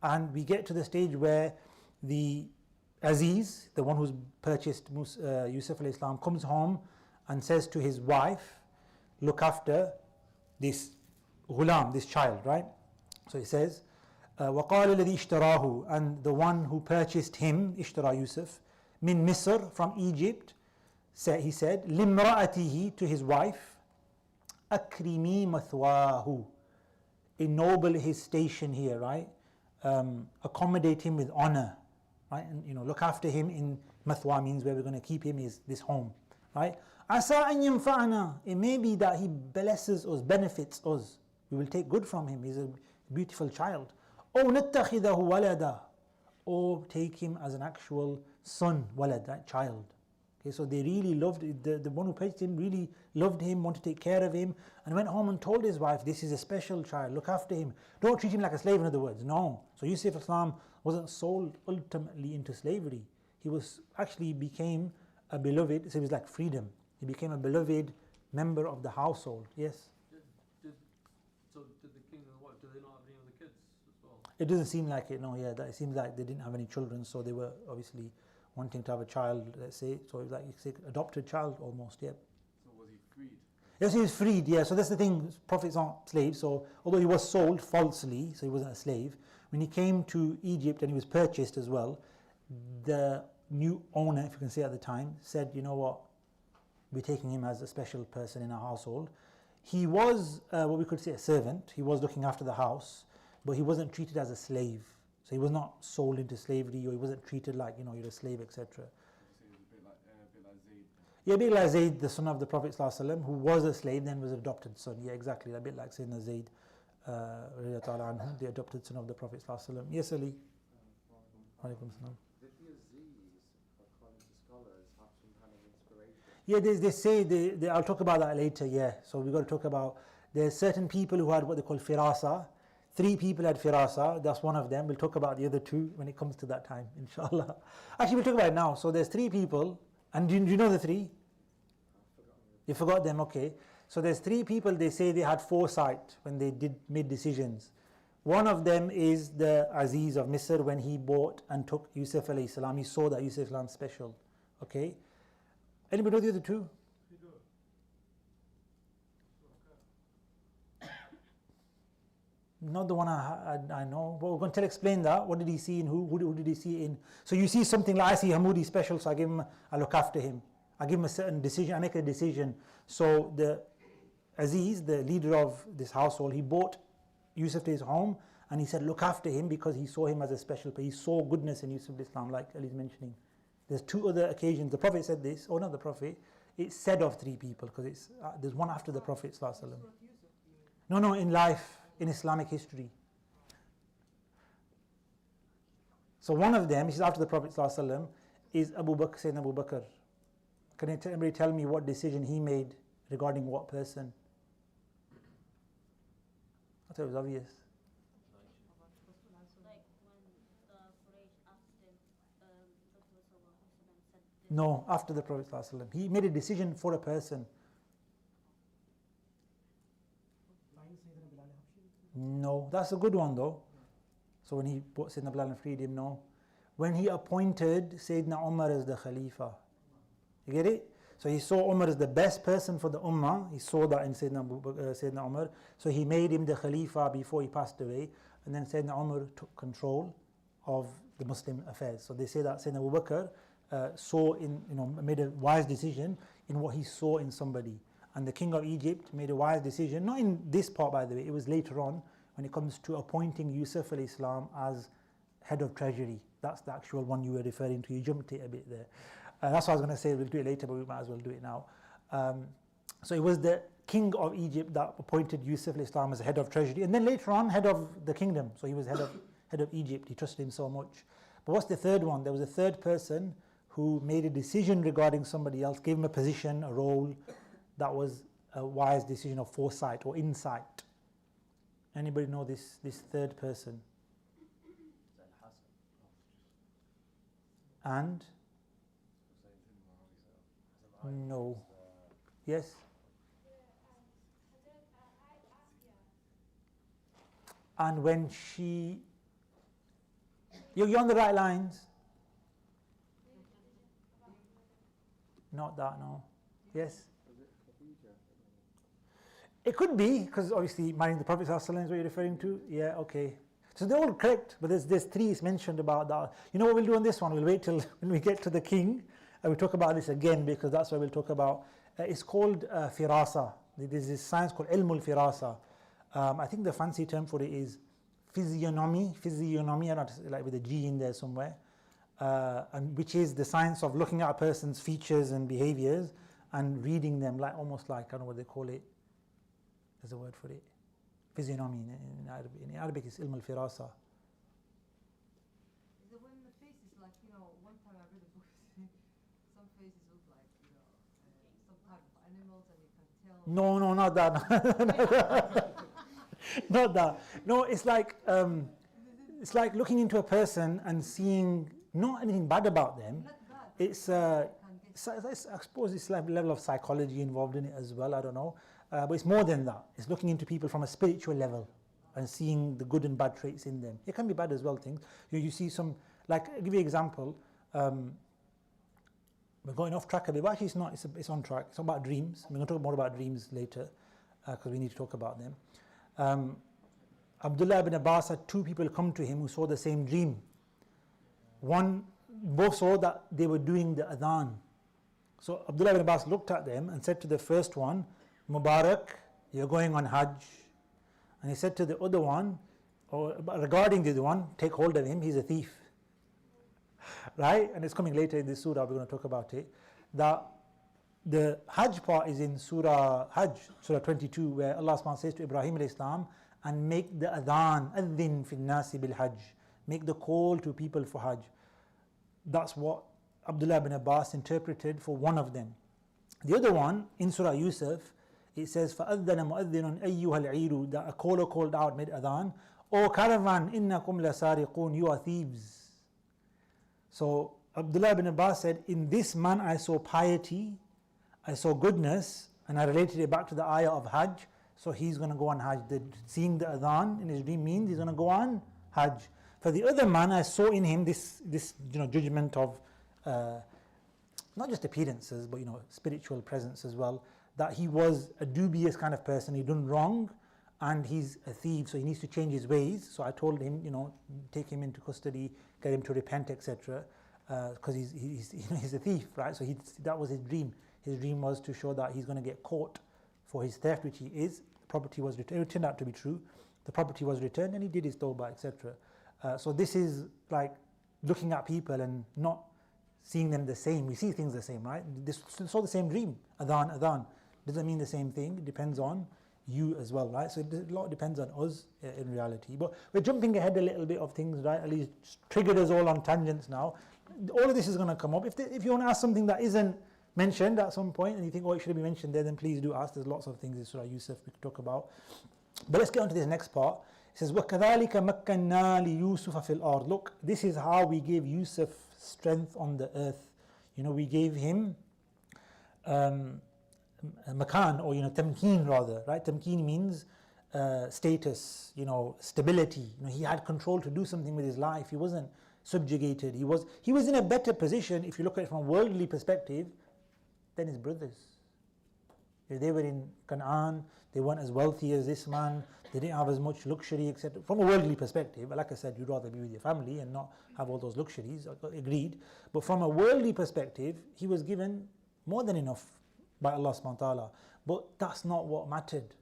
And we get to the stage where the Aziz, the one who's purchased Yusuf alayhi salam, comes home and says to his wife, look after this ghulam, this child, right? So he says, وَقَالَ الَّذِي اشْتَرَاهُ, and the one who purchased him, ishtara Yusuf, min Misr, from Egypt, he said, لِمْرَأَتِهِ, to his wife, أَكْرِمِي مَثْوَاهُ, ennoble his station here, right? Accommodate him with honor, right? And look after him in mathwa means where we're going to keep him is this home, right? Asa an yanfa'ana, it may be that he blesses us, benefits us. We will take good from him. He's a beautiful child. Or nattakhidahu walada, or take him as an actual son, walad, that child. Okay, so they really loved the one who purchased him really loved him, wanted to take care of him, and went home and told his wife, this is a special child, look after him. Don't treat him like a slave, in other words. No. So Yusuf Islam wasn't sold ultimately into slavery. He was actually became a beloved, so it was like freedom. He became a beloved member of the household. Yes? Did the king and what, do they not have any other kids as well? It doesn't seem like it, no, yeah. It seems like they didn't have any children, so they were obviously wanting to have a child, let's say, so it was like you say adopted child almost, yeah. So was he freed? Yes, he was freed, yeah. So that's the thing, prophets aren't slaves, so although he was sold falsely, so he wasn't a slave, when he came to Egypt and he was purchased as well, the new owner, if you can say at the time, said, you know what, we're taking him as a special person in our household. He was what we could say a servant, he was looking after the house, but he wasn't treated as a slave. So he was not sold into slavery, or he wasn't treated like, you're a slave, etc. So he was a bit like Zayd. Yeah, a bit like Zayd, the son of the Prophet ﷺ, who was a slave, then was an adopted son. Yeah, exactly, a bit like Sayyidina Zayd, the adopted son of the Prophet ﷺ. Yes, Ali? Alaikum salam. Did the Aziz, according to scholars, have some kind of inspiration? Yeah, they say, I'll talk about that later, yeah. So we've got to talk about, there's certain people who had what they call firasa. 3 people had firasa, that's one of them. We'll talk about the other 2 when it comes to that time, inshallah. Actually, we'll talk about it now. So there's 3 people, and do you know the 3? You forgot them, okay. So there's 3 people, they say they had foresight when they made decisions. One of them is the Aziz of Misr when he bought and took Yusuf alayhi salam. He saw that Yusuf alayhi special. Okay. Anybody know the other two? Not the one I know. But we're going to explain that. What did he see in who did he see in? So you see something like, I see Hamoudi special, so I look after him. I give him a certain decision, I make a decision. So the Aziz, the leader of this household, he bought Yusuf to his home and he said, look after him because he saw him as a special, he saw goodness in Yusuf Islam, like Ali's mentioning. There's two other occasions, the Prophet said this, or not the Prophet, it's said of three people because there's one after the Prophet ﷺ. No, in life, in Islamic history. So one of them, this is after the Prophet ﷺ, is Sayyidina Abu Bakr. Can anybody tell me what decision he made regarding what person? I thought it was obvious. Like when the Quraysh asked him, said, No, after the Prophet ﷺ. He made a decision for a person. No, that's a good one though. So when he put Sayyidina Bilal and freed him, no. When he appointed Sayyidina Umar as the Khalifa. You get it? So he saw Umar as the best person for the Ummah. He saw that in Sayyidina Umar. So he made him the Khalifa before he passed away. And then Sayyidina Umar took control of the Muslim affairs. So they say that Sayyidina Abu Bakr made a wise decision in what he saw in somebody. And the king of Egypt made a wise decision, not in this part by the way, it was later on when it comes to appointing Yusuf alayhi salam as head of treasury. That's the actual one you were referring to, you jumped it a bit there. That's what I was going to say, we'll do it later but we might as well do it now. So it was the king of Egypt that appointed Yusuf alayhi salam as head of treasury and then later on head of the kingdom. So he was head of Egypt, he trusted him so much. But what's the third one? There was a third person who made a decision regarding somebody else, gave him a position, a role. That was a wise decision of foresight or insight. Anybody know this third person? And? No. Yes? And when she... You're on the right lines. Not that, no. Yes? It could be, because obviously marrying the Prophet ﷺ is what you're referring to. Yeah, okay. So they're all correct, but there's three mentioned about that. You know what we'll do on this one? We'll wait till when we get to the king, and we'll talk about this again, because that's what we'll talk about. It's called firasa. There's this science called ilmul firasa. I think the fancy term for it is physiognomy, like with a G in there somewhere, and which is the science of looking at a person's features and behaviors and reading them, like almost like, I don't know what they call it. There's a word for it. Physiognomy in Arabic is ilm al-firasa. Is it when the face is like, one time I read a book, some faces look like, some type of animals and you can tell. No, not that. Not that. No, it's like looking into a person and seeing not anything bad about them. Not bad. It's I suppose it's like a level of psychology involved in it as well, I don't know. But it's more than that. It's looking into people from a spiritual level and seeing the good and bad traits in them. It can be bad as well, things. You see some, like, I'll give you an example. We're going off track a bit, but actually it's not, it's on track. It's about dreams. We're going to talk more about dreams later because we need to talk about them. Abdullah ibn Abbas had two people come to him who saw the same dream. Both saw that they were doing the adhan. So Abdullah ibn Abbas looked at them and said to the first one, Mubarak, you're going on Hajj. And he said to the other one, or regarding the other one, take hold of him, he's a thief. Right? And it's coming later in this surah, we're going to talk about it. That the Hajj part is in Surah Hajj, Surah 22, where Allah subhanahu wa ta'ala says to Ibrahim alayhi salam, and make the adhan, adhin fil nasi bil Hajj. Make the call to people for Hajj. That's what Abdullah ibn Abbas interpreted for one of them. The other one, in Surah Yusuf, it says, فَأَذَّنَ مُؤَذِّنٌ أَيُّهَا الْعِيرُ, that a caller called out, made adhan, O caravan, إِنَّكُمْ لَسَارِقُونَ, you are thieves. So Abdullah ibn Abbas said, in this man I saw piety, I saw goodness, and I related it back to the ayah of Hajj. so he's going to go on Hajj. Seeing the adhan in his dream means he's going to go on Hajj. For the other man, I saw in him this judgment of not just appearances, but spiritual presence as well, that he was a dubious kind of person, he'd done wrong, and he's a thief, so he needs to change his ways. So I told him, take him into custody, get him to repent, etc., because he's a thief, right? So that was his dream. His dream was to show that he's going to get caught for his theft, which he is. The property was returned. It turned out to be true. The property was returned, and he did his tawbah, etc. So this is like looking at people and not seeing them the same. We see things the same, right? They saw the same dream. Adhan. Doesn't mean the same thing. It depends on you as well, right? So a lot depends on us in reality. But we're jumping ahead a little bit of things, right? At least triggered us all on tangents now. All of this is going to come up. If you want to ask something that isn't mentioned at some point and you think, it should be mentioned there, then please do ask. There's lots of things in Surah Yusuf we could talk about. But let's get on to this next part. It says, وَكَذَلِكَ مَكَّنَّا لِيُوسُفَ فِي الْأَرْضِ. Look, this is how we gave Yusuf strength on the earth. We gave him makan, or tamkeen rather, right? Tamkeen means status, stability. He had control to do something with his life. He wasn't subjugated. He was in a better position, if you look at it from a worldly perspective, than his brothers. If they were in Canaan, they weren't as wealthy as this man, they didn't have as much luxury, etc. From a worldly perspective, but like I said, you'd rather be with your family and not have all those luxuries, agreed. But from a worldly perspective, he was given more than enough by Allah subhanahu wa ta'ala. But that's not what mattered.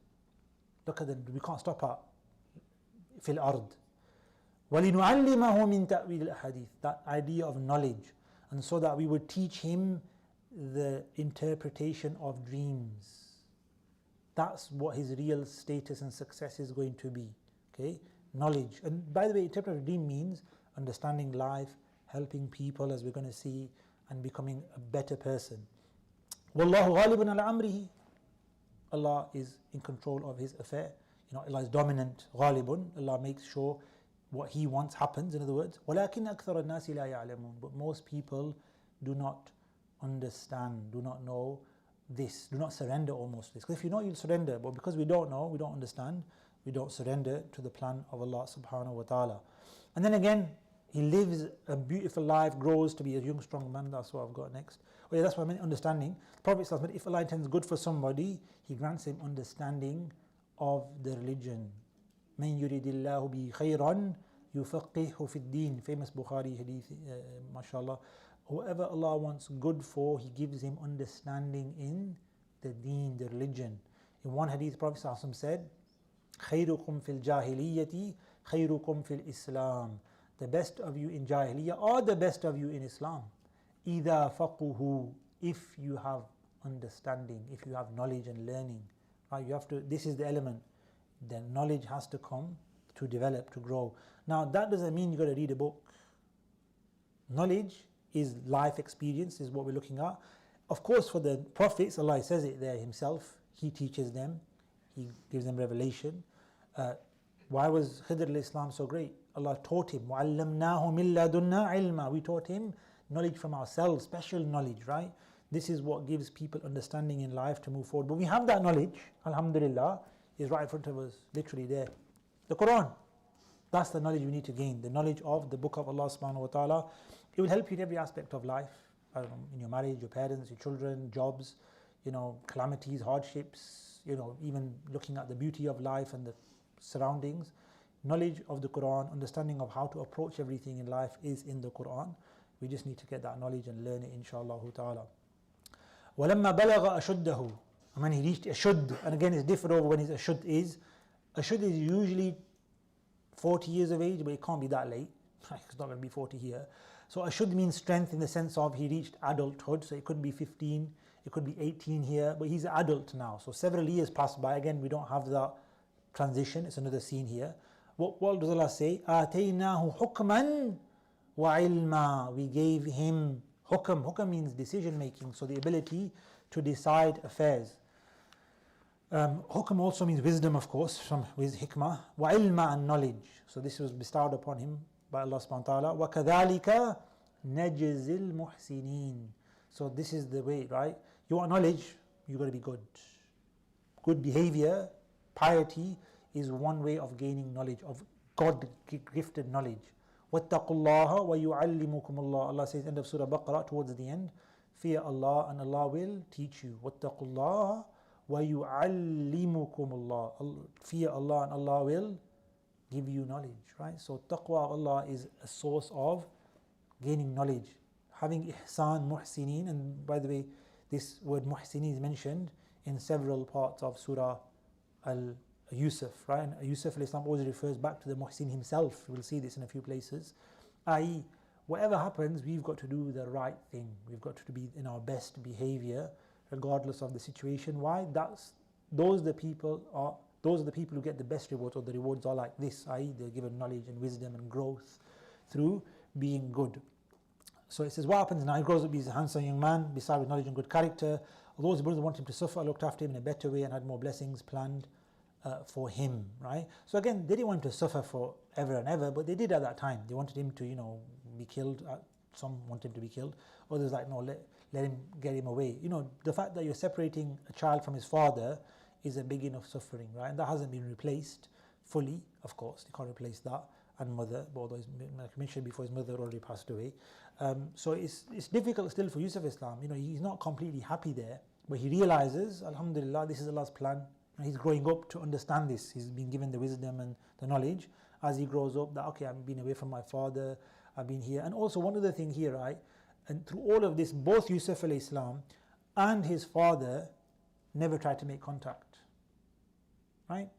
Look at we can't stop at fil ard. وَلِنُعَلِّمَهُ مِن تَأْوِيلِ الْأَحَادِيثِ. That idea of knowledge. And so that we would teach him the interpretation of dreams. That's what his real status and success is going to be. Okay? Knowledge. And by the way, interpreting a dream means understanding life, helping people, as we're going to see, and becoming a better person. وَاللَّهُ غَالِبٌ عَلَى أَمْرِهِ. Allah is in control of his affair. Allah is dominant. غَالِبٌ. Allah makes sure what he wants happens, in other words. وَلَكِنْ أَكْثَرَ النَّاسِ لَا يَعْلَمُونَ. But most people do not understand, do not know this, do not surrender almost this. Because if you know, you'll surrender. But because we don't know, we don't understand, we don't surrender to the plan of Allah subhanahu wa ta'ala. And then again, he lives a beautiful life, grows to be a young, strong man. That's what I've got next. Oh yeah, that's what I meant, understanding. The Prophet says, if Allah intends good for somebody, He grants him understanding of the religion. مَنْ يُرِدِ اللَّهُ بِهِ خَيْرًا يُفَقِّهُ فِي الدِّينِ. Famous Bukhari hadith, mashallah. Whoever Allah wants good for, He gives him understanding in the deen, the religion. In one hadith, Prophet ﷺ said, خَيْرُكُمْ فِي الْجَاهِلِيَّةِ خَيْرُكُمْ فِي الْإِسْلَامِ. The best of you in Jahiliyyah or the best of you in Islam. إِذَا فَقُهُ. If you have understanding, if you have knowledge and learning. Right? You have to. This is the element. The knowledge has to come to develop, to grow. Now that doesn't mean you've got to read a book. Knowledge is life experience, is what we're looking at. Of course, for the prophets, Allah says it there Himself. He teaches them. He gives them revelation. Why was Khidr al-Islam so great? Allah taught him. وَعَلَّمْنَاهُ مِن لَدُنَّا عِلْمًا. We taught him knowledge from ourselves, special knowledge, right? This is what gives people understanding in life to move forward. But we have that knowledge, alhamdulillah, is right in front of us, literally there. The Quran. That's the knowledge we need to gain. The knowledge of the book of Allah subhanahu wa ta'ala. It will help you in every aspect of life. I don't know, in your marriage, your parents, your children, jobs, calamities, hardships, even looking at the beauty of life and the surroundings. Knowledge of the Quran, understanding of how to approach everything in life is in the Quran. We just need to get that knowledge and learn it, inshallah ta'ala. وَلَمَّا بَلَغَ أَشُدَّهُ. And when he reached ashud, and again it's different over when his ashud is. Ashud is usually 40 years of age, but it can't be that late. It's not going to be 40 here. So ashud means strength in the sense of he reached adulthood. So it could be 15, it could be 18 here, but he's an adult now. So several years passed by. Again, we don't have that transition. It's another scene here. What does Allah say? آتَيْنَاهُ حُكْمًا وَعِلْمًا. We gave him hukm. Hukm means decision making, so the ability to decide affairs. Hukm also means wisdom, of course, with hikmah. وَعِلْمًا, and knowledge. So this was bestowed upon him by Allah subhanahu wa ta'ala. وَكَذَلِكَ نَجْزِ الْمُحْسِنِينَ. So this is the way, right? You want knowledge, you've got to be good. Good behavior, piety is one way of gaining knowledge, of God-gifted knowledge. وَاتَّقُوا اللَّهَ وَيُعَلِّمُكُمُ اللَّهُ. Allah says, end of Surah Baqarah, towards the end, fear Allah and Allah will teach you. وَاتَّقُوا اللَّهَ وَيُعَلِّمُكُمُ اللَّهُ. Fear Allah and Allah will give you knowledge, right? So taqwa of Allah is a source of gaining knowledge. Having ihsan, muhsinin, and by the way, this word muhsinin is mentioned in several parts of Surah Yusuf, right? And Yusuf al-Islam always refers back to the muhsin himself. We'll see this in a few places. I.e., whatever happens, we've got to do the right thing. We've got to be in our best behavior, regardless of the situation. Why? Those are the people who get the best rewards, or the rewards are like this, i.e. they're given knowledge and wisdom and growth through being good. So it says, what happens now? He grows up, he's a handsome young man, besides with knowledge and good character. Although his brothers want him to suffer, looked after him in a better way and had more blessings planned for him, right? So again, they didn't want him to suffer forever and ever, but they did at that time. They wanted him to, be killed. Some wanted him to be killed. Others like, no, let him get him away. The fact that you're separating a child from his father is a big enough suffering, right? And that hasn't been replaced fully, of course. You can't replace that. And mother, although like I mentioned before, his mother already passed away. So it's difficult still for Yusuf Islam. He's not completely happy there, but he realizes, alhamdulillah, this is Allah's plan. And he's growing up to understand this. He's been given the wisdom and the knowledge as he grows up that, okay, I've been away from my father, I've been here. And also one other thing here, right? And through all of this, both Yusuf al-Islam and his father never tried to make contact, right?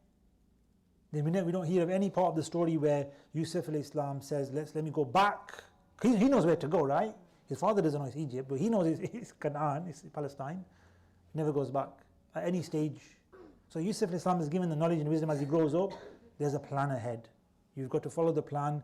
We don't hear of any part of the story where Yusuf al-Islam says, let me go back. He knows where to go, right? His father doesn't know it's Egypt, but he knows it's Canaan, it's Palestine. He never goes back at any stage. So Yusuf al-Islam is given the knowledge and wisdom as he grows up. There's a plan ahead. You've got to follow the plan.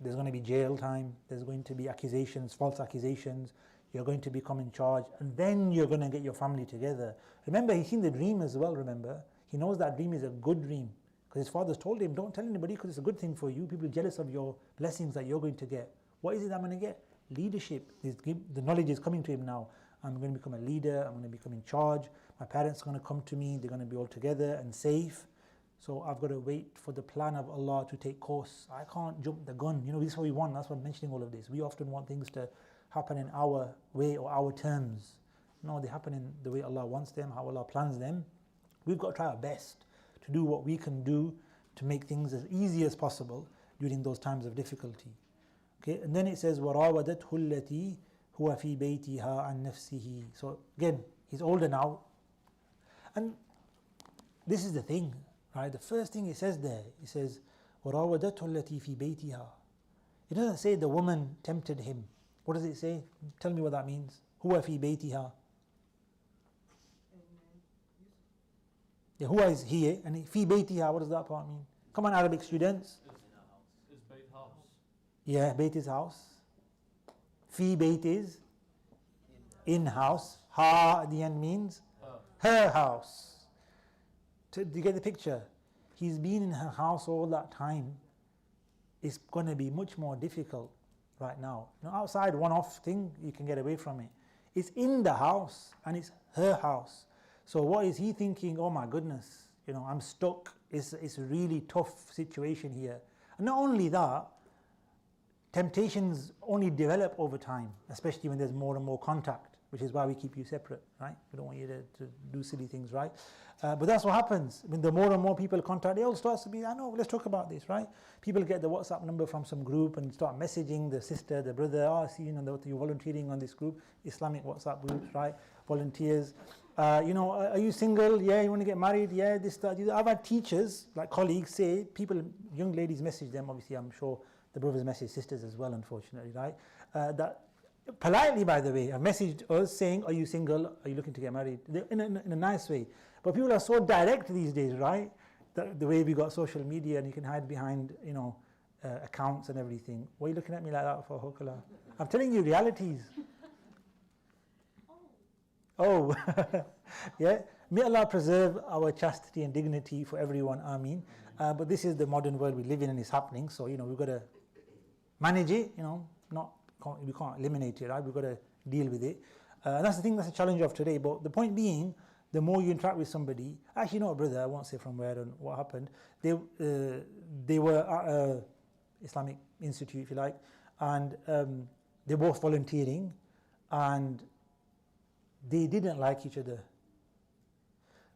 There's going to be jail time. There's going to be accusations, false accusations. You're going to become in charge. And then you're going to get your family together. Remember, he's seen the dream as well, remember. He knows that dream is a good dream. Because his father's told him, don't tell anybody because it's a good thing for you. People are jealous of your blessings that you're going to get. What is it I'm going to get? Leadership. The knowledge is coming to him now. I'm going to become a leader. I'm going to become in charge. My parents are going to come to me. They're going to be all together and safe. So I've got to wait for the plan of Allah to take course. I can't jump the gun. This is what we want. That's why I'm mentioning all of this. We often want things to happen in our way or our terms. No, they happen in the way Allah wants them, how Allah plans them. We've got to try our best to do what we can do to make things as easy as possible during those times of difficulty. Okay, and then it says, وَرَاوَدَتْهُ الَّتِي هُوَ فِي بَيْتِهَا عَنْ نَفْسِهِ. So again, he's older now. And this is the thing, right? The first thing it says there, it says, وَرَاوَدَتْهُ الَّتِي فِي بَيْتِهَا. It doesn't say the woman tempted him. What does it say? Tell me what that means. هُوَ فِي بَيْتِهَا. Yeah, huwa is here, and fi baytiha, what does that part mean? Come on, Arabic students. Is Bayt house? Yeah, Bayt is house. Fi Bayt is in house. Ha at the end means her house. Do you get the picture? He's been in her house all that time. It's going to be much more difficult right now. Outside, one-off thing, you can get away from it. It's in the house, and it's her house. So what is he thinking? Oh my goodness, I'm stuck. It's a really tough situation here. And not only that, temptations only develop over time, especially when there's more and more contact, which is why we keep you separate, right? We don't want you to do silly things, right? But that's what happens. When the more and more people contact, it all starts to be, I know, let's talk about this, right? People get the WhatsApp number from some group and start messaging the sister, the brother, I see, you're volunteering on this group, Islamic WhatsApp groups, right? Volunteers. Are you single? Yeah, you want to get married? Yeah, this, that. I've had teachers, like colleagues, say, young ladies message them, obviously I'm sure the brothers message sisters as well, unfortunately, right? That politely, by the way, have messaged us saying, are you single? Are you looking to get married? In a nice way. But people are so direct these days, right? The way we got social media and you can hide behind, accounts and everything. What are you looking at me like that for, Hokala? I'm telling you realities. Oh, yeah. May Allah preserve our chastity and dignity for everyone. Ameen. But this is the modern world we live in and it's happening. So, we've got to manage it, we can't eliminate it, right? We've got to deal with it. And that's the thing, that's the challenge of today. But the point being the more you interact with somebody, actually not a brother, I won't say from where and what happened, they were at a Islamic institute, if you like, and they were both volunteering, and they didn't like each other.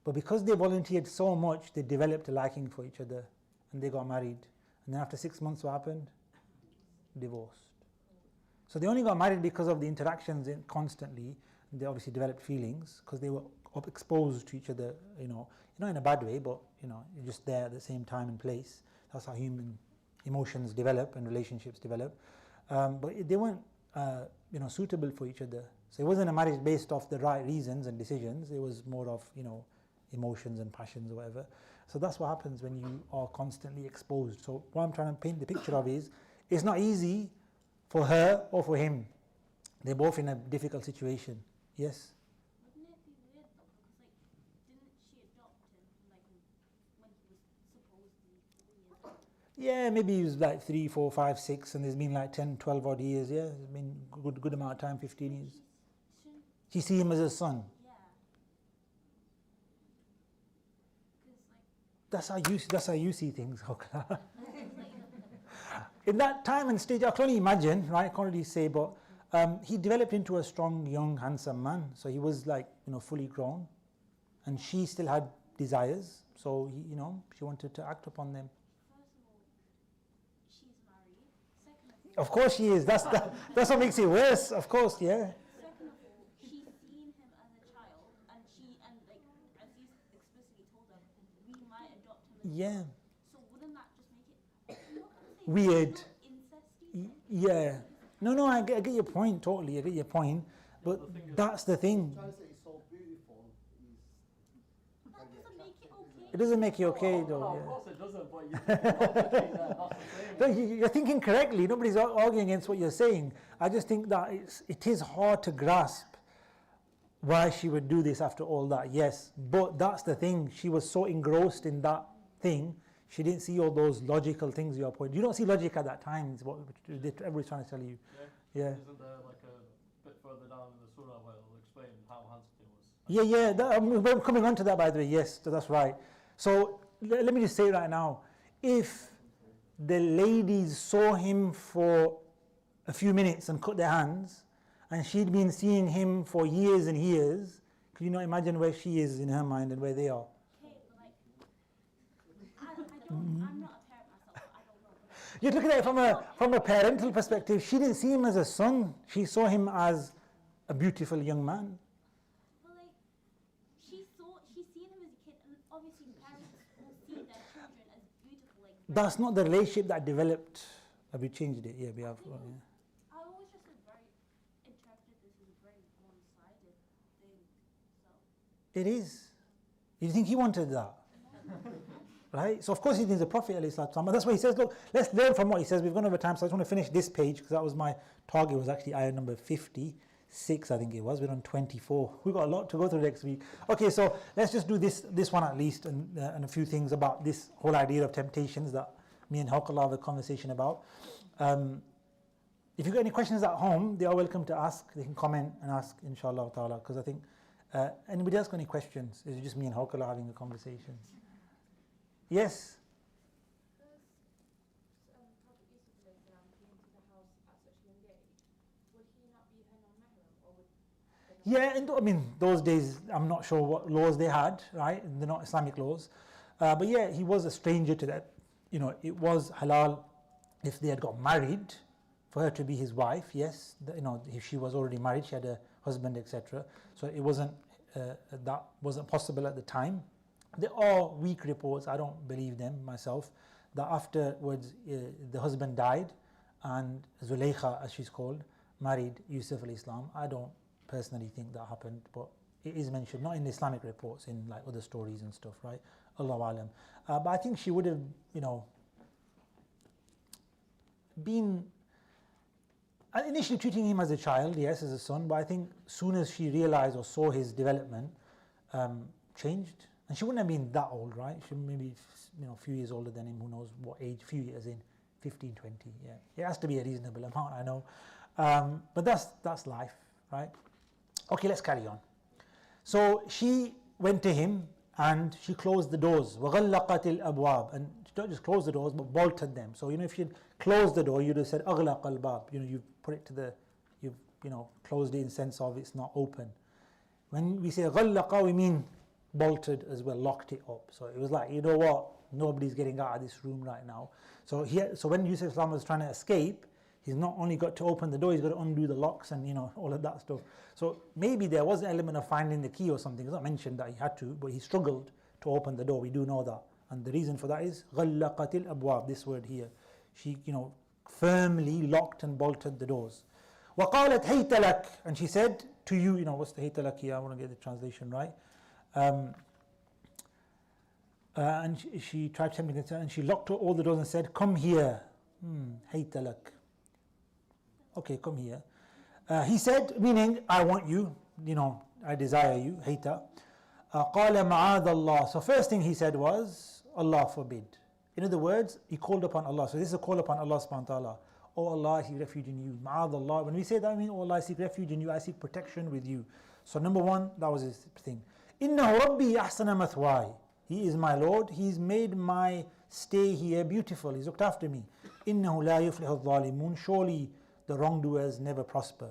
But because they volunteered so much, they developed a liking for each other, and they got married. And then after 6 months, what happened? Divorced. So they only got married because of the interactions constantly. They obviously developed feelings because they were exposed to each other, not in a bad way, but you're just there at the same time and place. That's how human emotions develop and relationships develop. But they weren't, suitable for each other. So it wasn't a marriage based off the right reasons and decisions. It was more of, emotions and passions or whatever. So that's what happens when you are constantly exposed. So what I'm trying to paint the picture of is, it's not easy for her or for him. They're both in a difficult situation. Yes? Wouldn't it be weird though? Because didn't she adopt him when he was supposedly 3 years old? Yeah, maybe he was like 3, 4, 5, 6, and there's been like 10, 12 odd years. Yeah, it's been good amount of time, 15 years. Shouldn't, She see him as a son. yeah. Because That's how you see things. In that time and stage, I can only imagine, right? I can't really say, but he developed into a strong, young, handsome man. So he was fully grown, and she still had desires. So she wanted to act upon them. first of all, she's married. Second of all, Of course she is. That's what makes it worse. Of course, yeah. second of all, she's seen him as a child, and as you explicitly told her, we might adopt him. Yeah. So wouldn't that just make it? I'm not gonna say Weird. not incesty. Yeah. No, I get your point, totally. I get your point. But that's the thing. Trying to say it's so beautiful That doesn't make it okay. It doesn't make you okay, No, though. of course it doesn't, but that's the thing. No, you're thinking correctly. Nobody's arguing against what you're saying. I just think that it is hard to grasp why she would do this after all that. Yes, but that's the thing. She was so engrossed in that thing, she didn't see all those logical things you're pointing. You don't see logic at that time. Is what everybody's trying to tell you. Yeah. Isn't there like a bit further down in the surah where it'll explain how handsome he was? Yeah. We're coming on to that, by the way. Yes, that's right. So let me just say right now, if the ladies saw him for a few minutes and cut their hands, and she'd been seeing him for years and years, can you not imagine where she is in her mind and where they are? Okay, but I'm not a parent myself, so I don't know. But You're looking at it from a parental perspective. She didn't see him as a son. She saw him as a beautiful young man. she's seen him as a kid, and obviously parents will see their children as beautiful. That's not the relationship that developed. Have we changed it? Yeah, we have. Yeah. I always just interpreted this as a very one-sided thing. So It is. You think he wanted that? Right? So of course he needs a Prophet ﷺ, but that's why he says, look, let's learn from what he says. We've gone over time, so I just want to finish this page because that was my target, was actually ayah number 56, I think it was. We're on 24. We've got a lot to go through next week. Okay, so let's just do this one at least, and a few things about this whole idea of temptations that me and Hawkallah have a conversation about. If you've got any questions at home, they are welcome to ask. They can comment and ask, inshallah ta'ala, because I think, anybody else got any questions? Is it just me and Hawkallah having a conversation? Yes? Prophet Yusuf came to the house at such a young age, would he not be her non-mahram, or would Yeah, I mean, those days, I'm not sure what laws they had, right? They're not Islamic laws. But yeah, he was a stranger to that. It was halal if they had got married for her to be his wife, yes. If she was already married, she had a husband, etc. So it wasn't, that wasn't possible at the time. There are weak reports, I don't believe them myself, that afterwards the husband died and Zulaykha, as she's called, married Yusuf al-Islam. I don't personally think that happened, but it is mentioned, not in Islamic reports, in like other stories and stuff, right? Allahu alam. But I think she would have, been initially treating him as a child, yes, as a son, but I think soon as she realized or saw his development, changed. And she wouldn't have been that old, right? She maybe, a few years older than him, who knows what age, few years in, 15, 20, yeah. It has to be a reasonable amount, I know. But that's life, right? Okay, let's carry on. So she went to him and she closed the doors. وَغَلَّقَتِ الْأَبْوَابِ. And she don't just close the doors, but bolted them. So, if she'd closed the door, you'd have said أَغْلَقَ الْبَابِ. You've put it to the, you've, closed it in sense of it's not open. When we say غَلَّقَ, we mean bolted as well, locked it up. So it was like, what? Nobody's getting out of this room right now. So when Yusuf was trying to escape, he's not only got to open the door, he's got to undo the locks and all of that stuff. So maybe there was an element of finding the key or something. It's not mentioned that he had to, but he struggled to open the door. We do know that. And the reason for that is غَلَّقَتِ الْأَبْوَابِ, this word here. She, firmly locked and bolted the doors. وَقَالَتْ هَيْتَ لَكَ. And she said to you, what's the هَيْتَ لَكَ here? I want to get the translation right. And she tried tempting her, and she locked all the doors and said, come here. هَيْتَ لَكَ. Okay, come here. He said, meaning, I want you, I desire you, هَيْتَ. قَالَ مَعَاذَ اللَّهِ. So first thing he said was, Allah forbid. In other words, he called upon Allah. So this is a call upon Allah subhanahu wa ta'ala. Oh Allah, I seek refuge in you. Ma'adh Allah. When we say that, I mean, oh Allah, I seek refuge in you, I seek protection with you. So number one, that was his thing. إِنَّهُ رَبِّي أَحْسَنَ مَثْوَاي. He is my Lord. He's made my stay here beautiful. He's looked after me. إِنَّهُ لَا يُفْلِحُ الظَّالِمُونَ. Surely the wrongdoers never prosper.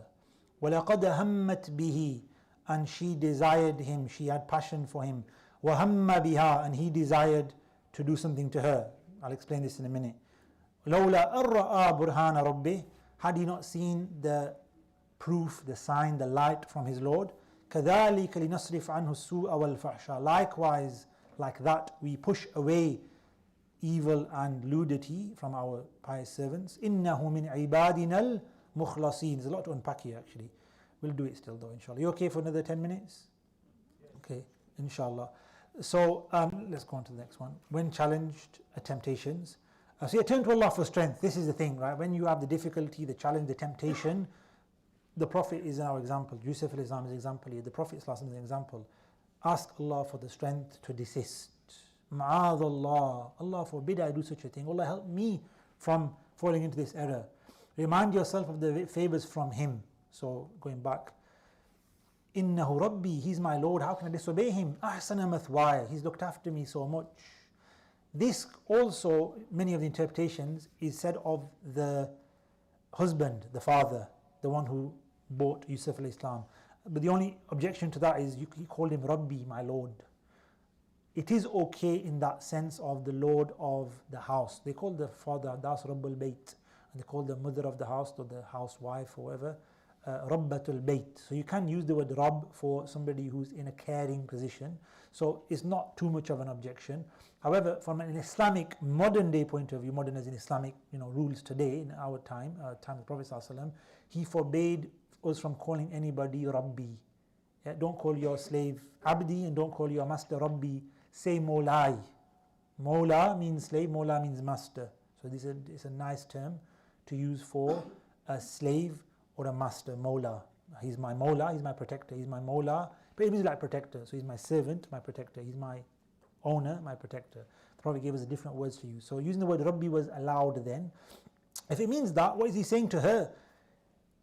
وَلَقَدْ هَمَّتْ بِهِ. And she desired him. She had passion for him. وَهَمَّ بِهَا. And he desired to do something to her. I'll explain this in a minute. لَوْلَا أَرَّأَى بُرْهَانَ رَبِّهِ. Had he not seen the proof, the sign, the light from his Lord. كَذَلِكَ لِنَصْرِفْ عَنْهُ السُّوءَ وَالْفَحْشَى. Likewise, like that, we push away evil and nudity from our pious servants. إِنَّهُ مِنْ عِبَادِنَا الْمُخْلَصِينَ. There's a lot to unpack here actually. We'll do it still though, inshallah. You okay for another 10 minutes? Okay, inshallah. So let's go on to the next one. When challenged at temptations. So you turn to Allah for strength. This is the thing, right? When you have the difficulty, the challenge, the temptation, the Prophet is our example. Yusuf al-Islam is an example here. The Prophet is an example. Ask Allah for the strength to desist. Ma'adh Allah. Allah forbid I do such a thing. Allah help me from falling into this error. Remind yourself of the favors from Him. So going back. Innahu Rabbi. He's my Lord. How can I disobey Him? Ahsana mathwaya. He's looked after me so much. This also, many of the interpretations, is said of the husband, the father, the one who bought Yusuf al-Islam. But the only objection to that is he called him Rabbi, my Lord. It is okay in that sense of the Lord of the house. They call the father Das Rabbul Bayt, and they call the mother of the house or the housewife or whatever Rabbatul Bayt. So you can use the word Rabb for somebody who's in a caring position. So it's not too much of an objection. However, from an Islamic modern day point of view, modern as in Islamic rules today in our time, time of the Prophet ﷺ, he forbade us from calling anybody Rabbi. Yeah, don't call your slave Abdi and don't call your master Rabbi. Say Mawlai. Mawla means slave, Mawla means master. So this is a nice term to use for a slave or a master, Mawla. He's my Mawla, he's my protector, he's my Mawla. But it means like protector. So he's my servant, my protector. He's my owner, my protector. The Prophet gave us different words to use. So using the word Rabbi was allowed then. If it means that, what is he saying to her?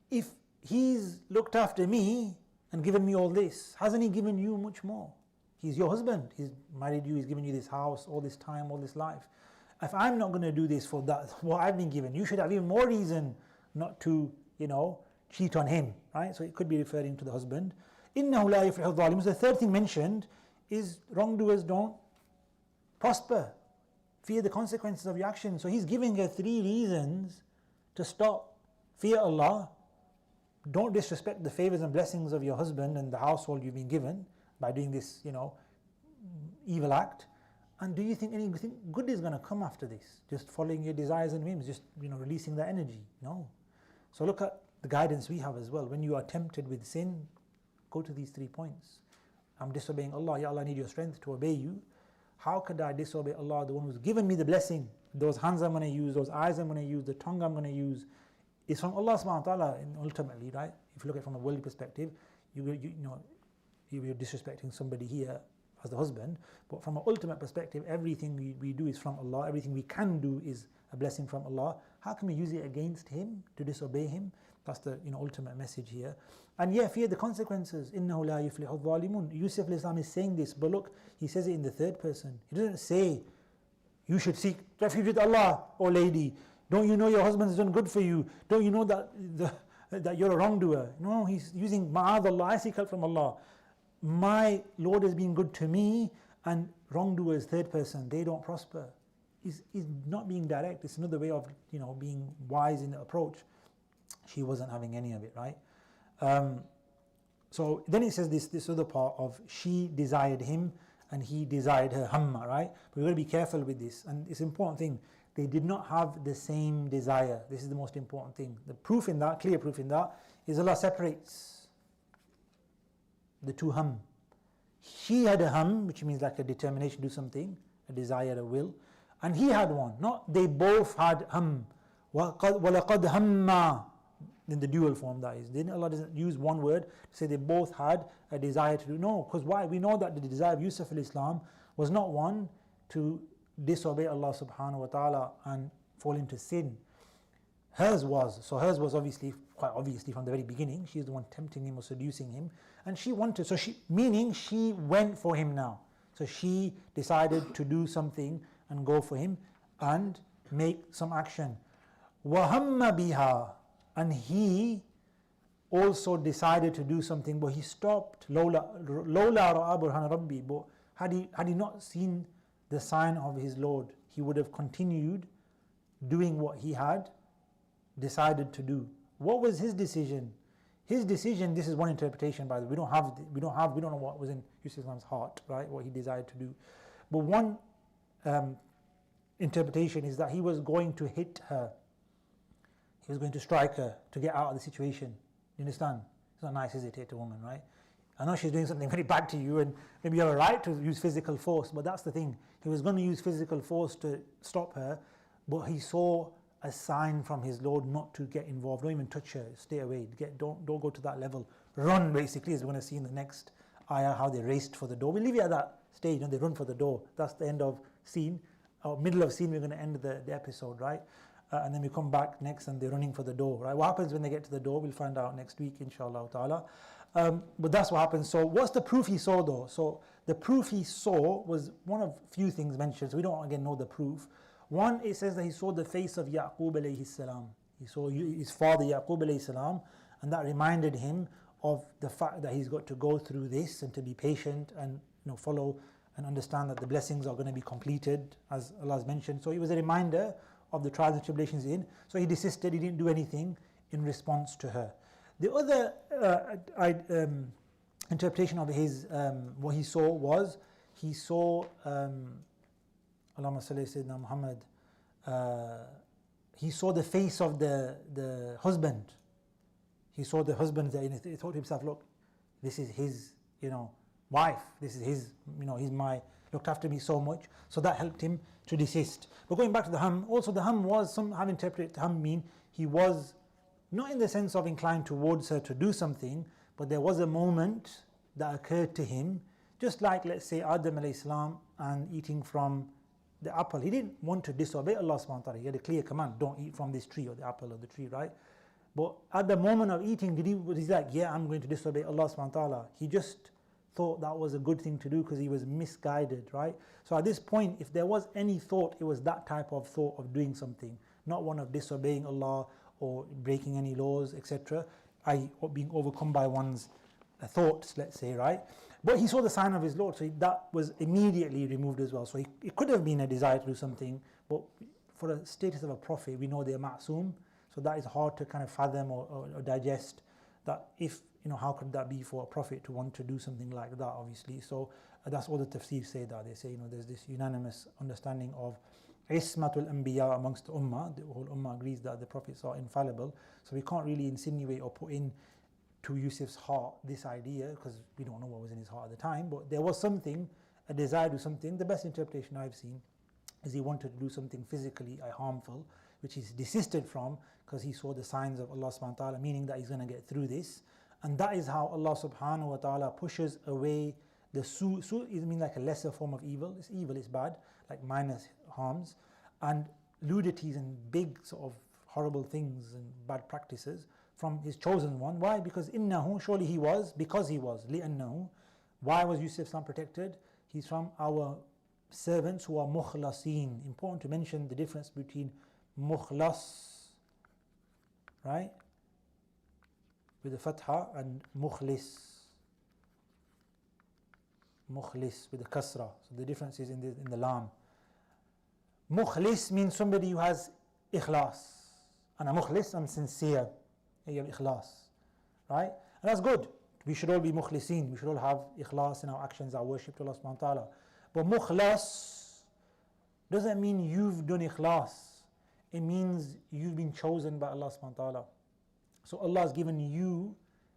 If he's looked after me and given me all this, hasn't he given you much more? He's your husband. He's married you. He's given you this house, all this time, all this life. If I'm not going to do this for that, what I've been given, you should have even more reason not to, cheat on him, right? So it could be referring to the husband. إِنَّهُ لَا يُفْلِحُ الظَّالِمُونَ. The third thing mentioned is wrongdoers don't prosper. Fear the consequences of your actions. So he's giving her 3 reasons to stop. Fear Allah. Don't disrespect the favors and blessings of your husband and the household you've been given by doing this, evil act. And do you think anything good is going to come after this? Just following your desires and whims, just releasing that energy? No. So look at the guidance we have as well. When you are tempted with sin, go to these 3 points. I'm disobeying Allah. Ya Allah, I need your strength to obey you. How could I disobey Allah, the one who's given me the blessing? Those hands I'm going to use, those eyes I'm going to use, the tongue I'm going to use, is from Allah subhanahu wa ta'ala ultimately, right? If you look at it from a worldly perspective, you're disrespecting somebody here as the husband, but from an ultimate perspective, everything we do is from Allah, everything we can do is a blessing from Allah. How can we use it against him, to disobey him? That's the ultimate message here. And yeah, fear the consequences. إِنَّهُ لَا يُفْلِحُ الظَّالِمُونَ. Yusuf al-Islam is saying this, but look, he says it in the third person. He doesn't say, you should seek refuge with Allah, oh lady. Don't you know your husband has done good for you? Don't you know that you're a wrongdoer? No, he's using ma'adallah, I seek help from Allah. My Lord has been good to me, and wrongdoers, third person, they don't prosper. He's not being direct. It's another way of being wise in the approach. She wasn't having any of it, right? So then it says this other part of she desired him and he desired her, hamma, right? But we've got to be careful with this, and it's an important thing. They did not have the same desire. This is the most important thing. The proof in that, clear proof in that, is Allah separates the two ham. She had a ham, which means like a determination to do something, a desire, a will, and he had one. Not they both had ham. وَلَقَدْ هَمَّا, in the dual form, that is. Then Allah doesn't use one word to say they both had a desire to do. No, because why? We know that the desire of Yusuf al-Islam was not one to disobey Allah subhanahu wa ta'ala and fall into sin. Hers was. So hers was quite obviously from the very beginning. She's the one tempting him or seducing him. And she wanted, meaning she went for him now. So she decided to do something and go for him and make some action. وَهَمَّ بِهَا, and he also decided to do something, but he stopped. لَوْلَا رَأَى بُرْهَانَ رَبِّي, but had he not seen the sign of his Lord, he would have continued doing what he had decided to do. What was his decision? His decision, this is one interpretation by the way, we don't know what was in Yusuf al-Islam's heart, right? What he desired to do. But one interpretation is that he was going to hit her. He was going to strike her to get out of the situation. You understand? It's not nice, is it, to hit a woman, right? I know she's doing something very bad to you, and maybe you have a right to use physical force, but that's the thing. He was going to use physical force to stop her, but he saw a sign from his Lord not to get involved. Don't even touch her. Stay away. Don't go to that level. Run, basically, as we're going to see in the next ayah, how they raced for the door. We'll leave it at that stage, and they run for the door. That's the end of scene. Middle of scene, we're going to end the episode, right? And then we come back next and they're running for the door, right? What happens when they get to the door, we'll find out next week, inshallah ta'ala. But that's what happens. So what's the proof he saw though? So the proof he saw was one of few things mentioned, so we don't again know the proof. One, it says that he saw the face of Yaqub alayhi salam. He saw his father Yaqub alayhi salam, and that reminded him of the fact that he's got to go through this and to be patient and follow and understand that the blessings are going to be completed as Allah has mentioned. So it was a reminder of the trials and tribulations in. So he desisted, he didn't do anything in response to her. The other interpretation of his, what he saw was, he saw, Allahumma salli sayyidina Muhammad, he saw the face of the husband. He saw the husband, he thought to himself, look, this is his, wife, this is his, he's looked after me so much. So that helped him to desist. But going back to the ham, also the ham was, some have interpreted ham mean he was not in the sense of inclined towards her to do something, but there was a moment that occurred to him, just like let's say Adam alayhi salam and eating from the apple. He didn't want to disobey Allah subhanahu wa ta'ala. He had a clear command, don't eat from this tree or the apple or the tree, right? But at the moment of eating, was he like, yeah, I'm going to disobey Allah subhanahu wa ta'ala? He just thought that was a good thing to do because he was misguided, right? So at this point, if there was any thought, it was that type of thought of doing something, not one of disobeying Allah or breaking any laws, etc., being overcome by one's thoughts, let's say, right? But he saw the sign of his Lord, so that was immediately removed as well. So it could have been a desire to do something, but for the status of a prophet, we know they're ma'soom, so that is hard to kind of fathom or digest, that if, how could that be for a prophet to want to do something like that, obviously. So that's what the Tafsirs say, that they say, there's this unanimous understanding of Ismatul Anbiya amongst the Ummah. The whole Ummah agrees that the prophets are infallible. So we can't really insinuate or put in to Yusuf's heart this idea, because we don't know what was in his heart at the time, but there was something, a desire to do something. The best interpretation I've seen is he wanted to do something physically harmful, which he's desisted from because he saw the signs of Allah subhanahu wa ta'ala, meaning that he's going to get through this. And that is how Allah subhanahu wa ta'ala pushes away The su is mean like a lesser form of evil. It's evil, it's bad, like minor harms. And ludities and big sort of horrible things and bad practices from his chosen one. Why? Because innahu, surely he was, because he was, li'annahu. Why was Yusuf protected? He's from our servants who are mukhlasin. Important to mention the difference between mukhlas, right, with the fatha, and mukhlis. Mukhlis with the kasra. So the difference is in the lam. Mukhlis means somebody who has ikhlas. And a mukhlis, I'm sincere. You have ikhlas, right? And that's good. We should all be mukhlisin. We should all have ikhlas in our actions, our worship to Allah subhanahu wa ta'ala. But mukhlas doesn't mean you've done ikhlas. It means you've been chosen by Allah subhanahu wa ta'ala. So Allah has given you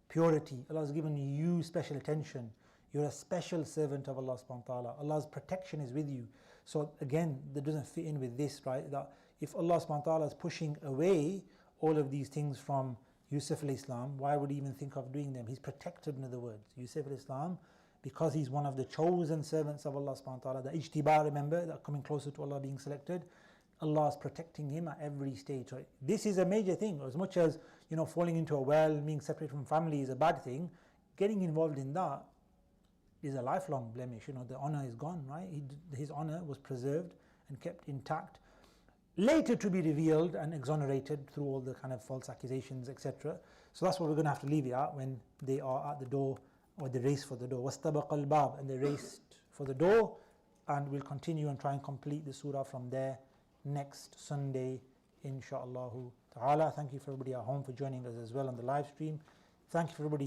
purity. Allah has given you special attention. You're a special servant of Allah subhanahu wa ta'ala. Allah's protection is with you. So again, that doesn't fit in with this, right? That if Allah subhanahu wa ta'ala is pushing away all of these things from Yusuf alayhi salam, why would he even think of doing them? He's protected, in other words. Yusuf alayhi salam, because he's one of the chosen servants of Allah subhanahu wa ta'ala, the ijtiba, remember, that coming closer to Allah being selected, Allah is protecting him at every stage. Right? This is a major thing. As much as, falling into a well, being separated from family is a bad thing, getting involved in that is a lifelong blemish. The honor is gone, right? His honor was preserved and kept intact, later to be revealed and exonerated through all the kind of false accusations, etc. So that's what we're going to have to leave it at when they are at the door, or the race for the door. وَاسْتَبَقَ الْبَابِ, and they raced for the door, and we'll continue and try and complete the surah from there next Sunday, insha'Allah ta'ala. Thank you for everybody at home for joining us as well on the live stream. Thank you for everybody here.